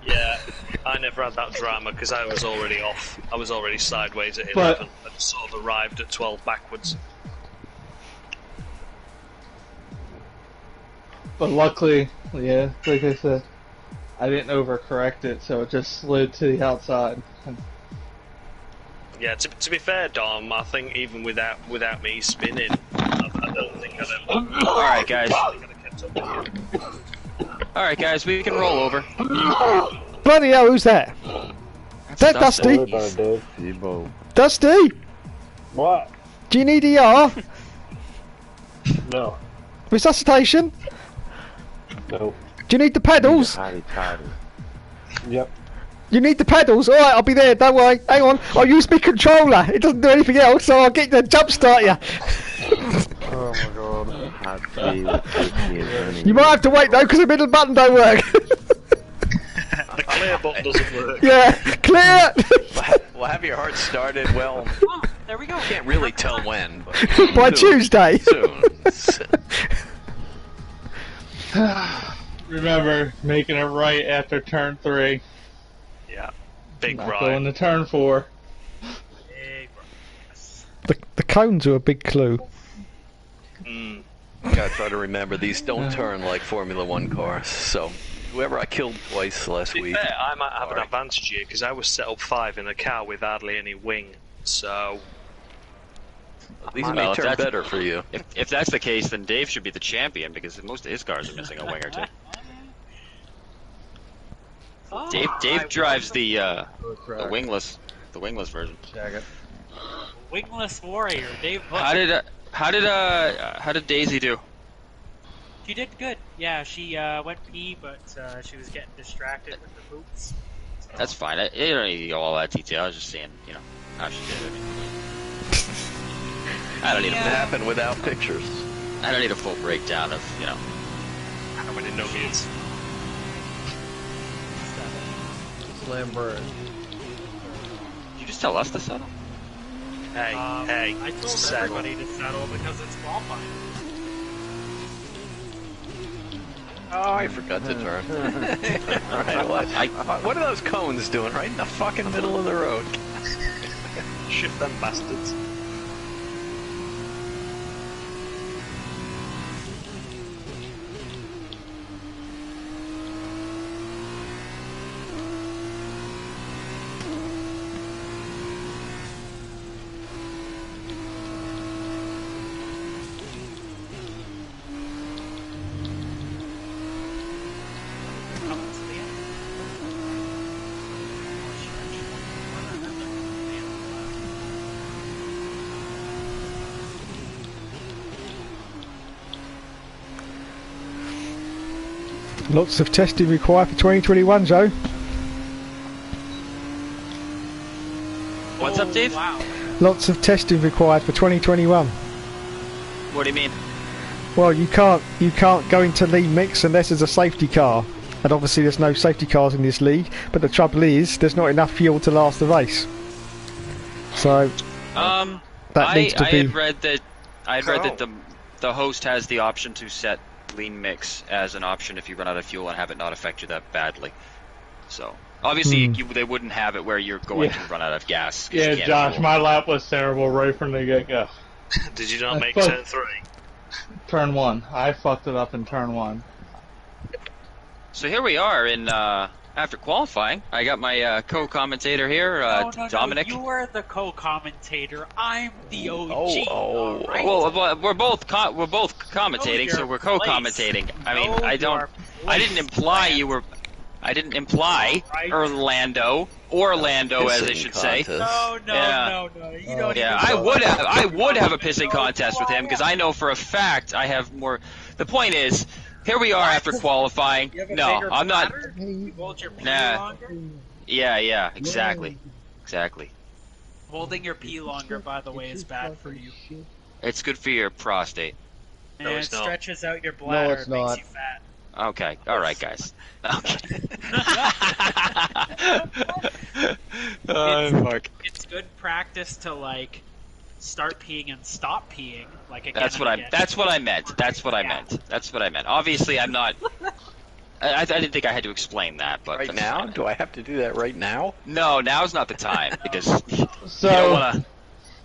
Yeah, I never had that drama because I was already off. I was already sideways at 11 and sort of arrived at 12 backwards. But luckily, yeah, like I said, I didn't overcorrect it, so it just slid to the outside. Yeah, to be fair, Dom, I think even without me spinning, I don't think I'd have. Alright, guys. Kept up with you. Alright, guys, we can roll over. Bloody hell, who's that? Is that Dusty? Dusty? What? Do you need ER? No. Resuscitation? No. Do you need the pedals? Yep. You need the pedals? Alright, I'll be there, don't worry. Hang on, I'll use my controller. It doesn't do anything else, so I'll get the jump start you. Oh my god. You might have to wait though, because the middle button don't work. The clear button doesn't work. Yeah, clear! Well, have your heart started, well, Oh, there we go. can't really tell when, but By soon. Tuesday. Soon. Remember, making it right after turn 3. Yeah, big Not right. going to turn 4. The cones are a big clue. Gotta try to remember, these don't turn like Formula 1 cars, so whoever I killed twice last To be week. fair, I might have an advantage here because I was set up 5 in a car with hardly any wing, so These Well, may if turn that's- better for you. If that's the case, then Dave should be the champion because most of his cars are missing a wing or two. Oh, Dave drives the wingless version. Check it. Wingless warrior, Dave. Hook. How did Daisy do? She did good. Yeah, she went pee, but she was getting distracted with the boots. So. That's fine. You don't need to go all that detail. I was just saying, how she did it. I don't need It happened without pictures. I don't need a full breakdown of, how many nuggets? Slam bird. Did you just tell us to settle? Hey, I told settle. everybody to settle because it's qualifying. Oh, I forgot to turn. Right, what are those cones doing right in the fucking middle of the road? Shift them bastards. Lots of testing required for 2021, Joe. What's up, Dave? Wow. Lots of testing required for 2021. What do you mean? Well, you can't go into lead mix unless there's a safety car, and obviously there's no safety cars in this league. But the trouble is, there's not enough fuel to last the race. So that needs to I be. had read that the host has the option to set lean mix as an option if you run out of fuel and have it not affect you that badly. So obviously they wouldn't have it where you're going to run out of gas. 'Cause Yeah, you can't Josh, fuel. my lap was terrible right from the get-go. Did you not I make fucked- turn 3? Turn 1. I fucked it up in turn 1. So here we are in after qualifying. I got my co-commentator here, No, Dominic. you were the co-commentator. I'm the OG. all right? Well, we're both commentating, so we're co-commentating. I mean, I didn't imply Orlando, as I should say. No, Yeah. You don't Yeah, even I would have a pissing contest with him because I know for a fact I have more. The point is, here we are after qualifying. You have a No, bigger I'm not. bladder? You hold your pee Nah. longer? Yeah, exactly. Holding your pee longer, by the way, is bad for you. It's good for your prostate. And it's it not. stretches out your bladder. it's and makes not. you fat. Okay, all right, guys. Okay. Mark. It's good practice to start peeing and stop peeing. Again That's what and again. That's what I meant. That's what I meant. Obviously, I'm not. I didn't think I had to explain that, but Right that's now? fine. Do I have to do that right now? No, now's not the time because you So, don't wanna.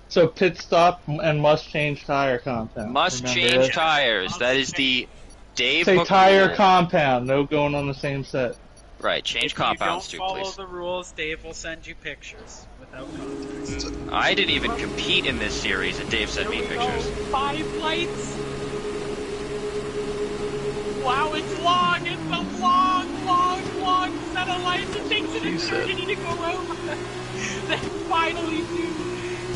so pit stop and must change tire compound. Must Remember change that? tires. That is the Dave. Say Hook tire rule. compound. No going on the same set. Right, change If compounds you too, don't follow please. the rules, Dave will send you pictures without context. I didn't even compete in this series, and Dave sent me Here we pictures. go. 5 lights. Wow, it's long. It's a long set of lights. It takes an eternity to go out.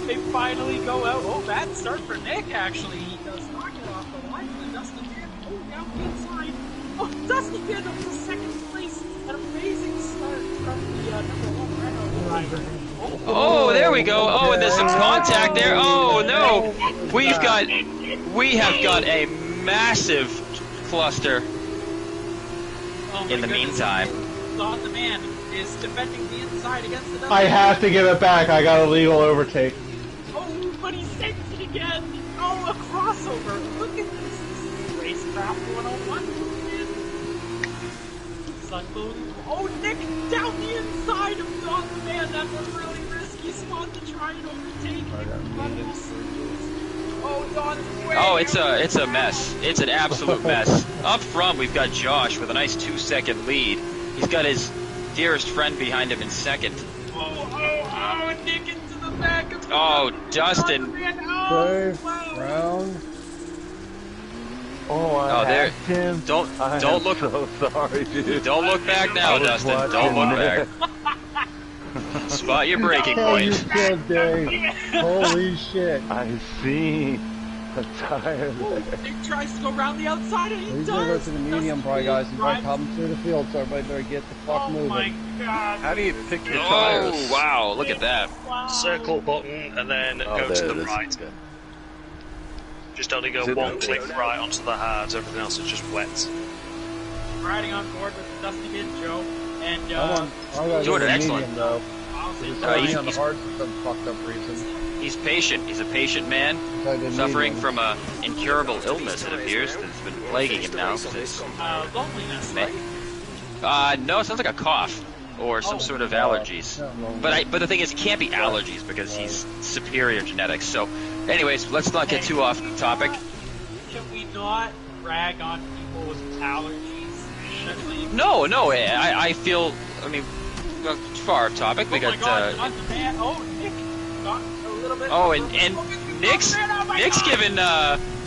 They finally go out. Oh, bad start for Nick, actually. He does not get off the line. And Dusty Fan, down the inside. Oh, Dusty Fan up to second place. An amazing start from the number 1 Renault driver. Oh, there we go. Oh, and there's some contact there. Oh, no. We have got a massive cluster in the meantime. Don the Man is defending the inside against the I have to give it back. I got a legal overtake. Oh, but he sends it again. Oh, a crossover. Look at this. This is Racecraft 101. Sunboom. Oh, Nick down the inside of Don the Man. That's a really risky spot to try and overtake. Oh, Don's way. Oh, it's a mess. It's an absolute mess. Up front, we've got Josh with a nice 2-second lead. He's got his dearest friend behind him in second. Oh, Nick into the back of the Dustin. Safe round. Oh, I hacked him. Don't look. So sorry, dude. Don't look back now, Dustin. Don't look back. Spot your breaking Oh, you point. killed Dave. Holy shit. I see a tire there. Nick tries to go around the outside and he He's does. gonna go to the medium probably, guys, and try to come through the field, so everybody better get the fuck moving. Oh my god. How do you pick your tires? Oh, wow. Look at that. Wow. Circle button and then go to the right. Good. Just only go Is it one that click way? right onto the hards, everything else is just wet. Riding on board with Dusty Kid Joe. And, I gotta Doing go it to excellent. medium, though. It's already on the he's- hard for some fucked up reason. He's patient. He's a patient man, So I did suffering medium. from a incurable illness, it appears, that's been plaguing him now since. loneliness, right? No, it sounds like a cough or some sort of allergies. But the thing is, it can't be allergies because he's superior genetics. So, anyways, let's not get too off topic. Can we not rag on people with allergies? Should we? No, I feel. I mean, far off topic. We Oh my got. god, not the man. Oh, Nick got a little bit. Oh, and Nick's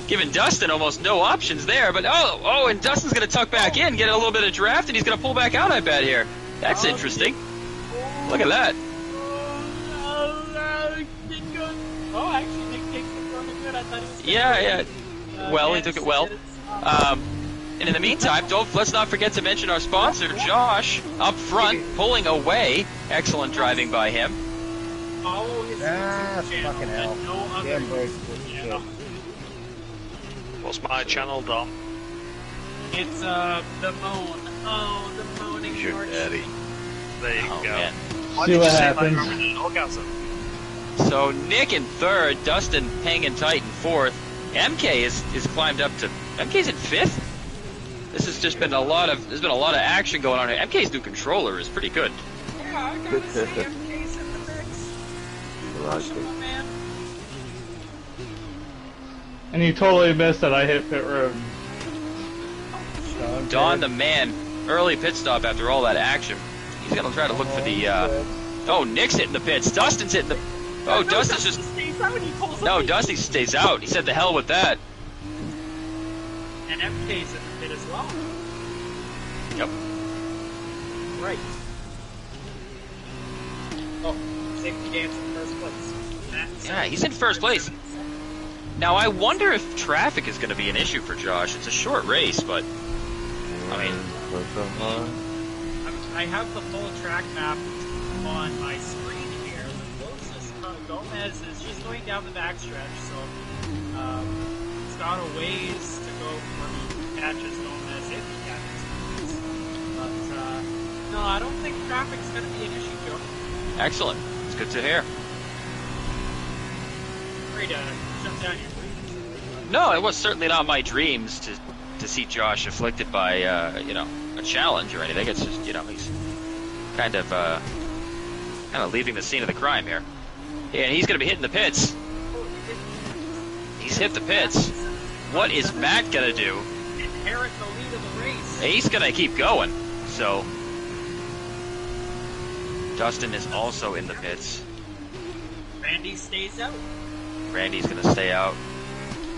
giving Dustin almost no options there. But and Dustin's gonna tuck back in, get a little bit of draft, and he's gonna pull back out. I bet here. That's interesting. Look at that. Nick goes. Oh, actually, Nick takes it from the good. I thought he was. Yeah. Well, he took it well. And in the meantime, let's not forget to mention our sponsor, Josh, up front, pulling away. Excellent driving by him. Follow his YouTube channel fucking hell. and no other Damn break. channel. What's my channel, Dom? It's the moan. Oh, the moaning Who's your short. daddy? There you Oh, go. man. Why See did what you say happens. my orgasm? So Nick in third, Dustin hanging tight in fourth. MK is climbed up to. MK's in fifth. This has just been there's been a lot of action going on here. MK's new controller is pretty good. Yeah, I gotta say, MK's in the mix. Pushing my man. And you totally missed that I hit pit road. Don the man, early pit stop after all that action. He's gonna try to look for the. Nick's hitting the pits. Dustin's hitting the. Oh, Dustin's just. Stays out and he pulls No, up. Dusty stays out. He said the hell with that. And MK's in the pit as well. Yep. Right. Oh, safety game's in first place. Yeah, he's in first place. Now I wonder if traffic is going to be an issue for Josh. It's a short race, but I mean, I have the full track map on my screen here. The closest Gomez is just going down the backstretch, so it's got a ways to go before he catches Gomez, if he catches Gomez. But no, I don't think traffic's going to be an issue, Joe. excellent. It's good to hear. Free to shut down your breathing. No, it was certainly not my dreams to see Josh afflicted by a challenge or anything. It's just he's kind of leaving the scene of the crime here. Yeah, and he's going to be hitting the pits. He's hit the pits. What is Matt going to do? Inherit the lead of the race. He's going to keep going. So Dustin is also in the pits. Randy stays out. Randy's going to stay out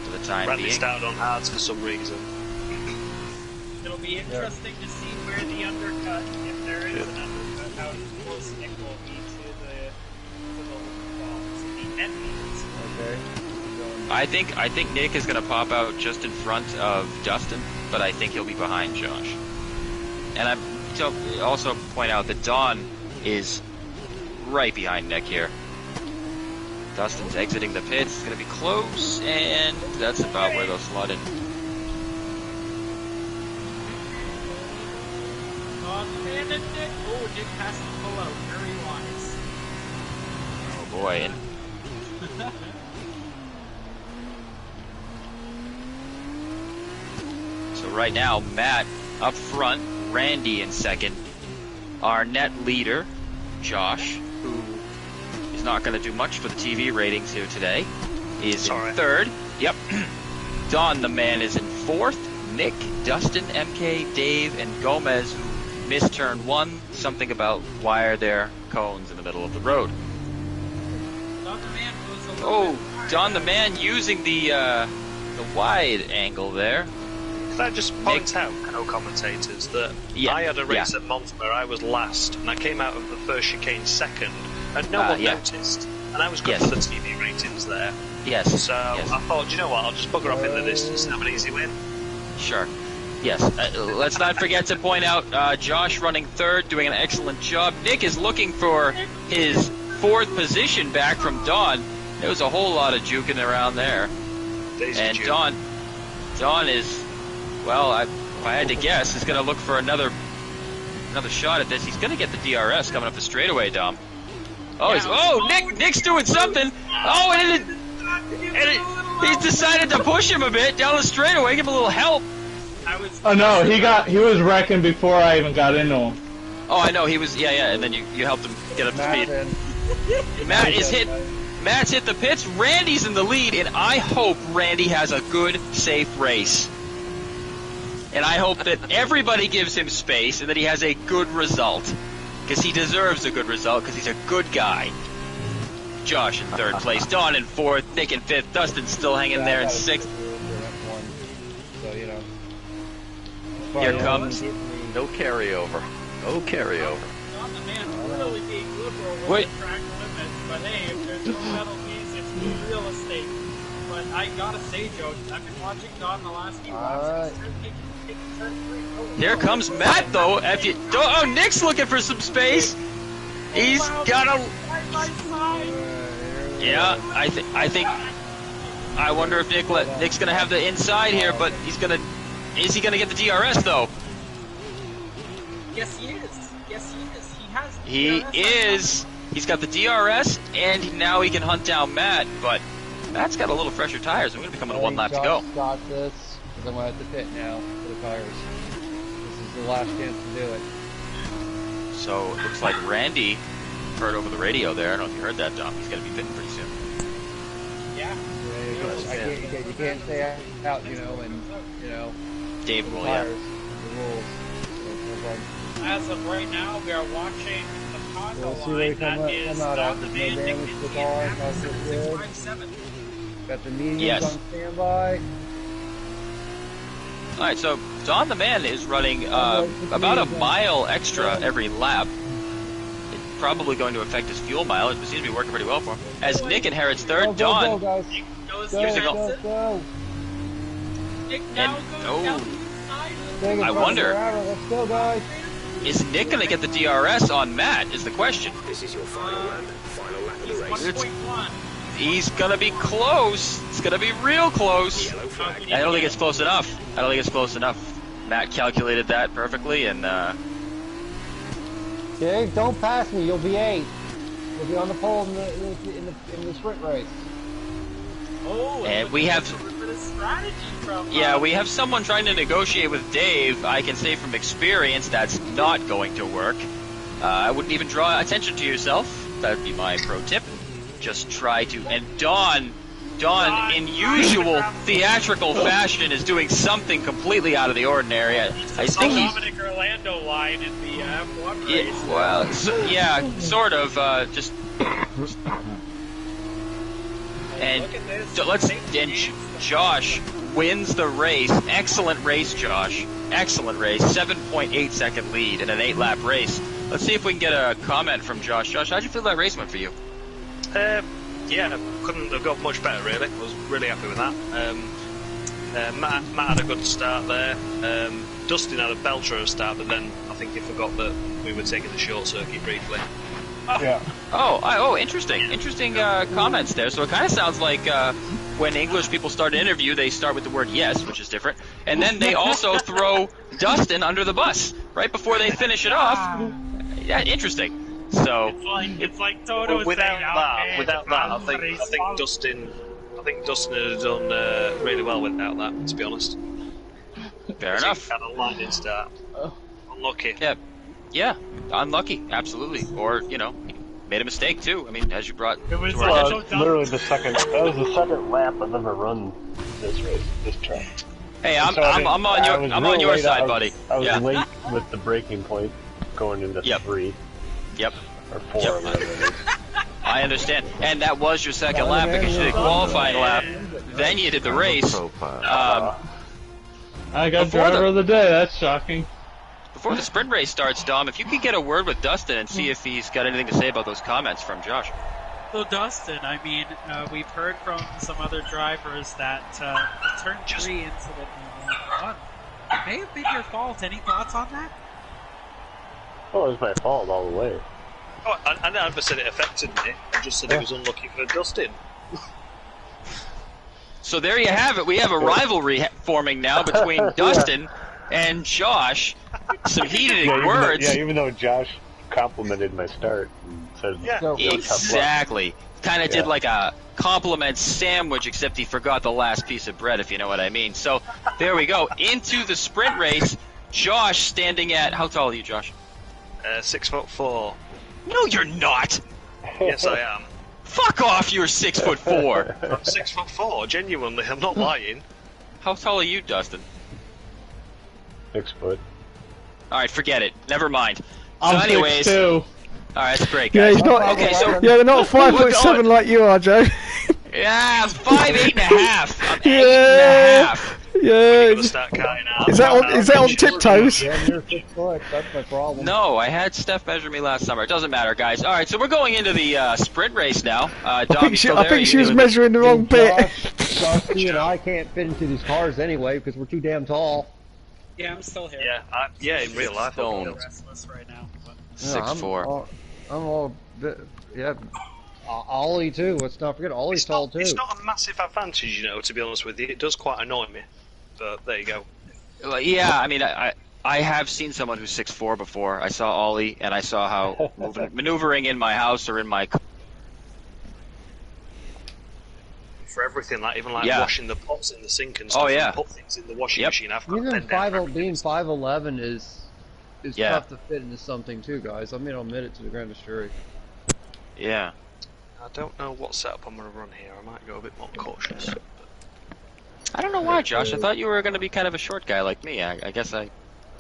for the time Randy's being. started on hards for some reason. It'll be interesting to see where the undercut, if there is an undercut, how close Nick will be to the end meters. Okay. I think Nick is going to pop out just in front of Dustin, but I think he'll be behind Josh. And I'm to also point out that Don is right behind Nick here. Dustin's exiting the pits. It's going to be close, and that's about where they'll slot in. And Nick. Oh, Nick has to pull out. Very wise. Oh boy. And so right now, Matt up front, Randy in second. Our net leader, Josh, who is not going to do much for the TV ratings here today, is in third. Yep. Don, the man, is in fourth. Nick, Dustin, MK, Dave, and Gomez, who missed turn one. Something about why are there cones in the middle of the road. Don the man using the wide angle there. Can I just point out, co-commentators, that I had a race at Monza where I was last, and I came out of the first chicane second, and no one noticed, and I was good for the TV ratings there. Yes. So I thought, you know what, I'll just bugger off in the distance and have an easy win. Sure. Yes. Let's not forget to point out Josh running third, doing an excellent job. Nick is looking for his fourth position back from Don. There was a whole lot of juking around there. And Don is, well, if I had to guess, is going to look for another shot at this. He's going to get the DRS coming up the straightaway, Dom. Nick's doing something. Oh, and he's decided to push him a bit down the straightaway, give him a little help. Oh no, he was wrecking before I even got into him. Oh, I know, he was, and then you helped him get up to speed. Matt's hit the pits, Randy's in the lead, and I hope Randy has a good, safe race. And I hope that everybody gives him space and that he has a good result. Because he deserves a good result, because he's a good guy. Josh in third place, Don in fourth, Nick in fifth, Dustin still hanging there in sixth. So, you know. Here comes. No carryover. No carryover. Don the man really being liberal with the track limits, but hey, if there's no penalties, it's new real estate. But I gotta say, Joe, I've been watching Don the last few laps. Here comes Matt, though. Nick's looking for some space. He's got a. Yeah, I think. I wonder if Nick's gonna have the inside here, but he's gonna. Is he gonna get the DRS though? Yes, he is. Yes, he is. He has. He is. He's got the DRS, and now he can hunt down Matt. But Matt's got a little fresher tires. We're gonna be coming to one lap to go. Got this. Because I'm going to have to pit now for the tires. This is the last chance to do it. So it looks like Randy heard over the radio there. I don't know if you heard that, Dom. He's going to be pitting pretty soon. Yeah. You can't stay out, you know, and, you know. Dave will, tires, the rules. So, as of right now, we are watching the Congo we'll line. That is Don the man, Nick the car. That's good. 657. Got the mediums on standby. Alright, so Don the man is running about a mile extra every lap. It's probably going to affect his fuel mileage, but seems to be working pretty well for him. As Nick inherits third, Don. Go, Nick now goes down the side. I wonder, Let's go, guys. is Nick going to get the DRS on Matt, is the question. This is your final lap. Final lap of the race. 1.1. He's going to be close. It's going to be real close. I don't think it's close enough. Matt calculated that perfectly, and Dave, don't pass me. You'll be 8. You'll be on the pole in the sprint race. Oh, and we have strategy from. We have someone trying to negotiate with Dave. I can say from experience that's not going to work. I wouldn't even draw attention to yourself. That would be my pro tip. Just try to. And Don Don, in usual theatrical fashion, is doing something completely out of the ordinary. I think he's... Dominic Orlando line in the F1 race. Yeah, well, yeah, sort of. Just... And Josh wins the race. Excellent race, Josh. Excellent race. 7.8 second lead in an 8-lap race. Let's see if we can get a comment from Josh. Josh, how'd you feel that race went for you? Yeah, couldn't have got much better, really. I was really happy with that. Matt had a good start there. Dustin had a belter of a start, but then I think he forgot that we were taking the short circuit briefly. Yeah. Oh, interesting. Interesting comments there. So it kind of sounds like when English people start an interview, they start with the word yes, which is different, and then they also throw Dustin under the bus right before they finish it off. Yeah, interesting. So it's like Toto without saying, that, I think Dustin had done really well without that. To be honest. Fair enough. Had a lightning start. Unlucky. Yeah, unlucky, absolutely. Or, made a mistake too. I mean, as you brought it was to our literally the second lap I've ever run this race, this track. Hey, I'm on your side, buddy. I was late with the breaking point going into 3. Yep. Or 4 or whatever it is. I understand. And that was your second lap because you did a qualifying lap. Then you did the race. I got driver of the day. That's shocking. Before the sprint race starts, Dom, if you could get a word with Dustin and see if he's got anything to say about those comments from Josh. So Dustin, I mean, we've heard from some other drivers that the turn 3 incident may have been your fault. Any thoughts on that? Oh, it was my fault all the way. Oh, I never said it affected me. I just said it was unlucky for Dustin. So there you have it. We have a rivalry forming now between Dustin and Josh. Some heated words. Even though Josh complimented my start and said, exactly. Kind of did like a compliment sandwich, except he forgot the last piece of bread, if you know what I mean. So there we go. Into the sprint race. Josh standing at, how tall are you, Josh? 6'4". No, you're not. Yes, I am. Fuck off, you're 6'4". I'm 6'4", genuinely, I'm not lying. How tall are you, Dustin? 6 foot. Alright, forget it. Never mind. So I'm anyways... 6'2". Alright, that's great, Yeah, guys. he's not. Okay, so... Yeah, they're not 5'7" like you are, Joe. Yeah, I'm 5'8.5". I'm 8.5". Yeah. Is that on tiptoes? Yeah, you're 6 foot. That's my problem. No, I had Steph measure me last summer. It doesn't matter, guys. All right, so we're going into the sprint race now. Dom, I think she was measuring the wrong bit. Josh, you and I can't fit into these cars anyway because we're too damn tall. Yeah, I'm still here. Yeah, in real life, I'm restless right now. 6'4". I'm all Ollie too. Let's not forget Ollie's tall too. It's not a massive advantage, to be honest with you. It does quite annoy me. But there you go. Well, yeah, I mean, I have seen someone who's 6'4" before. I saw Ollie, and I saw how maneuvering in my house or in my car. For everything, even washing the pots in the sink and stuff. Oh, yeah. And put things in the washing machine. I've got even being 5'11" is tough to fit into something too, guys. I mean, I'll admit it to the grandest jury. Yeah. I don't know what setup I'm going to run here. I might go a bit more cautious. I don't know why, Josh. I thought you were going to be kind of a short guy like me. I guess I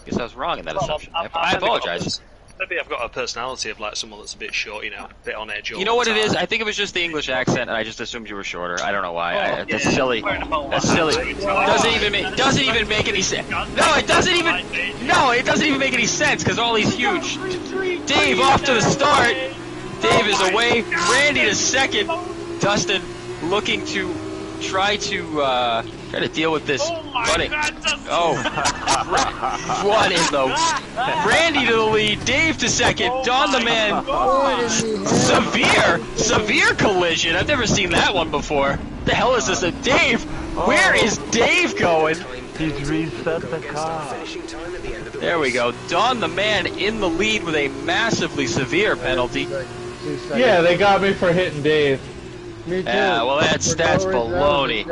was wrong in that assumption. I apologize. Maybe I've got a personality of someone that's a bit short, a bit on edge. You know what it is? I think it was just the English accent, and I just assumed you were shorter. I don't know why. That's silly. That's silly. Doesn't even make any sense. No, it doesn't even make any sense because all he's huge. Dave off to the start. Dave is away. Randy to second. Dustin looking to try to deal with this. What in the... Randy to the lead. Dave to second. Don the man. Severe collision. I've never seen that one before. The hell is this? Dave? Where is Dave going? He's reset the car. There we go. Don the man in the lead with a massively severe penalty. Yeah, they got me for hitting Dave. Me too. Yeah, well that's baloney.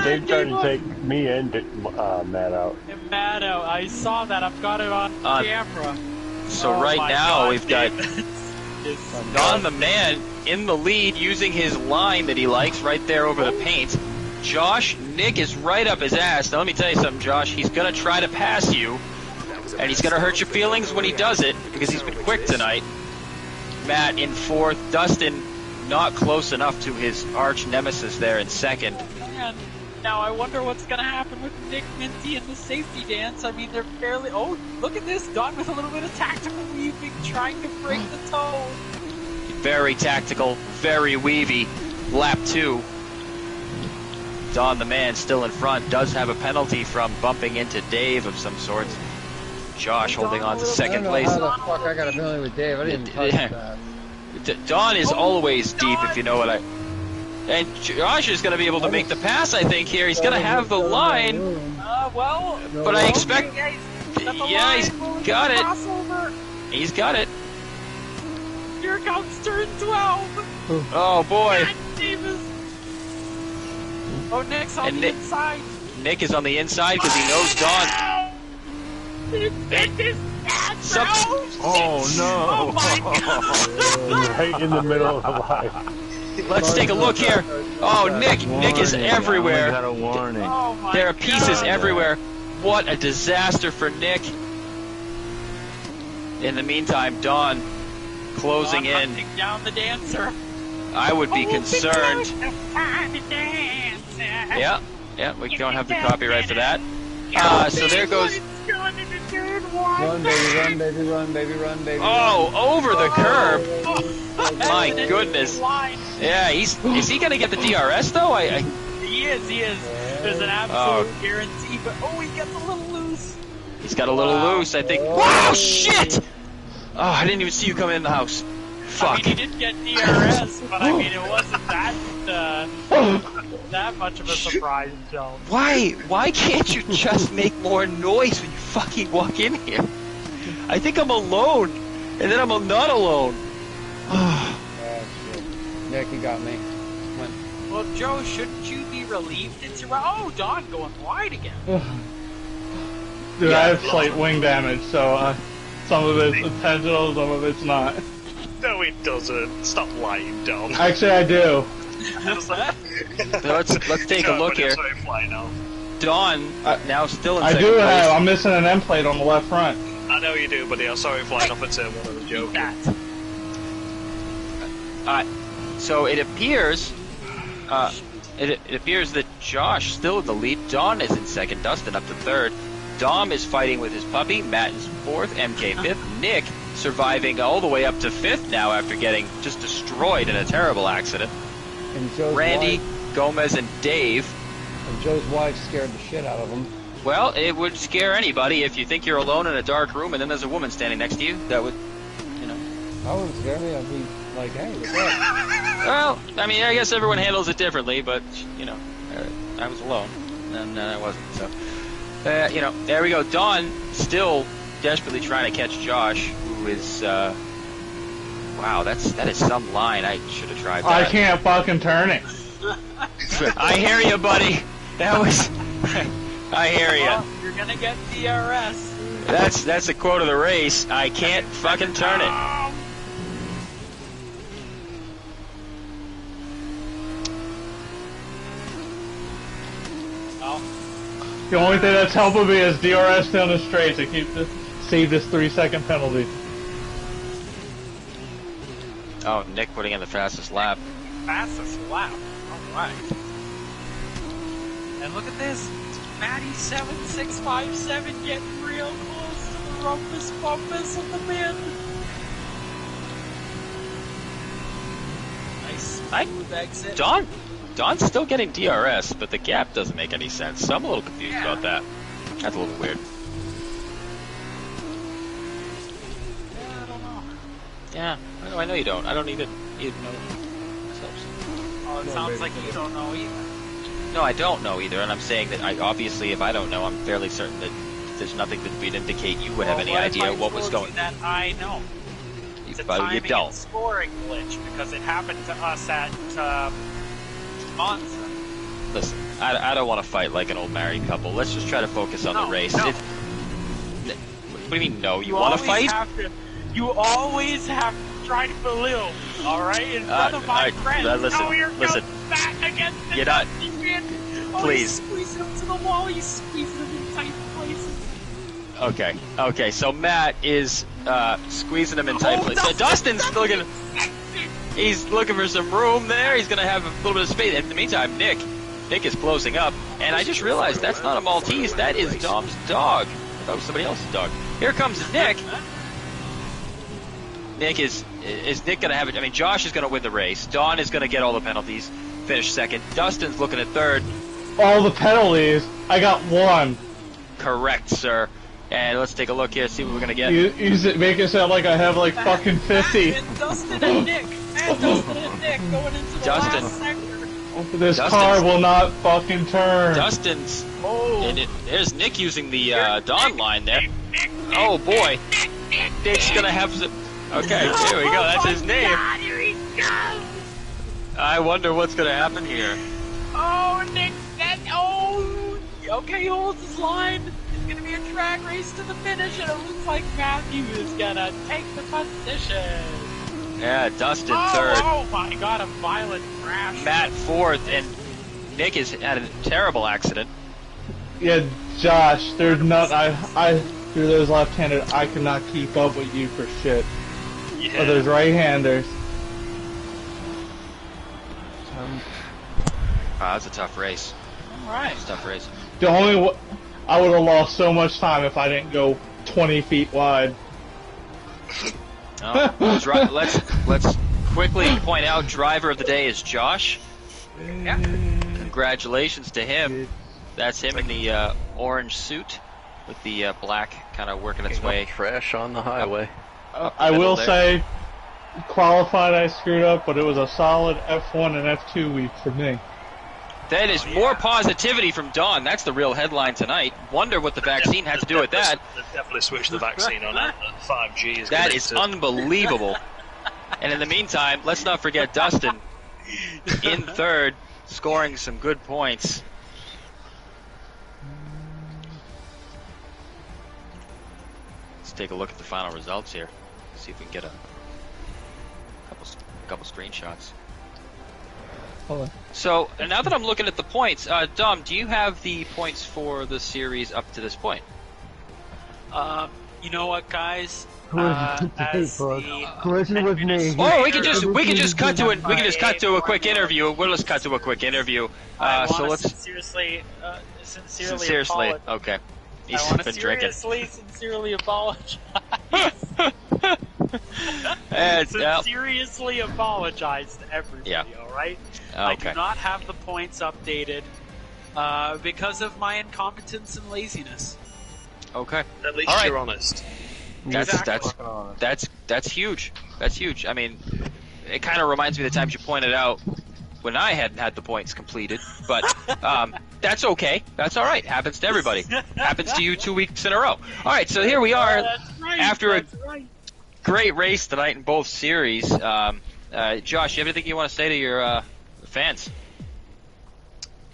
Dave tried to take me and Matt out. Matt out. I saw that. I've got it on camera. So right now we've got Don the man in the lead using his line that he likes right there over the paint. Josh, Nick is right up his ass. Now let me tell you something, Josh. He's going to try to pass you, and he's going to hurt your feelings when he does it because he's been quick tonight. Matt in fourth. Dustin not close enough to his arch nemesis there in second. And now I wonder what's going to happen with Nick, Minty, and the safety dance. I mean, they're barely... Oh, look at this. Don with a little bit of tactical weaving, trying to break the toe. Very tactical, very weavy. Lap 2. Don the man still in front. Does have a penalty from bumping into Dave of some sorts. Josh holding on to second place. How the fuck I got a penalty with Dave? I didn't touch that. Don is always deep, if you know what I... And Josh is going to be able to make the pass, I think, here. He's going to have the line. Well... But I expect... Yeah, he's got it. He's got it. Here comes turn 12. Oh, boy. Davis. Oh, Nick's on the inside. Nick is on the inside because he knows Don. Oh, no. Oh, my God. Right in the middle of the line. Let's take a look here. Oh, Nick is everywhere. Got a warning. Oh, There are pieces everywhere. What a disaster for Nick. In the meantime, Don closing in. Hunting down the dancer. I would be concerned. Yeah, we don't have the copyright for that. So there goes. Run, baby, run, baby, run, baby, run, baby. Oh, over the curb. My goodness. Yeah, is he going to get the DRS though? He is. There's an absolute guarantee, but he gets a little loose. He's got a little loose, I think. Wow, shit! Oh, I didn't even see you come in the house. Fuck. I mean, he did get DRS, but I mean, it wasn't that much of a surprise, Joe. Why can't you just make more noise when you fucking walk in here? I think I'm alone, and then I'm not alone. Nick, you got me. Well, Joe, shouldn't you be relieved? Don going wide again. Dude, I have slight wing damage, so some of it's intentional, some of it's not. No, it doesn't. Stop lying, Dom. Actually, I do. Let's take a look here. Don now still in second place. have. I'm missing an end plate on the left front. I know you do, buddy. I saw it flying off at turn 1. I was joking. So it appears. It appears that Josh still in the lead. Don is in second. Dustin up to third. Dom is fighting with his puppy. Matt is fourth. MK fifth. Nick surviving all the way up to fifth now after getting just destroyed in a terrible accident. And Joe's Randy, wife, Gomez, and Dave. And Joe's wife scared the shit out of him. Well, it would scare anybody if you think you're alone in a dark room and then there's a woman standing next to you. That would, That wouldn't scare me. I'd be like, hey, what's up? Well, I mean, I guess everyone handles it differently, but, I was alone, and I wasn't, so. There we go. Don still desperately trying to catch Josh, who is, wow, that is some line. I should have tried that. I can't fucking turn it. I hear you, buddy. That was, I hear you. Well, you're gonna get DRS. That's the quote of the race. I can't fucking turn it. The only thing that's helping me is DRS down the straight to save this 3-second penalty. Oh, Nick putting in the fastest lap. Fastest lap. Alright. And look at this. Matty 7657 getting real close to the rumpus bumpus of the bend. Nice smooth exit. Don's still getting DRS, but the gap doesn't make any sense, so I'm a little confused about that. That's a little weird. Yeah, I don't know. Yeah, I know you don't. I don't even know myself. Oh, it sounds like you don't know either. No, I don't know either, and I'm saying that obviously if I don't know, I'm fairly certain that there's nothing that would indicate you would have any idea what was going on. That I know. It's a timing and scoring glitch, because it happened to us at Monza. Listen, I don't want to fight like an old married couple. Let's just try to focus on the race. No. What do you mean, no? You want to fight? You always have to try to belittle me, alright? In front of my friends. Listen, oh, here listen. comes Matt against the You're not- Dusty Win. Oh, Please. He's squeezing him to the wall. He's squeezing him in tight places. Okay, so Matt is squeezing him in tight places. So Dustin's looking. He's looking for some room there. He's gonna have a little bit of space. In the meantime, Nick is closing up, and I just realized that's not a Maltese. That is Dom's dog. I thought it was somebody else's dog. Here comes Nick. Nick is Nick gonna have it? I mean, Josh is gonna win the race. Don is gonna get all the penalties, finish second. Dustin's looking at third. All the penalties. I got one. Correct, sir. And let's take a look here, see what we're gonna get. Make it sound like I have like fucking 50. And Dustin and Nick. Going into the last sector. This car will not fucking turn. Dustin's. There's Nick using the Don line there. Oh boy. Nick's gonna have some. Okay, here we go. That's his name. God, here he goes. I wonder what's gonna happen here. Oh, Nick. Okay, he holds his line. It's gonna be a drag race to the finish, and it looks like Matthew is gonna take the position. Yeah, Dustin third. Oh my God, a violent crash. Matt fourth, and Nick has had a terrible accident. Yeah, Josh, there's not. I through those left-handed, I could not keep up with you for shit. Yeah. Or those right-handers. That's a tough race. Alright. It's a tough race. The only I would have lost so much time if I didn't go 20 feet wide. Let's quickly point out driver of the day is Josh. Yeah. Congratulations to him. That's him in the orange suit with the black kind of working its way. Trash on the highway. I will say, qualified I screwed up, but it was a solid F1 and F2 week for me. That is more positivity from Don. That's the real headline tonight. Wonder what the vaccine had to do with that. They've definitely switched the vaccine on it. 5G is That is unbelievable. And in the meantime, let's not forget Dustin in third, scoring some good points. Let's take a look at the final results here. See if we can get a couple screenshots. Hold on. So, now that I'm looking at the points, Dom, do you have the points for the series up to this point? You know what, guys? Collision with me. Oh, we can just cut to it. We can just cut to a quick interview. We'll just cut to a quick interview. So let's sincerely okay. He's I want to been drinking. sincerely apologize. Seriously apologize to everybody. Yeah. All right. Okay. I do not have the points updated because of my incompetence and laziness. Okay. At least you're honest. That's huge. That's huge. I mean, it kind of reminds me of the times you pointed out when I hadn't had the points completed, but that's okay. That's all right. Happens to everybody. Happens to you 2 weeks in a row. All right, so here we are after a great race tonight in both series. Josh, you have anything you want to say to your fans?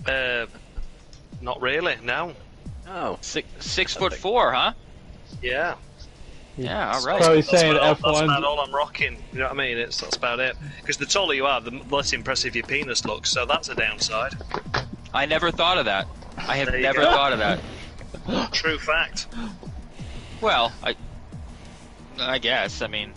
Not really. No. Oh. 6'4", huh? Yeah. Yeah, all right. Probably saying That's F1. about all I'm rocking. You know what I mean? That's about it. Because the taller you are, the less impressive your penis looks. So that's a downside. I never thought of that. I have never go. thought of that. True fact. Well, I guess. I mean,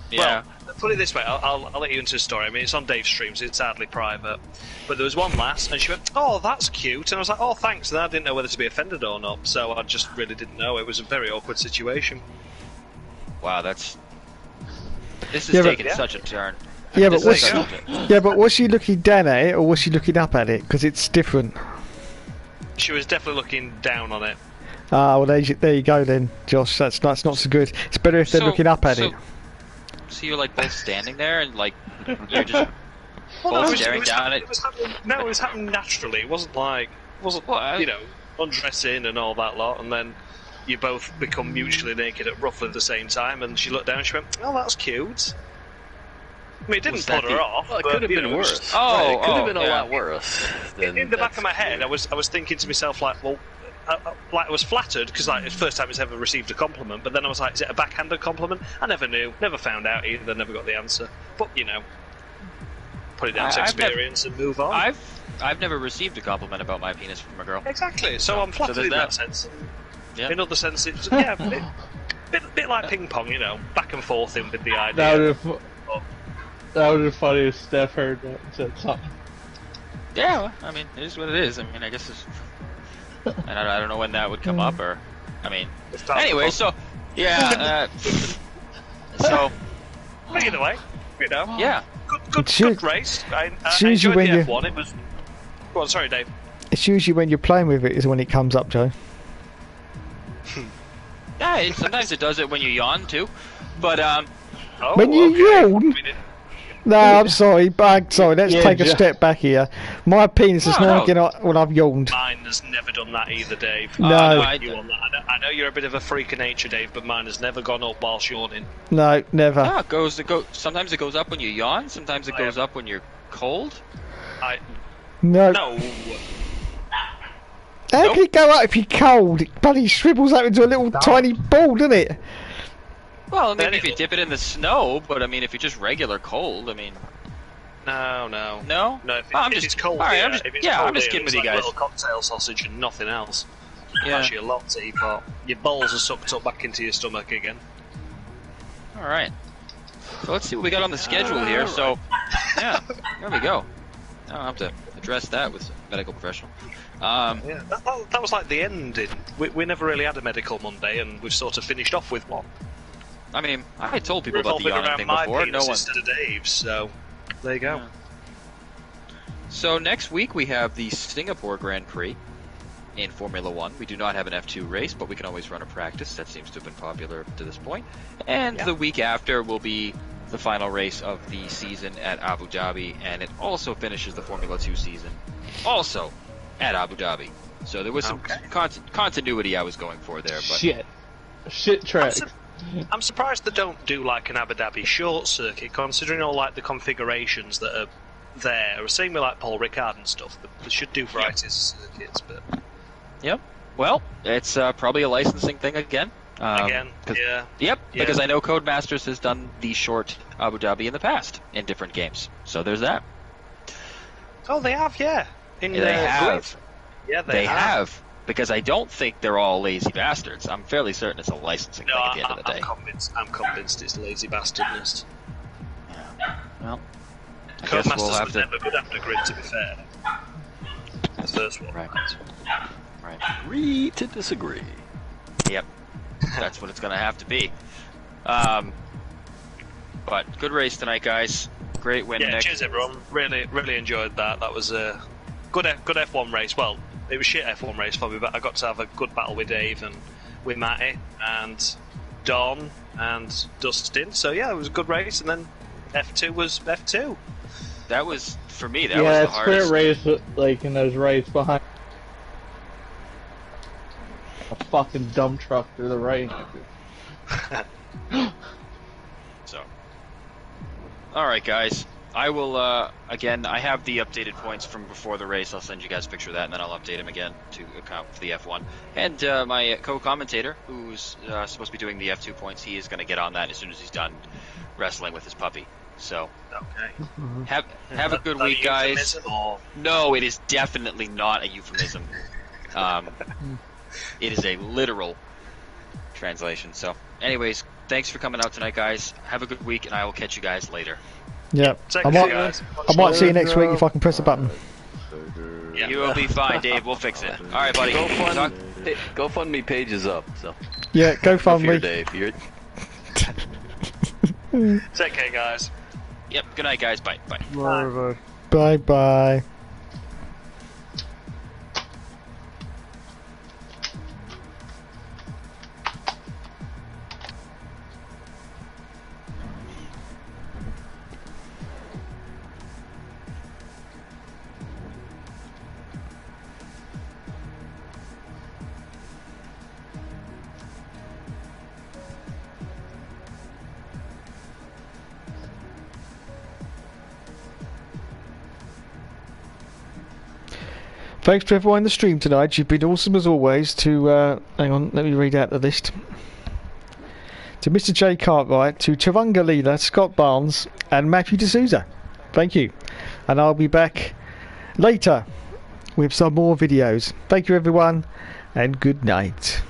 yeah. Well, put it this way. I'll let you into the story. I mean, it's on Dave's streams. It's hardly private. But there was one lass, and she went, "Oh, that's cute." And I was like, "Oh, thanks." And I didn't know whether to be offended or not. So I just really didn't know. It was a very awkward situation. Wow, this is taking such a turn. Yeah, but was she looking down at it or was she looking up at it? Because it's different. She was definitely looking down on it. Ah, well, there you go then, Josh. That's not so good. It's better if they're looking up at it. So you're like both standing there and like you're just both staring down at it. It was happening naturally. It wasn't undressing and all that lot, and then you both become mutually naked at roughly the same time. And she looked down and she went, "Oh, that's cute." I mean, it didn't put her off. Well, it could have been worse. It could have been a lot worse. In the back of my head, I was thinking to myself, like, well, I was flattered because like it's the first time he's ever received a compliment. But then I was like, is it a backhanded compliment? I never knew, never found out either, never got the answer. But you know, put it down to experience and move on. I've never received a compliment about my penis from a girl. Exactly. So I'm flattered in that sense. Yeah. In other senses, yeah, bit like ping pong, you know, back and forth in with the idea. That would be funny if Steph heard that and said something. Yeah, well, I mean, it is what it is. I mean, I guess it's... And I don't know when that would come up, or... I mean... Anyway, so... Yeah, so... But either way, you know... Yeah. Good race. I enjoyed the F1. It was... Go on, sorry, Dave. It's usually when you're playing with it is when it comes up, Joe. Yeah, sometimes it does it when you yawn, too. But, when you yawn? No, I'm sorry, let's take a step back here. My penis is not getting up when I've yawned. Mine has never done that either, Dave. No. I know you're a bit of a freak of nature, Dave, but mine has never gone up whilst yawning. No, never. Yeah, sometimes it goes up when you yawn, sometimes it goes up when you're cold. No. How can it go up if you're cold? It bloody shrivels up into a little tiny ball, doesn't it? Well, maybe if you dip it in the snow, but I mean, if you're just regular cold, I mean... No? No, if it's cold, alright, I'm just kidding with you guys. Little cocktail sausage and nothing else. Yeah. Actually, a lot to eat, but your balls are sucked up back into your stomach again. Alright. So let's see what we got on the schedule here. So, yeah, there we go. I don't have to address that with a medical professional. Yeah, that was like the ending. We never really had a medical Monday, and we've sort of finished off with one. I mean, I had told people about the yawning thing before. No one instead of Dave's, so there you go. Yeah. So next week we have the Singapore Grand Prix in Formula 1. We do not have an F2 race, but we can always run a practice. That seems to have been popular to this point. And the week after will be the final race of the season at Abu Dhabi, and it also finishes the Formula 2 season, also at Abu Dhabi. So there was some continuity I was going for there. But Shit track. I'm surprised they don't do like an Abu Dhabi short circuit, considering all like the configurations that are there. Same with like Paul Ricard and stuff. They should do varieties of circuits, but yep. Well, it's probably a licensing thing again. Yep. Because I know Codemasters has done the short Abu Dhabi in the past in different games. So there's that. Oh, they have, yeah. They have. Yeah, they have. Because I don't think they're all lazy bastards. I'm fairly certain it's a licensing thing at the end of the day. I'm convinced it's lazy bastardness. Yeah. Well, Codemasters was never good after Grid, to be fair. The first one. Right. Agree to disagree. Yep. That's what it's going to have to be. But good race tonight, guys. Great win. Yeah, cheers everyone. Really enjoyed that. That was a good F1 race. Well, it was shit F1 race for me, but I got to have a good battle with Dave and with Matty and Don and Dustin. So yeah, it was a good race. And then F2 was F2. That was, for me, that was the hardest. Yeah, it's clear race, like in those race behind a fucking dump truck through the right. So, alright guys, I will, again, I have the updated points from before the race. I'll send you guys a picture of that, and then I'll update them again to account for the F1. And my co-commentator, who's supposed to be doing the F2 points, he is going to get on that as soon as he's done wrestling with his puppy. So, have a good week, guys. No, it is definitely not a euphemism. It is a literal translation. So, anyways, thanks for coming out tonight, guys. Have a good week, and I will catch you guys later. Yeah, I might see you next week if I can press a button. You will be fine, Dave. We'll fix it. All right, buddy. GoFundMe page is up. So. Yeah, GoFundMe. Dave. Take care, guys. Yep. Good night, guys. Bye. Bye. Bye. Bye. Thanks to everyone in the stream tonight. You've been awesome as always. To hang on, let me read out the list. To Mr. J. Cartwright, to Chawanga Leela, Scott Barnes, and Matthew D'Souza. Thank you. And I'll be back later with some more videos. Thank you everyone, and good night.